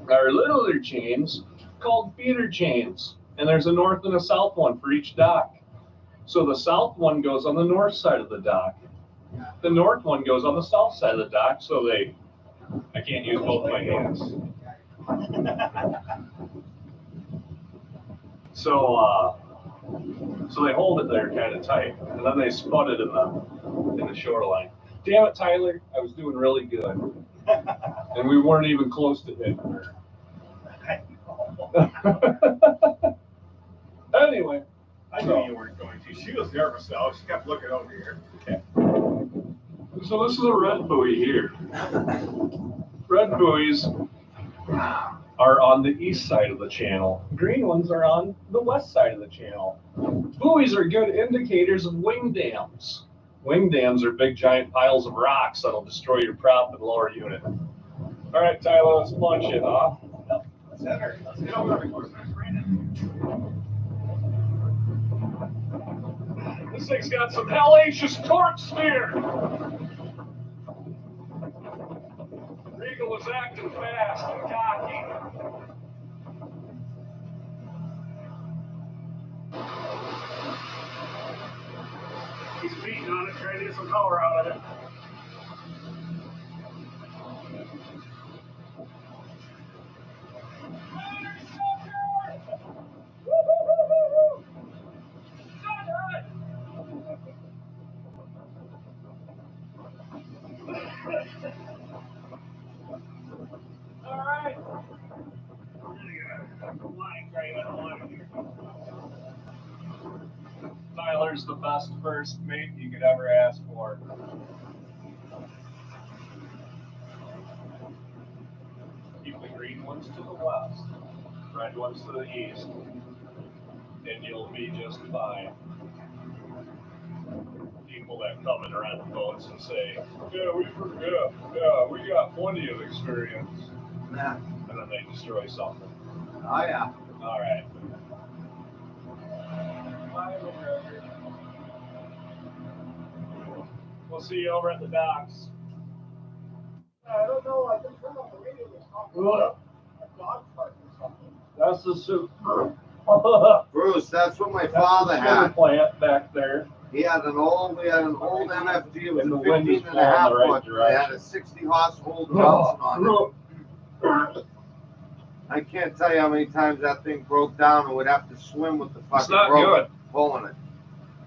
Speaker 15: are littler chains called feeder chains. And there's a north and a south one for each dock. So the south one goes on the north side of the dock. The north one goes on the south side of the dock, so I can't use both my hands. So they hold it there kind of tight, and then they spud it in the shoreline. Damn it, Tyler, I was doing really good. And we weren't even close to hitting her. Anyway.
Speaker 16: I knew you weren't going to. She was nervous though. She kept looking over here.
Speaker 15: Okay. So this is a red buoy here. Red buoys are on the east side of the channel. Green ones are on the west side of the channel. Buoys are good indicators of wing dams. Wing dams are big giant piles of rocks that'll destroy your prop and lower unit. All right, Tyler, let's launch it off.
Speaker 4: Let's enter. Let's get over before it starts raining.
Speaker 15: This thing's got some hellacious torque steer. Regal was acting fast and cocky.
Speaker 16: He's beating on it, trying to get some power out of it.
Speaker 15: All right. Tyler's the best first mate you could ever ask for. Keep the green ones to the west, red ones to the east, and you'll be just fine. People that come and rent boats and say, yeah, we got plenty of experience.
Speaker 1: Yeah.
Speaker 15: And then they destroy something.
Speaker 1: Oh, yeah.
Speaker 15: All right. We'll see you over at the docks.
Speaker 16: I don't know. I just heard on the radio they talking about a dog park or something.
Speaker 15: That's the soup.
Speaker 1: Bruce, that's what my father had.
Speaker 15: Plant back there.
Speaker 1: We had an old MFG with
Speaker 15: And the
Speaker 1: a
Speaker 15: wind
Speaker 1: 15
Speaker 15: is
Speaker 1: and a half
Speaker 15: blowing the right
Speaker 1: foot. They had a 60 horse hold Johnson on it. I can't tell you how many times that thing broke down and would have to swim with the fucking
Speaker 15: It's not
Speaker 1: rope
Speaker 15: good.
Speaker 1: pulling it.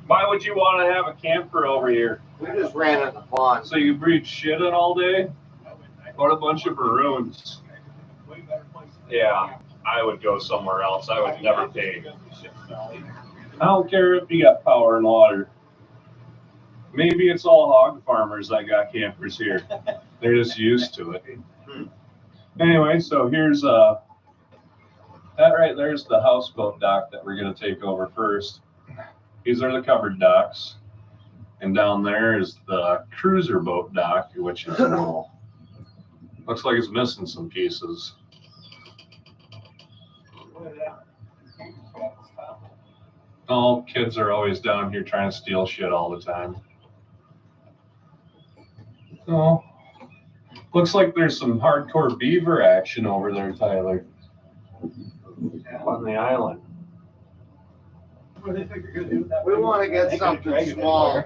Speaker 15: Why would you want to have a camper over here?
Speaker 1: We just ran in the pond.
Speaker 15: So you breathe shit in all day? What a bunch of maroons. Yeah, I would go somewhere else. I would never pay. I don't care if you got power and water. Maybe it's all hog farmers that got campers here. They're just used to it. Anyway, so here's that right there's the houseboat dock that we're gonna take over first. These are the covered docks. And down there is the cruiser boat dock, which is looks like it's missing some pieces. Oh, kids are always down here trying to steal shit all the time. Oh, looks like there's some hardcore beaver action over there, Tyler. On the island.
Speaker 16: What do they think you're gonna do with that?
Speaker 1: We want to get something small.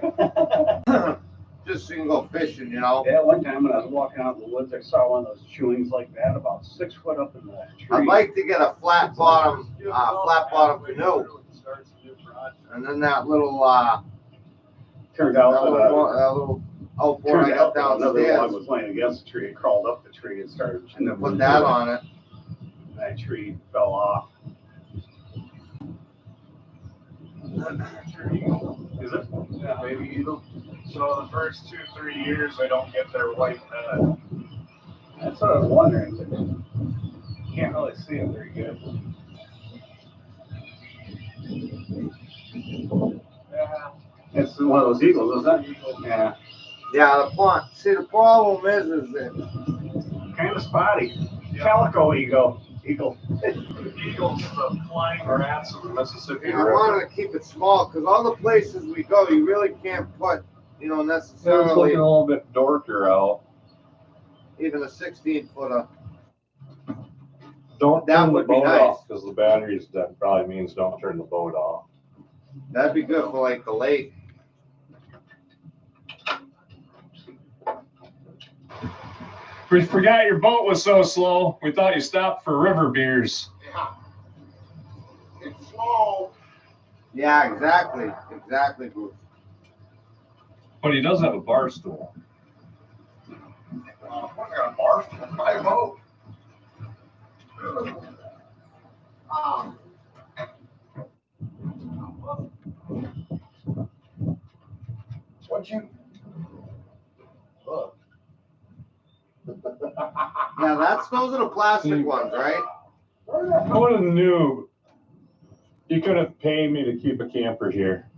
Speaker 1: Just so you can go fishing, you know.
Speaker 16: Yeah, one time when I was walking out in the woods, I saw one of those chewings like that, about 6 foot up in the tree.
Speaker 1: I'd like to get a flat bottom canoe. And then that little
Speaker 16: turned out
Speaker 1: that little outboard I got
Speaker 16: another
Speaker 1: downstairs.
Speaker 16: log was laying against the tree. It crawled up the tree and started.
Speaker 1: And then put that on it.
Speaker 16: That tree fell off.
Speaker 15: Is it? Yeah, baby eagle. So the first 2-3 years they don't get their white head.
Speaker 16: That's what I was wondering. But can't really see it very good.
Speaker 15: Yeah.
Speaker 16: It's one of those eagles, isn't it? Yeah.
Speaker 1: Yeah, the pond. See, the problem is that
Speaker 16: Kind of spotty. Calico eagle. Eagle.
Speaker 15: Eagles, the flying rats of the Mississippi
Speaker 1: I
Speaker 15: River.
Speaker 1: wanted to keep it small because all the places we go, you really can't put, you know,
Speaker 15: So it's
Speaker 1: necessarily
Speaker 15: looking a little bit dorker out.
Speaker 1: even a 16-footer.
Speaker 15: Don't
Speaker 1: That
Speaker 15: turn the
Speaker 1: would be
Speaker 15: boat
Speaker 1: nice.
Speaker 15: off because the batteries, that probably means don't turn the boat off.
Speaker 1: That'd be good for like the lake.
Speaker 15: We forgot your boat was so slow. We thought you stopped for river beers.
Speaker 2: Yeah. It's slow.
Speaker 1: Yeah, exactly. Exactly, Bruce.
Speaker 15: But he does have a bar stool.
Speaker 2: I got a bar in my boat. What you? Look.
Speaker 1: Yeah, those are the plastic ones, right?
Speaker 15: I would have knew you could have paid me to keep a camper here.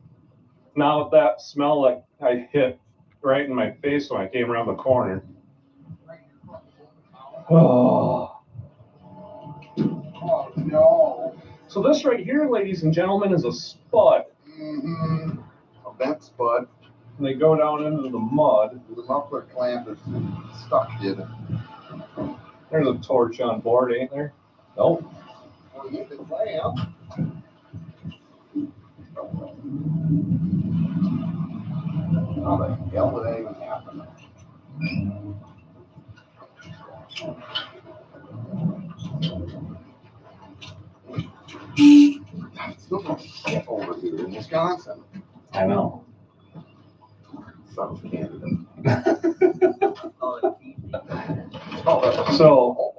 Speaker 15: Now with that smell that I hit right in my face when I came around the corner. Oh.
Speaker 4: Oh no.
Speaker 15: So this right here, ladies and gentlemen, is a spud.
Speaker 4: Mm-hmm. A bent spud.
Speaker 15: And they go down into the mud.
Speaker 4: The muffler clamp is stuck in it.
Speaker 15: There's a torch on board, ain't there? Nope.
Speaker 4: Well, you can clamp. How the hell did that even happen? It's still gonna shit over here in Wisconsin.
Speaker 15: I know.
Speaker 4: Son of Canada.
Speaker 15: So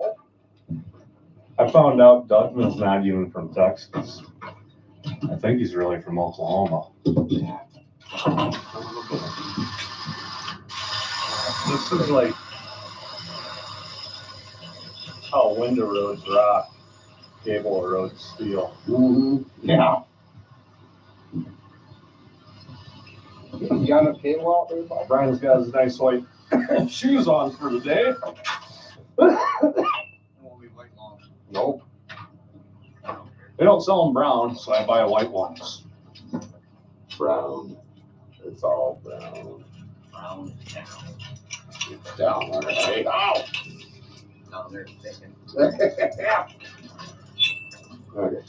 Speaker 15: I found out Dutton's not even from Texas. I think he's really from Oklahoma. This is like how window roads rock, cable roads steel.
Speaker 4: Mm-hmm. Yeah. You got a cable out there, Bob?
Speaker 15: Brian's got his nice white shoes on for the day. Nope. They don't sell them brown, so I buy white ones.
Speaker 4: Brown. It's all brown.
Speaker 11: Brown down.
Speaker 4: It's down there. Hey, ow!
Speaker 11: No, they're thinking.
Speaker 4: Yeah. Okay.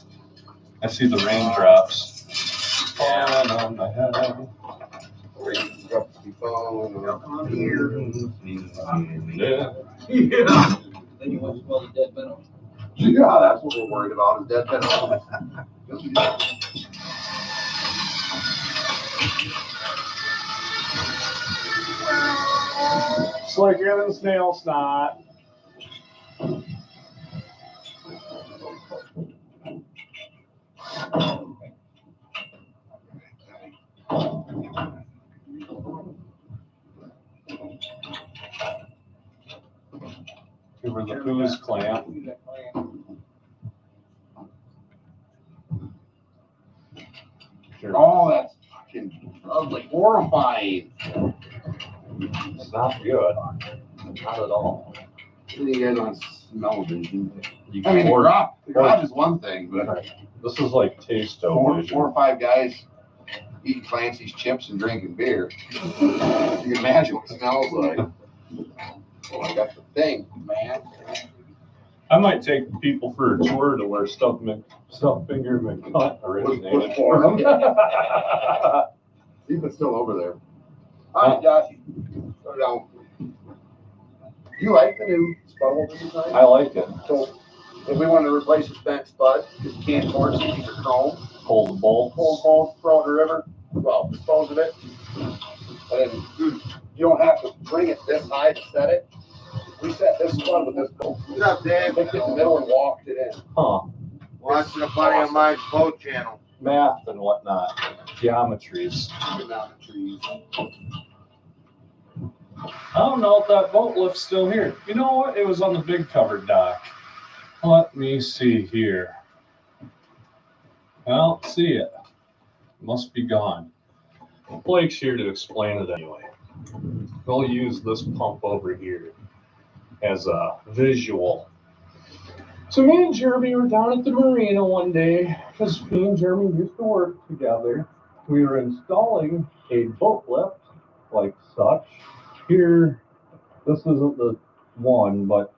Speaker 15: I see the raindrops falling on my head.
Speaker 4: Raindrops be falling on here.
Speaker 15: Yeah.
Speaker 4: Yeah.
Speaker 11: Then you want to smell the dead venom.
Speaker 4: Yeah, that's what we're worried about is dead venom.
Speaker 15: Slicker than snail snot. Give her the booze clamp. Sure.
Speaker 4: Oh, that's fucking ugly, horrifying.
Speaker 15: It's not good. Not at all.
Speaker 4: You guys on smell vision.
Speaker 15: You
Speaker 4: I mean,
Speaker 15: or-
Speaker 4: the garage is one thing, but
Speaker 15: This is like taste
Speaker 4: four or five guys eating Clancy's chips and drinking beer. You can imagine what it smells like. Oh, I got the thing, man.
Speaker 15: I might take people for a tour to where Stuff Finger McCunt originated.
Speaker 4: He's still over there. Hi, Josh. Go down. You like the new Spud design?
Speaker 15: I like it.
Speaker 4: So, if we want to replace the spent Spud, because you can't force it, these are chrome.
Speaker 15: Hold the bolt.
Speaker 4: Hold bolt, throw it in the river. Well, dispose of it. And you don't have to bring it this high to set it. We set this Spud with this bolt.
Speaker 1: What's up, Dave?
Speaker 4: Picked it in the middle and walked it in.
Speaker 15: Huh.
Speaker 1: Watching a buddy of mine's boat channel.
Speaker 15: Math and whatnot. Geometries.
Speaker 4: Geometries.
Speaker 15: I don't know if that boat lift's still here. You know what? It was on the big covered dock. Let me see here. I don't see it. It must be gone. Blake's here to explain it anyway. We'll use this pump over here as a visual. So me and Jeremy were down at the marina one day because me and Jeremy used to work together. We were installing a boat lift like such. Here, this isn't the one, but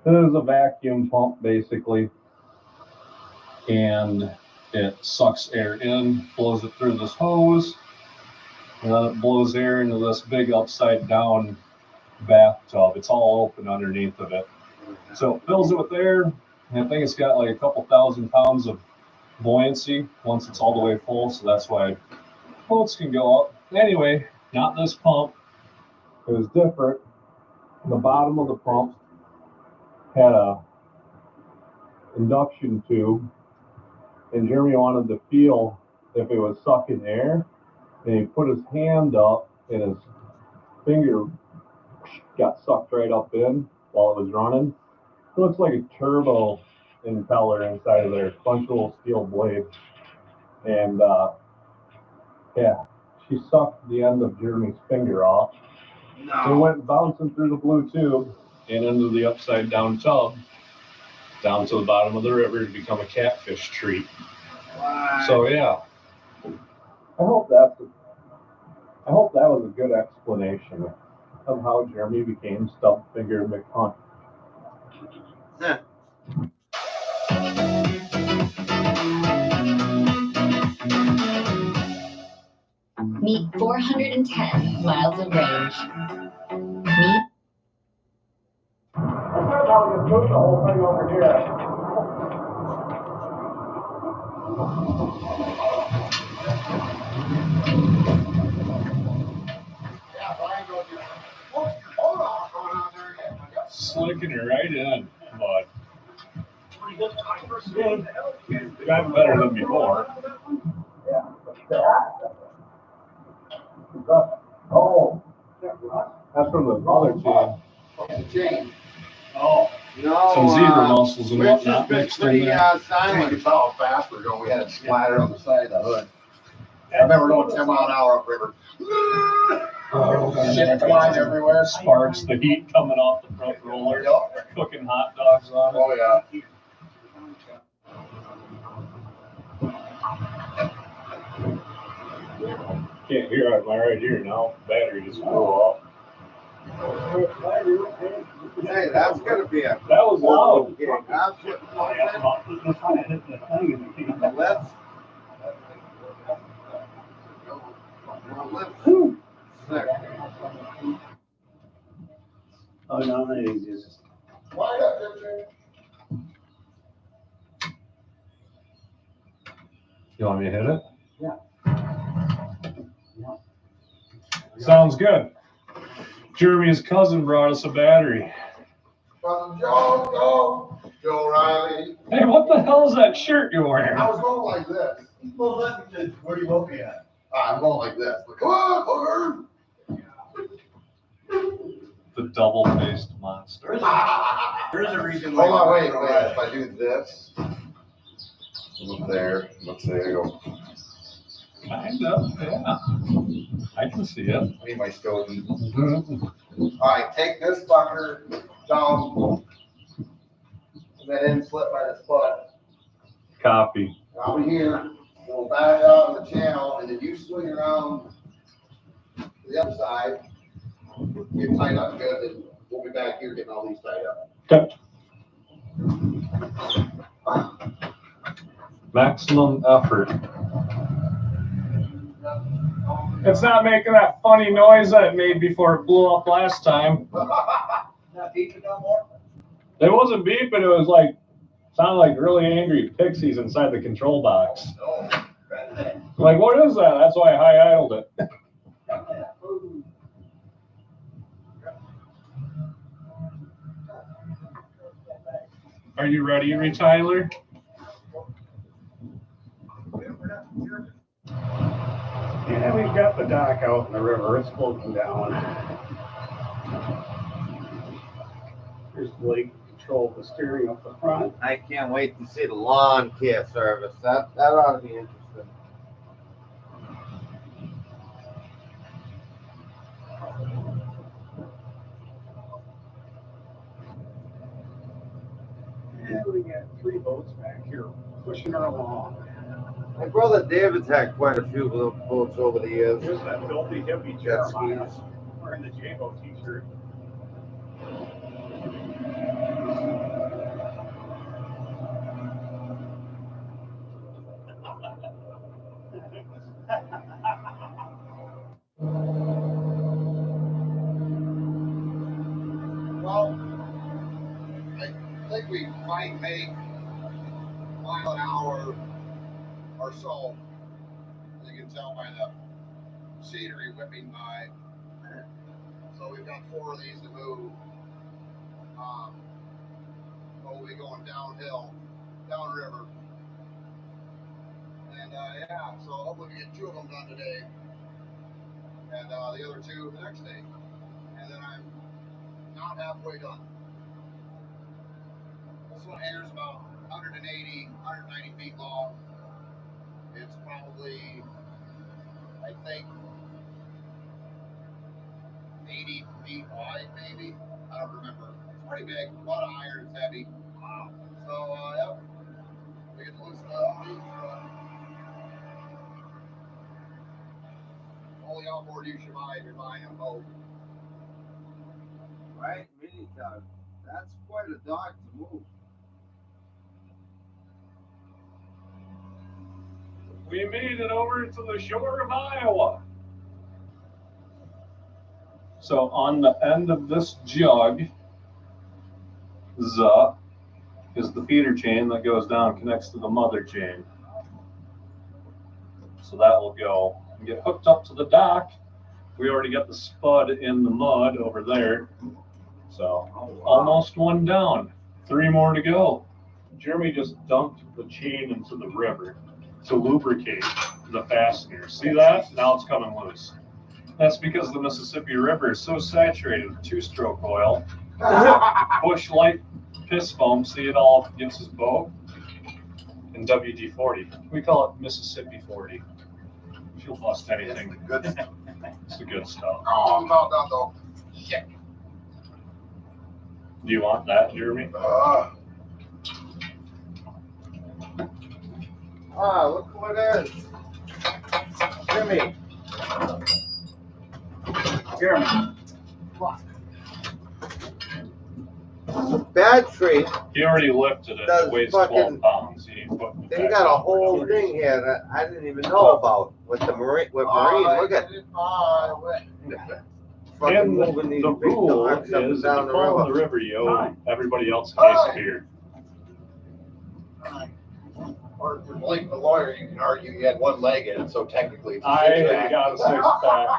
Speaker 15: it is a vacuum pump basically. And it sucks air in, blows it through this hose, and then it blows air into this big upside down bathtub. It's all open underneath of it. So it fills it with air, and I think it's got like a couple 1,000 pounds of buoyancy once it's all the way full, so that's why boats can go up. Anyway, not this pump. It was different. The bottom of the pump had a induction tube, and Jeremy wanted to feel if it was sucking air, and he put his hand up, and his finger got sucked right up in while it was running. It looks like a turbo impeller inside of there, bunch of little steel blades. And yeah, she sucked the end of Jeremy's finger off.
Speaker 1: No.
Speaker 15: It went bouncing through the blue tube and into the upside down tub, down to the bottom of the river to become a catfish treat.
Speaker 1: Wow.
Speaker 15: So yeah, I hope that was a good explanation of how Jeremy became Stub Finger McHunt.
Speaker 1: Yeah.
Speaker 5: Meet 410 miles of range. Meet.
Speaker 16: I thought I was going to move the whole thing over here.
Speaker 15: Slicking her right in, but got better than before. Oh, that's from the other chain.
Speaker 1: Oh, no.
Speaker 15: Some zebra mussels and
Speaker 1: Rich has
Speaker 15: whatnot
Speaker 1: been
Speaker 15: mixed in
Speaker 1: pretty
Speaker 15: there.
Speaker 1: silent.
Speaker 3: You can tell how fast we're going. We had it splattered on the side of the hood. I remember going 10 mile an hour upriver.
Speaker 15: Shit flying everywhere, sparks, the heat coming off the front roller, cooking hot dogs on it.
Speaker 3: Oh, yeah.
Speaker 15: Can't hear it, am I right here now? Battery just blew off.
Speaker 1: Hey, that's gonna be a.
Speaker 15: That was loud.
Speaker 1: Okay, that's
Speaker 7: Oh, no, that is just.
Speaker 15: You want me to hit it?
Speaker 7: Yeah.
Speaker 15: Sounds good. Jeremy's cousin brought us a battery.
Speaker 3: From Joe Riley.
Speaker 15: Hey, what the hell is that shirt you're wearing?
Speaker 3: I was going like this. Well, where do you want me at? I'm going like this. But come on, booger.
Speaker 15: The double-faced monster.
Speaker 3: There's a reason why. Hold on, wait. If I do this, look there. Go.
Speaker 15: Kind of, yeah. I can see it.
Speaker 3: I need my stove. All right, take this fucker down, and then in slip by the foot.
Speaker 15: Copy.
Speaker 3: Over here, we'll back out on the channel, and then you swing around to the other side, get tied up good, and we'll be back here getting all these tied up.
Speaker 15: Okay. Maximum effort. It's not making that funny noise that it made before it blew up last time.
Speaker 3: Not beeping no more?
Speaker 15: It wasn't beeping, it was like, sounded like really angry pixies inside the control box.
Speaker 3: Oh,
Speaker 15: Like, what is that? That's why I high idled it. Are you ready, Tyler?
Speaker 16: Yeah, we've got the dock out in the river. It's floating down. Here's Blake control the steering up the front.
Speaker 1: I can't wait to see the lawn care service. That ought to be interesting.
Speaker 16: Yeah, we got 3 boats back here pushing her along.
Speaker 1: My brother David's had quite a few little boats over the years.
Speaker 16: Here's that filthy hippie Jeremiah wearing the J-Bo t-shirt.
Speaker 3: Well, I think we might make a mile an hour or so. As you can tell by the scenery whipping by. So we've got 4 of these to move. We'll be going downhill, downriver. And yeah, so hopefully we get 2 of them done today. And the other 2 the next day. And then I'm not halfway done. This one airs about 180, 190 feet long. It's probably, I think, 80 feet wide, maybe. I don't remember. It's pretty big. A lot of iron. It's heavy. Wow. So, yep. We get to loosen up. Only on board you should buy if you're buying a boat.
Speaker 1: Right, mini tug. That's quite a dock to move.
Speaker 15: We made it over to the shore of Iowa. So on the end of this jug is the feeder chain that goes down, connects to the mother chain. So that will go and get hooked up to the dock. We already got the spud in the mud over there. So almost one down, 3 more to go. Jeremy just dumped the chain into the river to lubricate the fastener. See that? Now it's coming loose. That's because the Mississippi River is so saturated with 2-stroke oil. Bush Light piss foam, see it all against his boat. And WD-40. We call it Mississippi 40. She'll bust anything. It's the good stuff.
Speaker 3: Oh, no. Shit.
Speaker 15: Do you want that, Jeremy?
Speaker 1: Look what it is. Jimmy. Jeremy. Battery.
Speaker 15: He already lifted it. It weighs 12 pounds.
Speaker 1: They got a whole thing here that I didn't even know about with the marine. With marine, look at it.
Speaker 15: And the rule is if you fall in the river, you owe everybody else a case of beer.
Speaker 3: Or like the lawyer, you can argue you had one leg in it, so technically it's
Speaker 15: I got a 6-pack.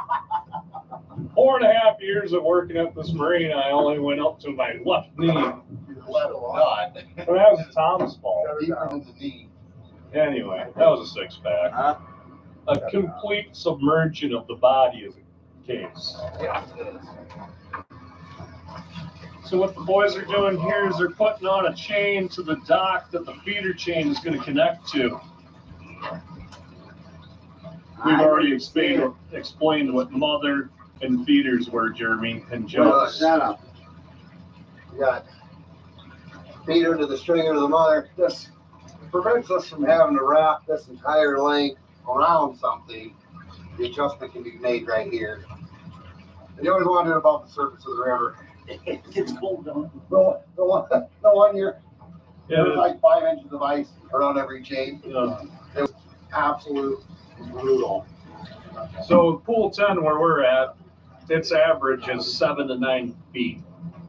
Speaker 15: 4.5 years of working at this marine, I only went up to my left knee.
Speaker 3: Let alone.
Speaker 15: But that was Tom's fault.
Speaker 3: Deeper than the knee.
Speaker 15: Anyway, that was a 6-pack. A complete submersion of the body is a case.
Speaker 3: Yeah, it is.
Speaker 15: So what the boys are doing here is they're putting on a chain to the dock that the feeder chain is going to connect to. We've already explained what mother and feeders were, Jeremy and Joe.
Speaker 3: You got feeder to the stringer to the mother. This prevents us from having to wrap this entire length around something. The adjustment can be made right here. And you always wonder about the surface of the river.
Speaker 6: It gets cold, don't it?
Speaker 3: The one year, there was like 5 inches of ice around every chain.
Speaker 15: Yeah.
Speaker 3: It was absolute brutal.
Speaker 15: So pool 10 where we're at, its average is 7 to 9 feet.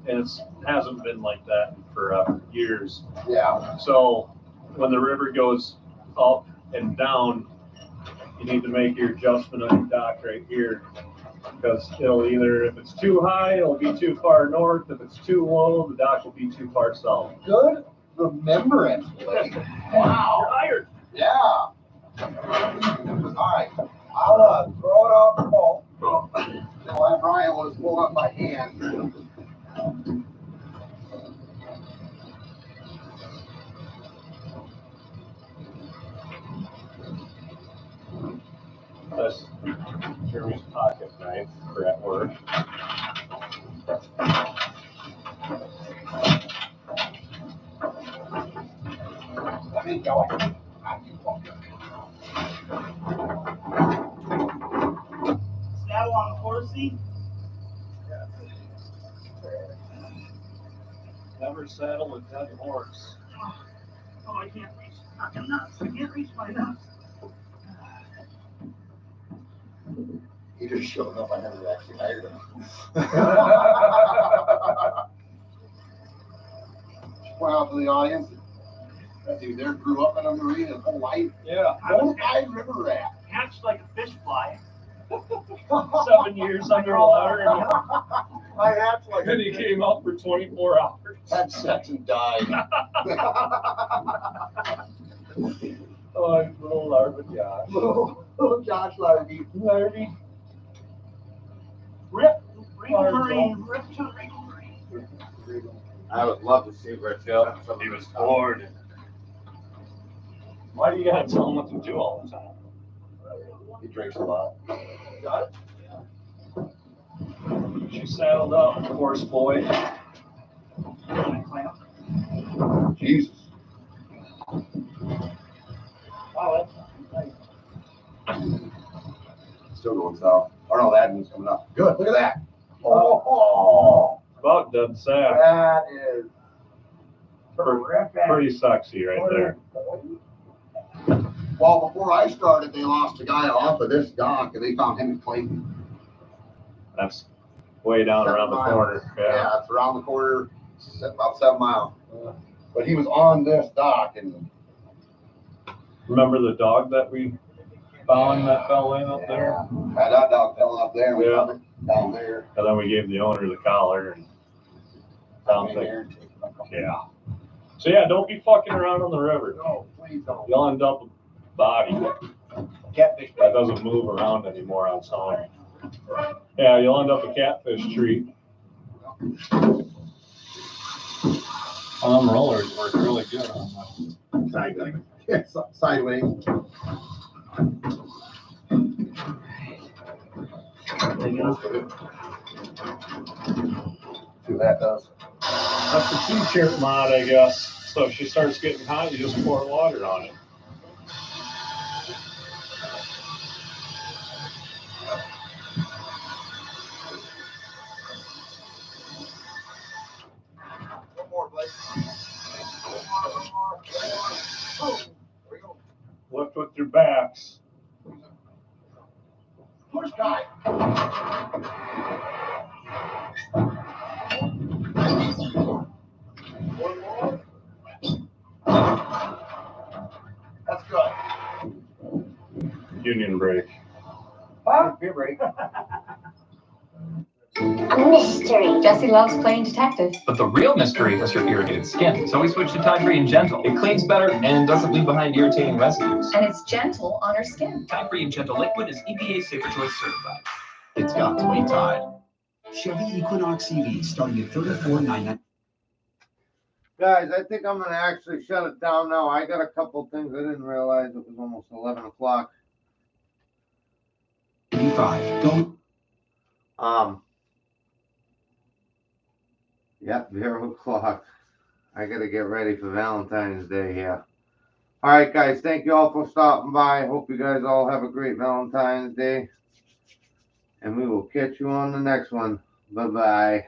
Speaker 15: And it hasn't been like that for years.
Speaker 3: Yeah.
Speaker 15: So when the river goes up and down, you need to make your adjustment on your dock right here. Because it'll either, if it's too high, it'll be too far north. If it's too low, the dock will be too far south.
Speaker 3: Good remembrance, Blake. Wow.
Speaker 15: You're hired.
Speaker 3: Yeah. All right. I'll throw it off the boat. While Brian was pulling up my hand.
Speaker 15: That's Jeremy's pocket knife for at work.
Speaker 3: Let me go.
Speaker 6: Saddle on the horsey?
Speaker 15: Never saddle a dead horse.
Speaker 6: Oh, I can't reach fucking nuts. I can't reach my nuts.
Speaker 3: He just showed up. I never actually hired him. Point out to the audience, that dude there grew up in a marine his whole life.
Speaker 15: Yeah.
Speaker 3: I river rat.
Speaker 6: Hatched like a fish fly.
Speaker 15: 7 years underwater.
Speaker 3: I hatched like
Speaker 15: And he came up for 24 hours.
Speaker 3: Had sex and died.
Speaker 15: Oh, little larva Josh.
Speaker 3: Little Josh Larvey.
Speaker 15: Larvey.
Speaker 6: Rip. Regal Marine. Rip to Regal Marine.
Speaker 1: I would love to see Rich.
Speaker 15: He was born Why do you gotta tell him what to do all the time?
Speaker 3: He drinks a lot.
Speaker 15: Got it? She saddled up, horse boy.
Speaker 3: Jesus. Still going south. Oh no, that one's coming up. Good, look at that. Oh,
Speaker 15: About dead sack.
Speaker 3: that is
Speaker 15: Pretty sexy right there.
Speaker 3: Well, before I started, they lost a guy off of this dock, and they found him in Clayton.
Speaker 15: That's way down around the corner.
Speaker 3: Yeah, it's around the corner, about 7 miles. But he was on this dock, and
Speaker 15: remember the dog that we found that fell in up there?
Speaker 3: Yeah, that dog fell up there. We found it down there.
Speaker 15: And then we gave the owner the collar and found it. Yeah. So yeah, don't be fucking around on the river.
Speaker 3: No, please don't.
Speaker 15: You'll end up with a body
Speaker 3: Catfish.
Speaker 15: that doesn't move around anymore on its own. Yeah, you'll end up a catfish treat. Rollers work really good on that.
Speaker 3: Yeah, sideways. See what that does.
Speaker 15: That's the T-shirt mod, I guess. So if she starts getting hot, you just pour water on it.
Speaker 2: One more, buddy. One more.
Speaker 15: Lift with your backs.
Speaker 2: Push guy. One more. That's good.
Speaker 15: Union break.
Speaker 2: Huh? Beer break.
Speaker 5: A mystery. Jesse loves playing detective.
Speaker 14: But the real mystery is your irritated skin. So we switched to Tide Free and Gentle. It cleans better and doesn't leave behind irritating residues.
Speaker 13: And it's gentle on her skin.
Speaker 14: Tide Free and Gentle Liquid is EPA Safer Choice certified.
Speaker 21: It's got to be Tide. Chevy Equinox EV starting at $34,999.
Speaker 1: Guys, I think I'm gonna actually shut it down now. I got a couple things I didn't realize it was almost 11 o'clock.
Speaker 21: 85. Go.
Speaker 1: Yep, 0 o'clock. I gotta get ready for Valentine's Day here. All right, guys, thank you all for stopping by. Hope you guys all have a great Valentine's Day. And we will catch you on the next one. Bye-bye.